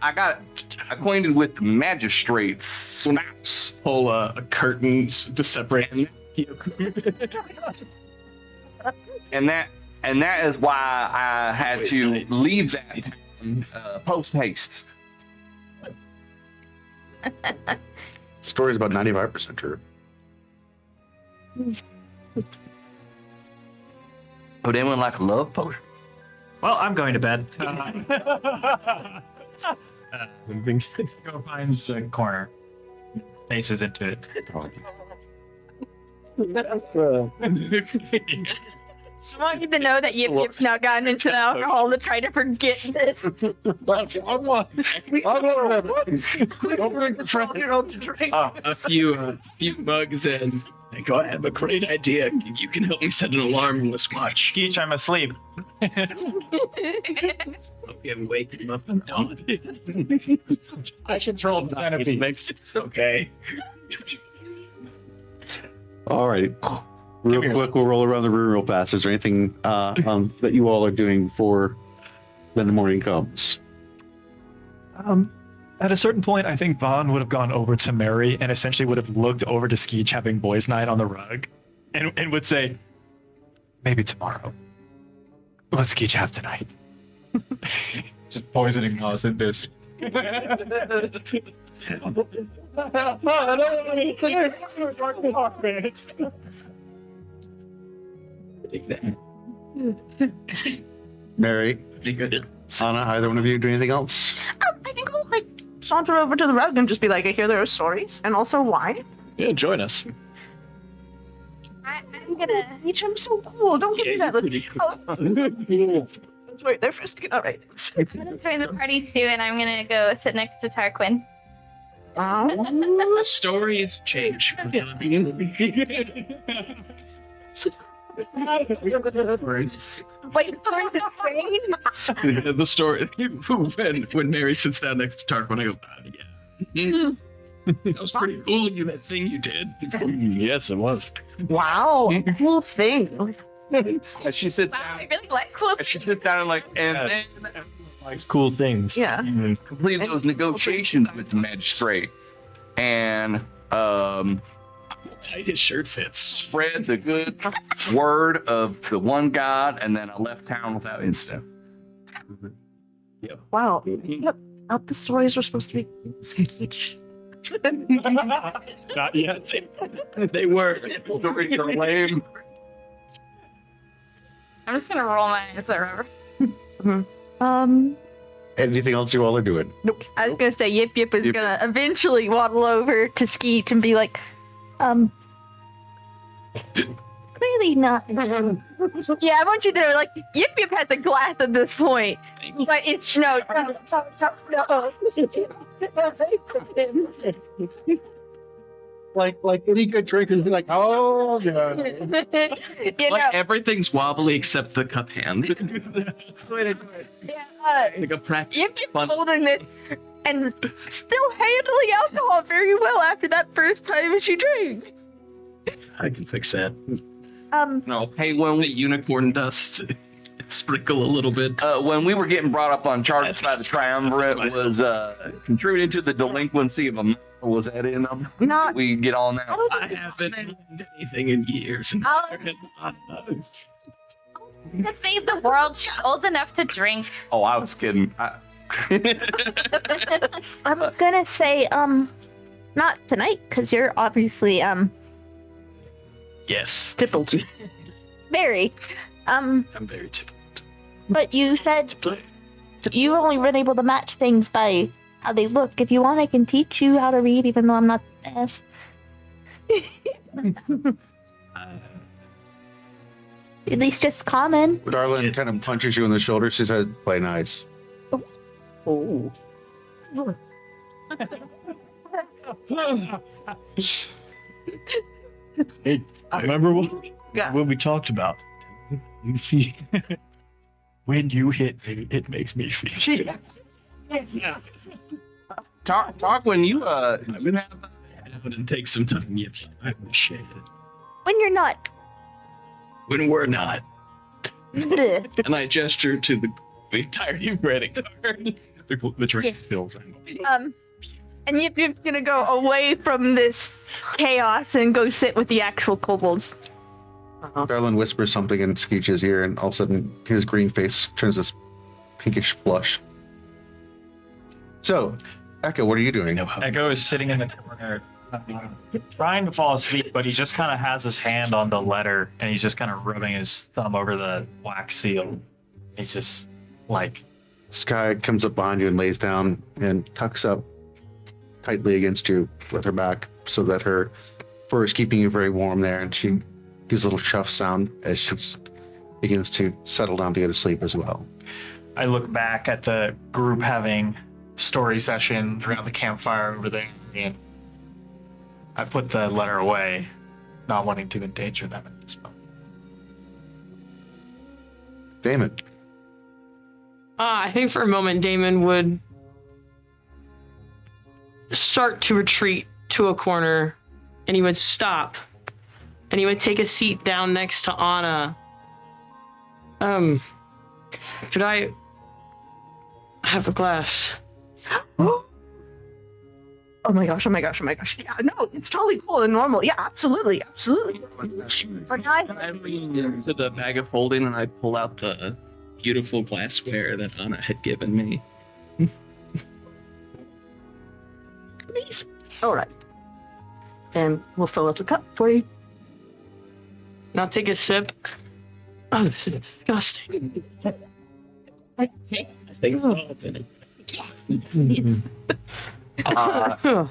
I got acquainted with the magistrates. Snaps. Pull curtains to separate them. And that is why I had to leave that town post haste. Story's about 95% true. Would anyone like a love potion? Well, I'm going to bed. Go finds a corner. Faces into it. I want you to know that you've now gotten into the alcohol to try to forget this. A few mugs and I go, I have a great idea. You can help me set an alarm on this watch. Skeech, I'm asleep. Hope you haven't waken him up and dawn. I controlled the centipede. Okay. All right. Real quick, we'll roll around the room real fast. Is there anything that you all are doing before then the morning comes? At a certain point, I think Vaughn would have gone over to Maery and essentially would have looked over to Skeech having boys' night on the rug and would say, maybe tomorrow. Let Skeech have tonight. Just poisoning us at this. Take that. Mary, Pretty good. Anna, either one of you do anything else? I think I'll saunter over to the rug and just be like, I hear there are stories and also wine. Yeah, join us. I'm gonna. Each I'm so cool. Don't give me that. Let's wait there first. All right. I'm gonna join the party too, and I'm gonna go sit next to Tarquin. Stories change. Wait for the train. The story when Maery sits down next to Tarquin, I go, yeah. That was pretty cool. That thing you did. Yes, it was. Wow. Cool thing. And she sits Wow, down. I really like cool. And she sits down and like, and then Likes cool things. Yeah. complete those negotiations with the magistrate, and Tight his shirt fits. spread the good word of the one God, and then I left town without incident. Wow. Yep. thought the stories were supposed to be Skeech. Not yet. They were. Stories are lame. I'm just gonna roll my eyes at Robert. Anything else you all are doing? I was gonna say Yip Yip is gonna eventually waddle over to Skeech and be like, clearly not. Yeah, I want you to know, like, Yip Yip has a glass at this point. But it's no. Like any good drinker, be like, oh yeah. You Like know, everything's wobbly except the cup hand. yeah, Like a practice. Yip Yip holding this and still handling alcohol very well after that first time she drank. I can fix that. No, hey, when The unicorn dust. Sprinkle a little bit. when we were getting brought up on charges by the triumvirate was contributing to the delinquency of a was that in them? Not. We get on that. I haven't learned anything in years. To save the world, she's old enough to drink. Oh, I was kidding. I'm gonna say, not tonight, because you're obviously, Yes. Tippled. very. I'm very tickled. But you said you've only been able to match things by how they look. If you want, I can teach you how to read, even though I'm not the best. At least just common. Darlin kind of punches you in the shoulder. She said, "Play nice." Oh. Hey, remember what we talked about? You feel When you hit me, it makes me feel. Talk when you I'm gonna have it and take some time. Yep. I appreciate it. When you're not. When we're not. Ugh. And I gesture to the entirety of Granitegard. The drink Yeah. spills. And Yip Yip's gonna go away from this chaos and go sit with the actual kobolds. Darlin whispers something in Skeech's ear, and all of a sudden his green face turns this pinkish blush. So, Ehko, what are you doing? Ehko is sitting in the corner, trying to fall asleep, but he just kind of has his hand on the letter, and he's just kind of rubbing his thumb over the wax seal. He's just like, Sky comes up behind you and lays down and tucks up tightly against you with her back so that her fur is keeping you very warm there, and she gives a little chuff sound as she begins to settle down to go to sleep as well. I look back at the group having story session around the campfire over there, and I put the letter away, not wanting to endanger them at this moment. Damon. I think for a moment Damon would start to retreat to a corner, and he would stop, and he would take a seat down next to Anna. Could I have a glass? Oh my gosh, oh my gosh, oh my gosh. Yeah, no, it's totally cool and normal. Yeah, absolutely, absolutely. I lean into the bag of holding and I pull out the beautiful glassware that Anna had given me. Please. All right. And we'll fill up the cup for you. And I'll take a sip. Oh, this is disgusting.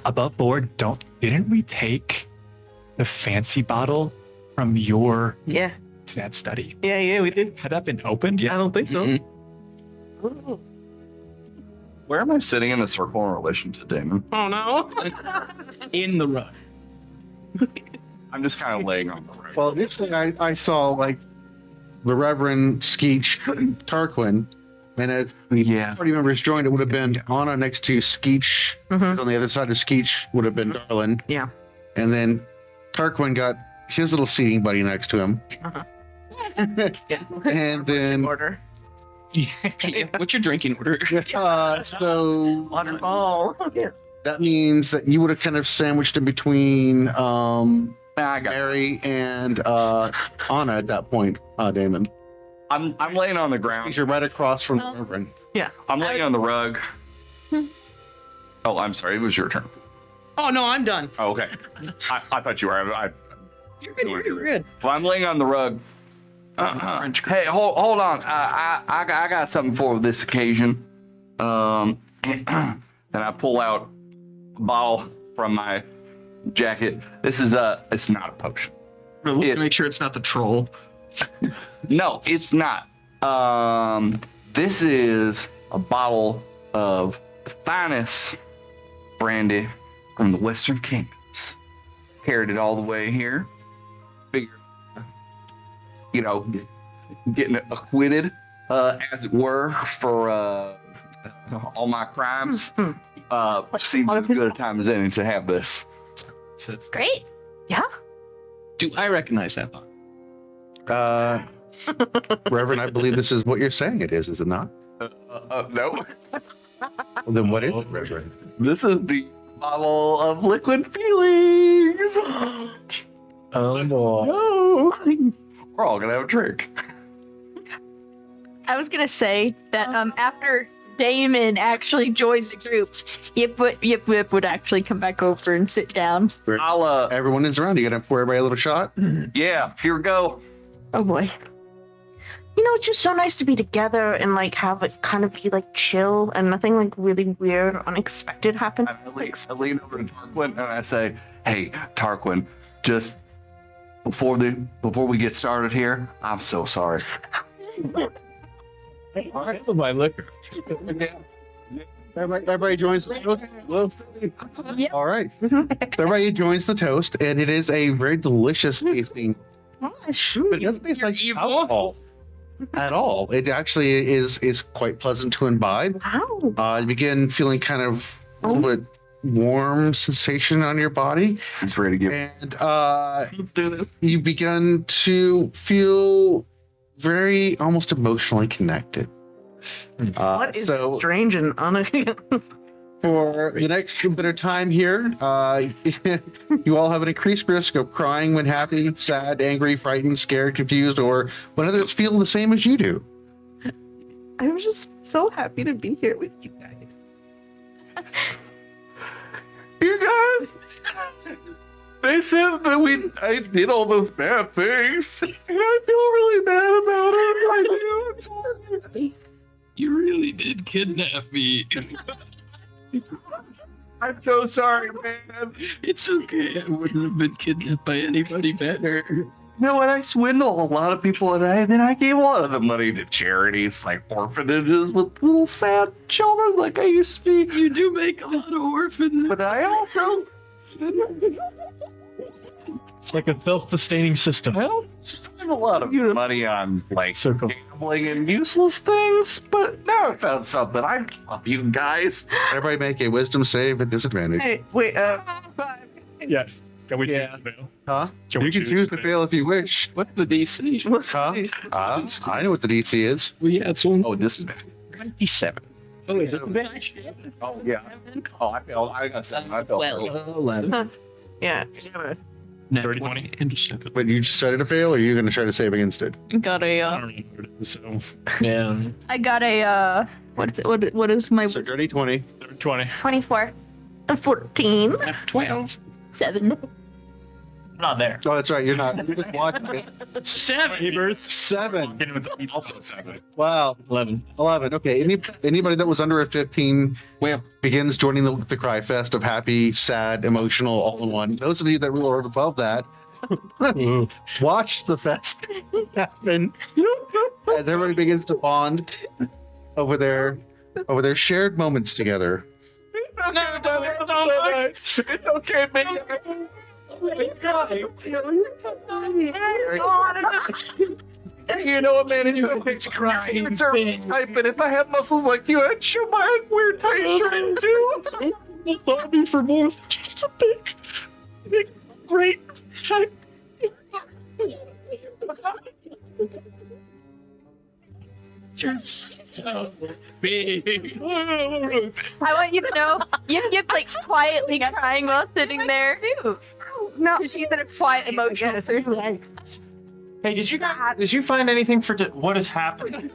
Above board, didn't we take the fancy bottle from your Yeah. that study? Yeah, we did. Had that been opened? I don't think so. Mhm. Where am I sitting in the circle in relation to Damon? Oh no. In the rug. I'm just kind of laying on the rug. Well, initially I saw like the Reverend Skeech Tarquin, and as the party members joined, it would have been Anna next to Skeech. On the other side of Skeech would have been Darlin. Yeah. And then Tarquin got his little seating buddy next to him. And then order. What's your drinking order? So Waterball. that means that you would have kind of sandwiched in between Maery and Anna at that point, Damon. I'm laying on the ground. You're right across from the Reverend. Yeah. I'm laying on the rug. Oh, I'm sorry. It was your turn. Oh no, I'm done. Oh, okay. I thought you were. You're good. You're good. Well, I'm laying on the rug. Hey, hold on. I got something for this occasion. And I pull out a bottle from my jacket. This is it's not a potion. Make sure it's not the troll. No, it's not. This is a bottle of the finest brandy from the Western Kingdoms. Carried it all the way here. Figure, getting acquitted, as it were, for all my crimes. Seems as good a time as any to have this. Great. Yeah. Do I recognize that bond? Reverend, I believe this is what you're saying it is it not? No. Well, then what is it, Reverend? This is the bottle of liquid feelings. Oh boy. No. We're all gonna have a drink. I was gonna say that after Damon actually joins the group, Yip would actually come back over and sit down. Everyone is around. You gonna pour everybody a little shot? Yeah, here we go. Oh boy. It's just so nice to be together and like have it kind of be like chill and nothing like really weird or unexpected happen. I lean over to Tarquin and I say, "Hey, Tarquin, just before we get started here, I'm so sorry." My liquor. Everybody joins the toast. Yep. All right. Everybody joins the toast, and it is a very delicious tasting. But it doesn't taste like alcohol at all. It actually is quite pleasant to imbibe. Wow. You begin feeling kind of a little bit warm sensation on your body. He's ready to give. And you begin to feel very almost emotionally connected. What is strange and for the next bit of time here, you all have an increased risk of crying when happy, sad, angry, frightened, scared, confused, or when others feel the same as you do. I'm just so happy to be here with you guys. You guys, they said that I did all those bad things, and I feel really bad about it. I do. I'm sorry. You really did kidnap me. I'm so sorry, man. It's okay. I wouldn't have been kidnapped by anybody better. You know what? I swindled a lot of people, and then I gave a lot of the money to charities like orphanages with little sad children like I used to be. You do make a lot of orphans. But I also... It's like a self-sustaining system. I don't spend a lot of money on like gambling and useless things, but now I found something. I love you guys. Everybody make a wisdom save at disadvantage. Hey, wait, Yes. Can we fail? Huh? Can You we can choose to fail if you wish. What's the DC? Huh? I know what the DC is. Well, yeah, it's one. Oh, disadvantage. 27. Oh, is it advantage? Oh, yeah. Oh, I failed. I got 7. I failed. 11. yeah. 30, 20. Intercept. But you decided to fail, or are you going to try to save against it? Got a. I don't know what it is, so. Yeah. I got a. What is it? What is my? So dirty 20. 20. 24. 14. 12. 7. I'm not there. Oh, that's right. You're not. You're just watching it. 7. Hebers. 7. Also 7. Wow. 11. 11. Okay. Anybody that was under a 15 begins joining the cry fest of happy, sad, emotional, all in one. Those of you that were above that, watch the fest happen as everybody begins to bond over their shared moments together. It's okay, baby. You know what, man? And you it's crying. It's tight, but if I had muscles like you, I'd show my wear tight shirts too. Love me for more than just a big, great. You're so big. I want you to know, you're like quietly crying while sitting there too. No, she's in a quiet emotional person. Hey, did you find anything for what has happened?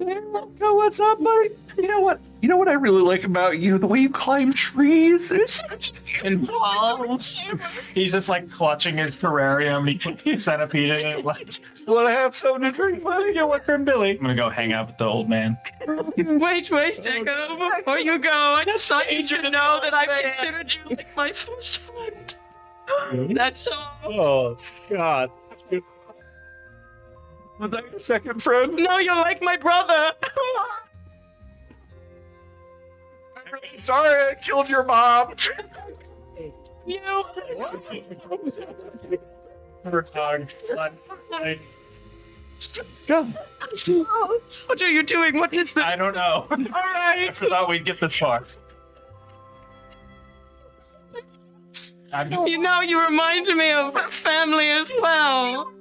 Ehko, what's up, buddy? You know what? You know what I really like about you? The way you climb trees. And balls. He's just like clutching his terrarium. He puts the centipede in it. Like, Want to have something to drink, buddy? you what from Billy? I'm gonna go hang out with the old man. Wait, Jacob. Before you go, I just need you to know that I considered you like my first friend. That's all. Oh, God. Was that your second friend? No, you're like my brother. I'm really sorry I killed your mom. You. Go. What are you doing? What is this? I don't know. All right. I thought we'd get this far. You know, you remind me of family as well.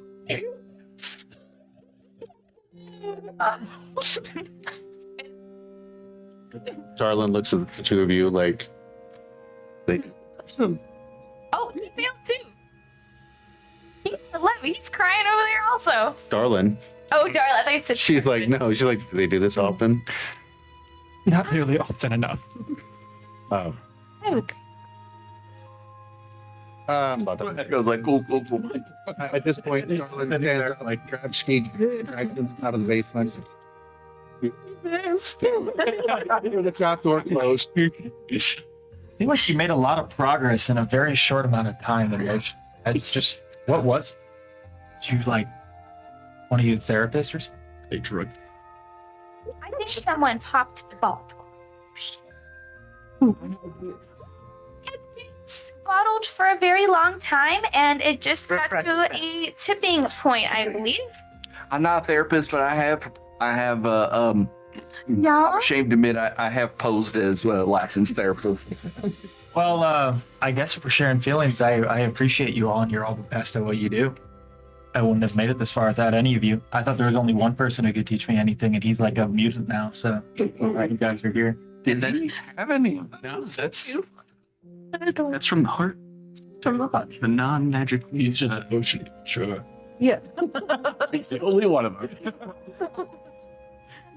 Darlin looks at the two of you like they Oh, he failed too. He's crying over there also. Darlin. Oh, darling, I thought you said. She's like, no, she's like, do they do this often? Not really often enough. Oh. But Ehko's like, cool. at this point, Darlin stands up, like grabs Skeet, drags him out of the basement. The trap door closed. I feel like you made a lot of progress in a very short amount of time. And it's just, what was? You like one of your therapists or something? They drug. I think someone popped the ball. It's bottled for a very long time, and it just got to a tipping point, I believe. I'm not a therapist, but I have Yeah. ashamed to admit I have posed as a licensed therapist. Well, I guess if we're sharing feelings, I appreciate you all, and you're all the best at what you do. I wouldn't have made it this far without any of you. I thought there was only one person who could teach me anything, and he's like a mutant now, so glad you guys are here. Did they have any? No, that's from the heart. From the heart. The non-magic ocean. Sure. Yeah. He's the only one of us. I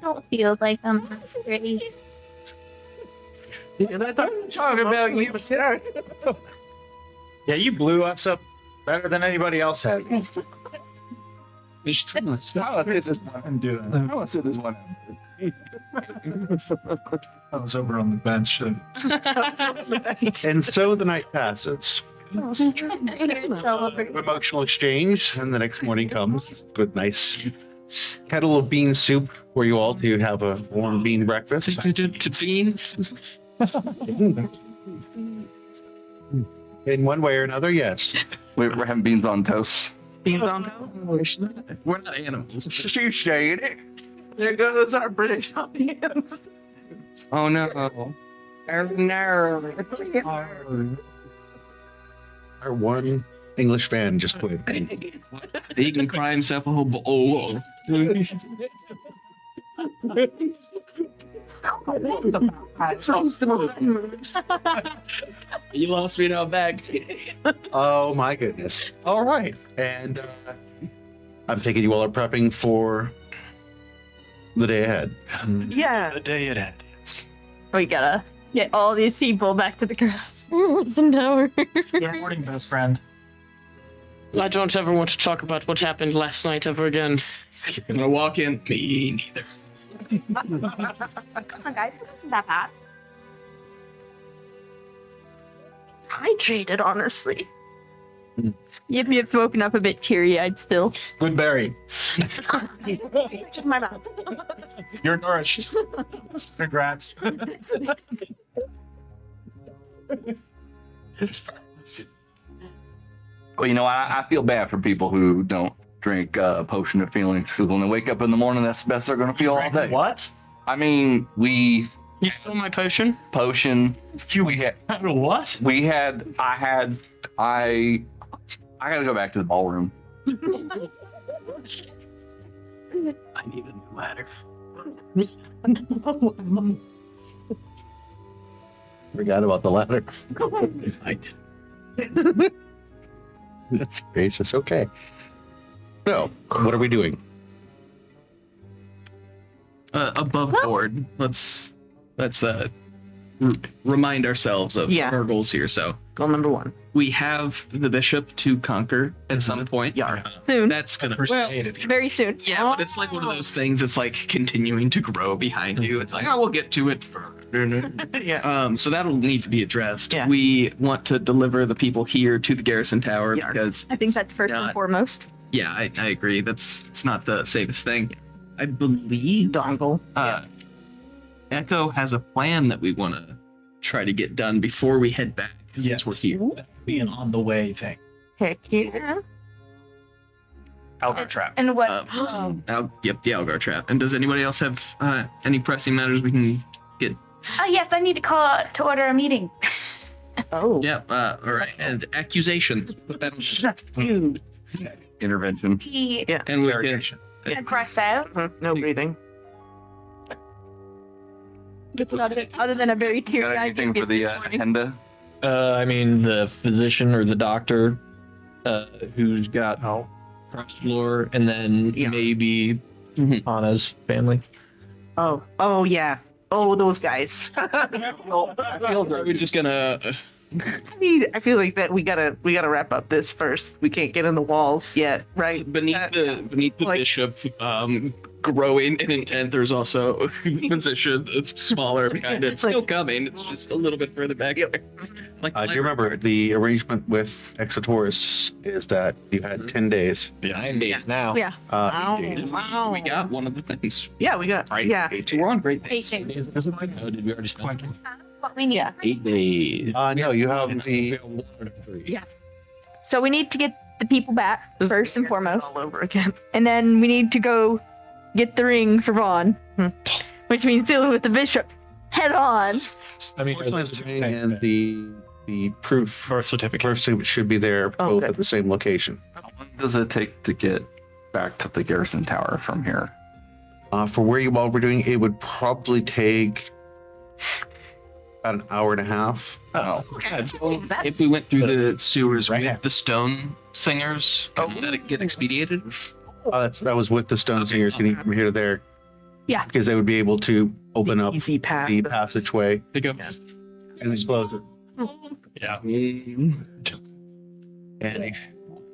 don't feel like I'm ready. And I thought you were talking about you. Yeah, you blew us up better than anybody else had. It's true. I'll sit this one and do that. I'll sit this one. I was over on the bench. And so the night passes. Celebrate. Emotional exchange, and the next morning comes with nice kettle of bean soup where you all do have a warm bean breakfast. Beans. In one way or another, yes. We're having beans on toast. Beans on toast. We're not animals. She's shade it. There goes our British audience. Oh no. Our one English fan just quit. Vegan crime sample. Oh. You lost me now back. Oh my goodness. All right. And I'm thinking you all are prepping for the day ahead. Yeah. The day it ends. We gotta get all these people back to the Crimson Tower. Good morning, best friend. I don't ever want to talk about what happened last night ever again. I'm gonna walk in. Me neither. Come on, guys. It wasn't that bad. Hydrated, honestly. Yip's woken up a bit teary-eyed still. Good berry. Took my mouth. You're nourished. Congrats. Well, you know, I feel bad for people who don't drink potion of feelings. Because when they wake up in the morning, that's the best they're going to feel all day. What? I mean, You stole my potion? potion. We had. What? I gotta go back to the ballroom. I need a new ladder. Forgot about the ladder. I did. That's gracious. Okay. So, what are we doing? above board. Let's remind ourselves of our goals here. So goal number 1. We have the bishop to conquer at some point. Yeah. Soon. That's gonna Very soon. Yeah, but it's like one of those things. It's like continuing to grow behind you. It's like, oh, we'll get to it. Yeah. So that'll need to be addressed. Yeah. We want to deliver the people here to the garrison tower because I think that's first and foremost. yeah, I agree. It's not the safest thing. I believe Dongle. Ehko has a plan that we want to try to get done before we head back. Since we're here. That would be an on the way thing. Heck yeah. Algo trap. And what? Yep, the Algar trap. And does anybody else have any pressing matters we can get? Oh, yes, I need to call to order a meeting. Oh. Yep. All right. And accusations. Put that on. Intervention. He And we are aggressive. No breathing. Other than a very teary-eyed Anything for the agenda? I mean, the physician or the doctor who's got crossed floor, and then maybe Anna's family. Oh yeah. Oh, those guys. We're just gonna. I feel like that we gotta wrap up this first. We can't get in the walls yet, right? Beneath the bishop, growing in intent, there's also a position that's smaller behind it. It's still coming. It's just a little bit further back. Like Do you remember the arrangement with Exotaurus is that you had 10 days. 9 days now. Yeah. 8 days. Wow. We got one of the things. Yeah, we got. Yeah. We're on great pace. 8 days. Oh, did we already spend What we need. 8 days? No, you have the. Yeah. So we need to get the people back first and foremost, All over again. and then we need to go get the ring for Vaughn, which means dealing with the bishop head on. I mean, Unfortunately, the ring and the proof birth certificate. should be there both at the same location. How long does it take to get back to the garrison tower from here? For where you all were doing, it would probably take about an hour and a half. Oh, if we went through the sewers with the stone singers, let it get expedited. That was with the stone singers getting from here to there. Yeah. Because they would be able to open up Easy path. the passageway They go. and then close it. Yeah. And a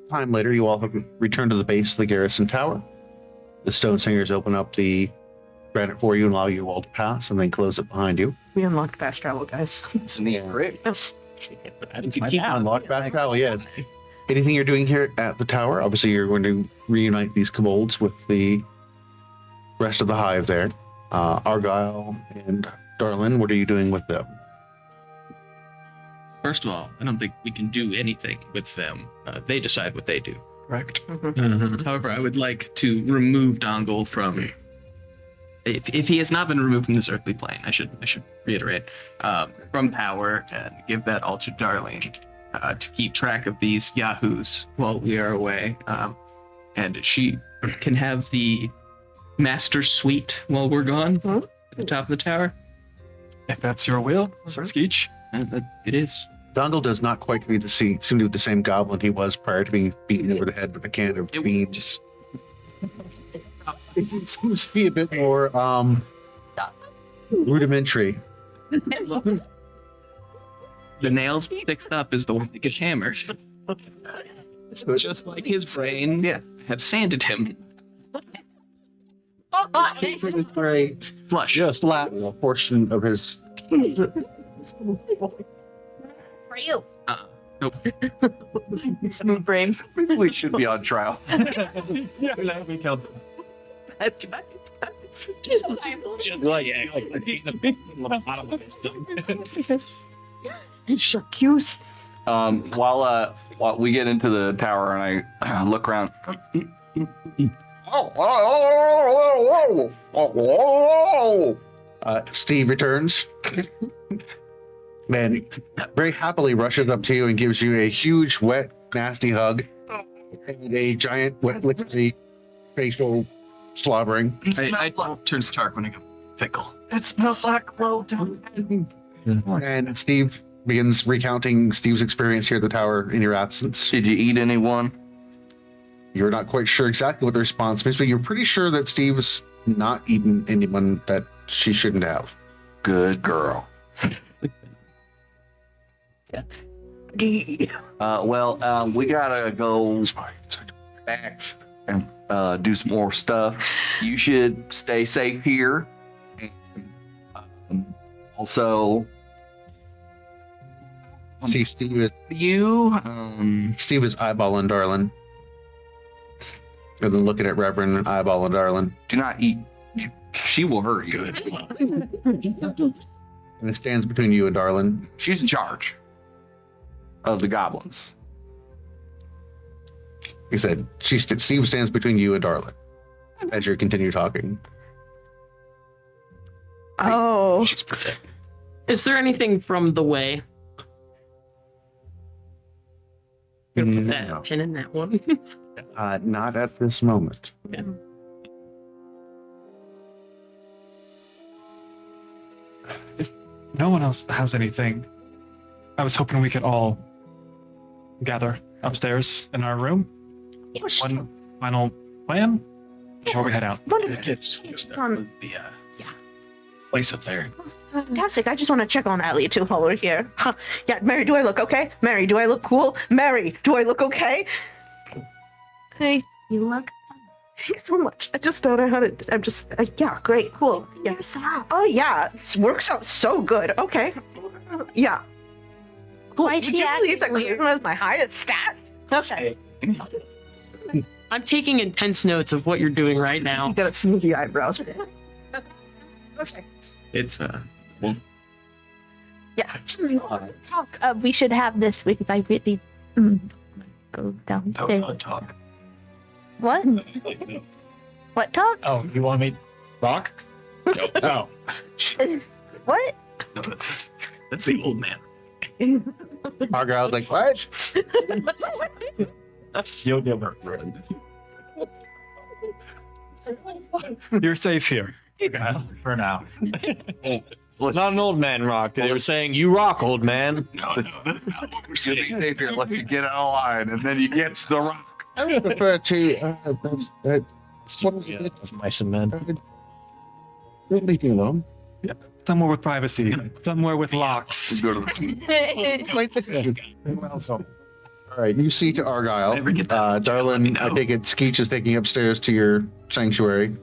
time later, you all have returned to the base of the garrison tower. The stone singers open up the granite for you and allow you all to pass, and then close it behind you. We unlocked fast travel, guys. Unlock back travel, yes. Anything you're doing here at the tower, obviously you're going to reunite these kobolds with the rest of the hive there. Argyle and Darlin, what are you doing with them? First of all, I don't think we can do anything with them. They decide what they do. Correct. However, I would like to remove Dongle from. If he has not been removed from this earthly plane, I should reiterate, from power and give that all to Darlene to keep track of these yahoos while we are away, and she can have the master suite while we're gone at the top of the tower. If that's your will, Sir Skeech. It is. Dongle does not quite seem to be the same goblin he was prior to being beaten over the head with a can of beans. It seems to be a bit more rudimentary. The nail sticks up is the one that gets hammered. Just like his brain have sanded him. Flush. Just flatten a portion of his. For you. Nope. Smooth brain. Maybe we should be on trial. Yeah, we killed them. Shocuse. While we get into the tower and I look around. Steve returns. Man, very happily rushes up to you and gives you a huge, wet, nasty hug and a giant, wet, liquidy facial slobbering. I turn stark when I go fickle. It smells like blood. And Steve begins recounting Steve's experience here at the tower in your absence. Did you eat anyone? You're not quite sure exactly what the response means, but you're pretty sure that Steve's not eaten anyone that she shouldn't have. Good girl. We gotta go back and do some more stuff. You should stay safe here. And, also, See, Steve is, Steve is eyeballing Darlin. And then looking at Reverend and eyeballing Darlin. Do not eat. She will hurt you. And it stands between you and Darlin. She's in charge of the goblins. He said, Steve stands between you and Darlin as you continue talking. Oh. She's protected. Is there anything from the way? Gonna put that pin in that one. Not at this moment. Yeah. If no one else has anything, I was hoping we could all gather upstairs in our room. One final plan before we head out. Place up there. Fantastic. I just want to check on Allie too while we're here. Huh. Yeah, Mary, do I look okay? Mary, do I look cool? Mary, do I look okay? Hey, you look. Thank you so much. I just don't know how to. I'm just. Yeah, great, cool. Yeah. Oh yeah, this works out so good. Okay. Yeah. Cool. Why'd Would she you act believe that weird? charisma is my highest stat? Okay. I'm taking intense notes of what you're doing right now. You got smoothie eyebrows. Okay. It's Yeah. Talk. We should have this because I really go downstairs. Talk. What? What talk? Oh, you want me to rock? Oh. What? No, that's the old man. Argyle's like, what? You'll get work. You're safe here. For now. Well, it's not an old man rock. They were saying, you rock, old man. No, that's not what we're You'll saying. be safe here unless you get out of line, and then you get to the rock. I would prefer to. Mice and men. Leave me alone. Somewhere with privacy. Somewhere with locks. Go to the All right, you see to Argyle. Darlin, I take it Skeech is taking upstairs to your sanctuary.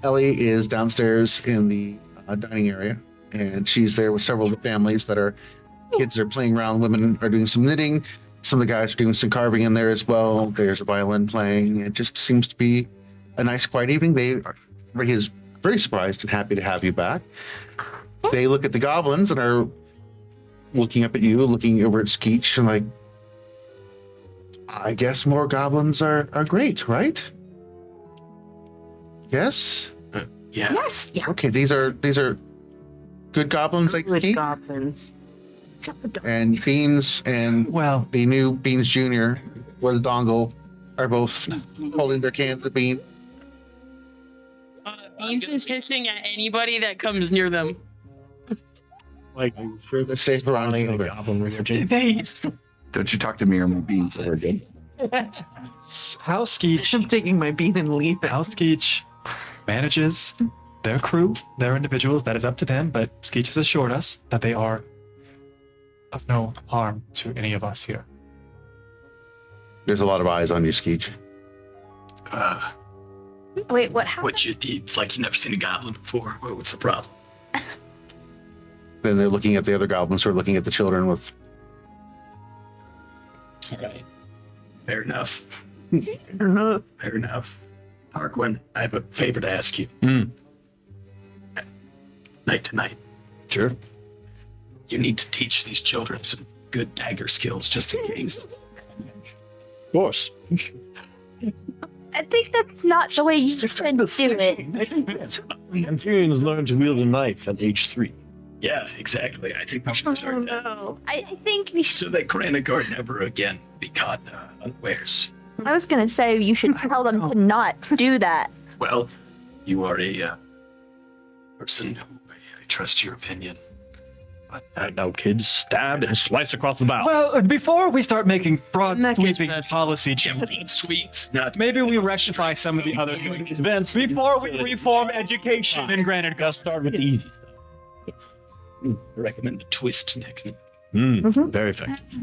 Ellie is downstairs in the dining area, and she's there with several of the families that are kids are playing around. Women are doing some knitting. Some of the guys are doing some carving in there as well. There's a violin playing. It just seems to be a nice, quiet evening. He is very surprised and happy to have you back. They look at the goblins and are looking up at you, looking over at Skeech, and like, I guess more goblins are great, right? Yes? Yeah. Yes. Yeah. Okay, these are good goblins like Good Keith? goblins. And Beans and the new Beans Jr. or the Dongle are both holding their cans of bean. Beans is hissing at anybody that comes near them. Like, are you sure They're safe around the here. goblin religion? Don't you talk to me or my beans ever again. How Skeech, I'm taking my bean and leaving. how Skeech manages their crew, their individuals, that is up to them, but Skeech has assured us that they are of no harm to any of us here. There's a lot of eyes on you, Skeech. Wait, what happened? It's like you've never seen a goblin before. What's the problem? Then they're looking at the other goblins who are looking at the children with. All right. Fair enough. Fair enough. Harquin, I have a favor to ask you. Night to night. Sure. You need to teach these children some good dagger skills just in case. Of course. I think that's not the way you should do it. Amphibians learn to wield a knife at age 3. Yeah, exactly. I think we should start that. No. I think we should. So that Granitegard never again be caught unawares. I was gonna say you should tell them to not do that. Well, you are a person who I trust your opinion. No kids stabbed and sliced across the bow. Well, before we start making broad In that case, sweeping Brad. policy changes, Sweets, not maybe we rectify some of the other things, Vince, before we reform education in Granitegard. Start with the easy. I recommend a twist technique. Very effective.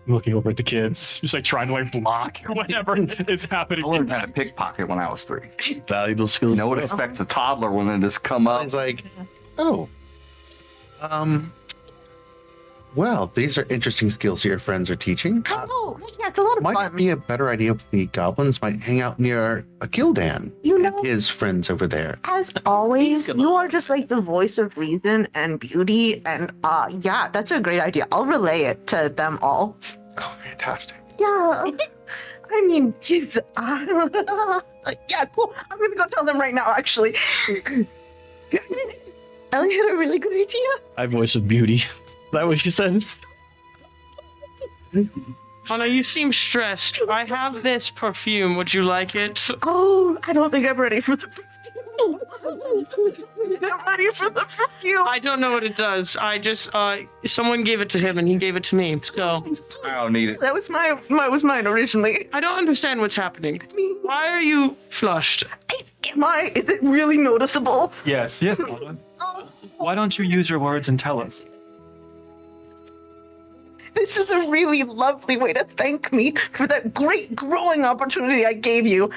Looking over at the kids, just like trying to like block whatever is happening. I learned how to pickpocket when I was 3. Valuable skill. You know what expects a toddler when they just come up? It's like, oh, well, these are interesting skills your friends are teaching. Oh, yeah, it's a lot of Might fun. be a better idea if the goblins might hang out near a Gildan. You know, His friends over there. as always, you are just like the voice of reason and beauty, and yeah, that's a great idea. I'll relay it to them all. Oh, fantastic. Yeah. I mean, jeez. Yeah, cool. I'm gonna go tell them right now, actually. Ellie had a really good idea. My voice of beauty. Is that what you said? Anna, you seem stressed. I have this perfume. Would you like it? Oh, I don't think I'm ready for the perfume. I'm ready for the perfume. I don't know what it does. I just, someone gave it to him and he gave it to me. So I don't need it. That was mine originally. I don't understand what's happening. Why are you flushed? Is it really noticeable? Yes. Anna. Why don't you use your words and tell us? This is a really lovely way to thank me for that great growing opportunity I gave you.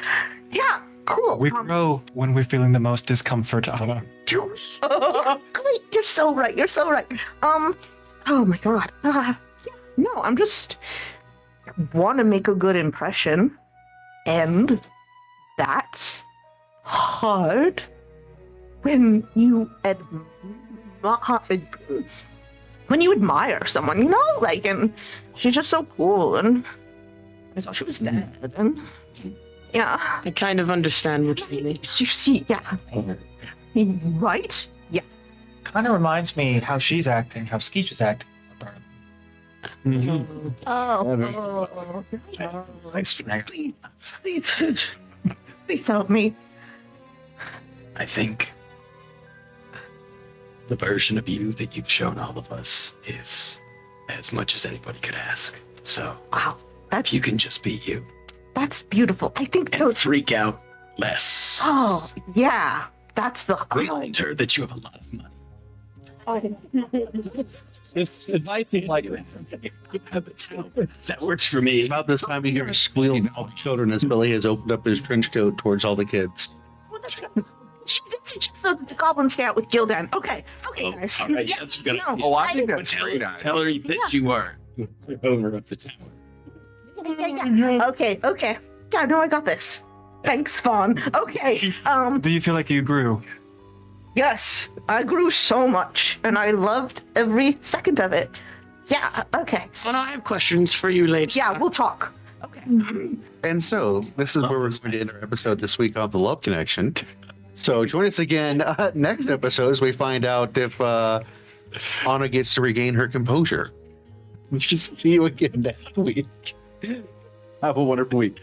Yeah, cool. We grow when we're feeling the most discomfort, Anna. Great, you're so right. Oh my god. No, I'm just want to make a good impression, and that's hard when you admire someone, you know, like, and she's just so cool, and I thought she was dead, and yeah. I kind of understand what you mean. You see, yeah. Right? Yeah. Kind of reminds me how she's acting, how Skeech is acting. Oh. Please help me. I think the version of you that you've shown all of us is as much as anybody could ask. So, Wow, if you can just be you that's beautiful. I think and those. freak out less, Oh, yeah. That's the. remind her that you have a lot of money. It's advice like That works for me. About this time, you hear a squeal from all the children as Billy has opened up his trench coat towards all the kids. She did teach us the goblin scout with Gildan. Okay, guys. All right, Yeah, that's good. no, Oh, I think But that's tell, great. tell her that you are over up the tower. yeah. Okay. Yeah, no, I got this. Thanks, Fawn. Okay. Do you feel like you grew? Yes, I grew so much, and I loved every second of it. Yeah. Okay. So, And I have questions for you later. yeah, we'll talk. Okay. And so, this is where we're going to end our episode this week on The Love Connection. So, join us again next episode as we find out if Anna gets to regain her composure. See you again next week. Have a wonderful week.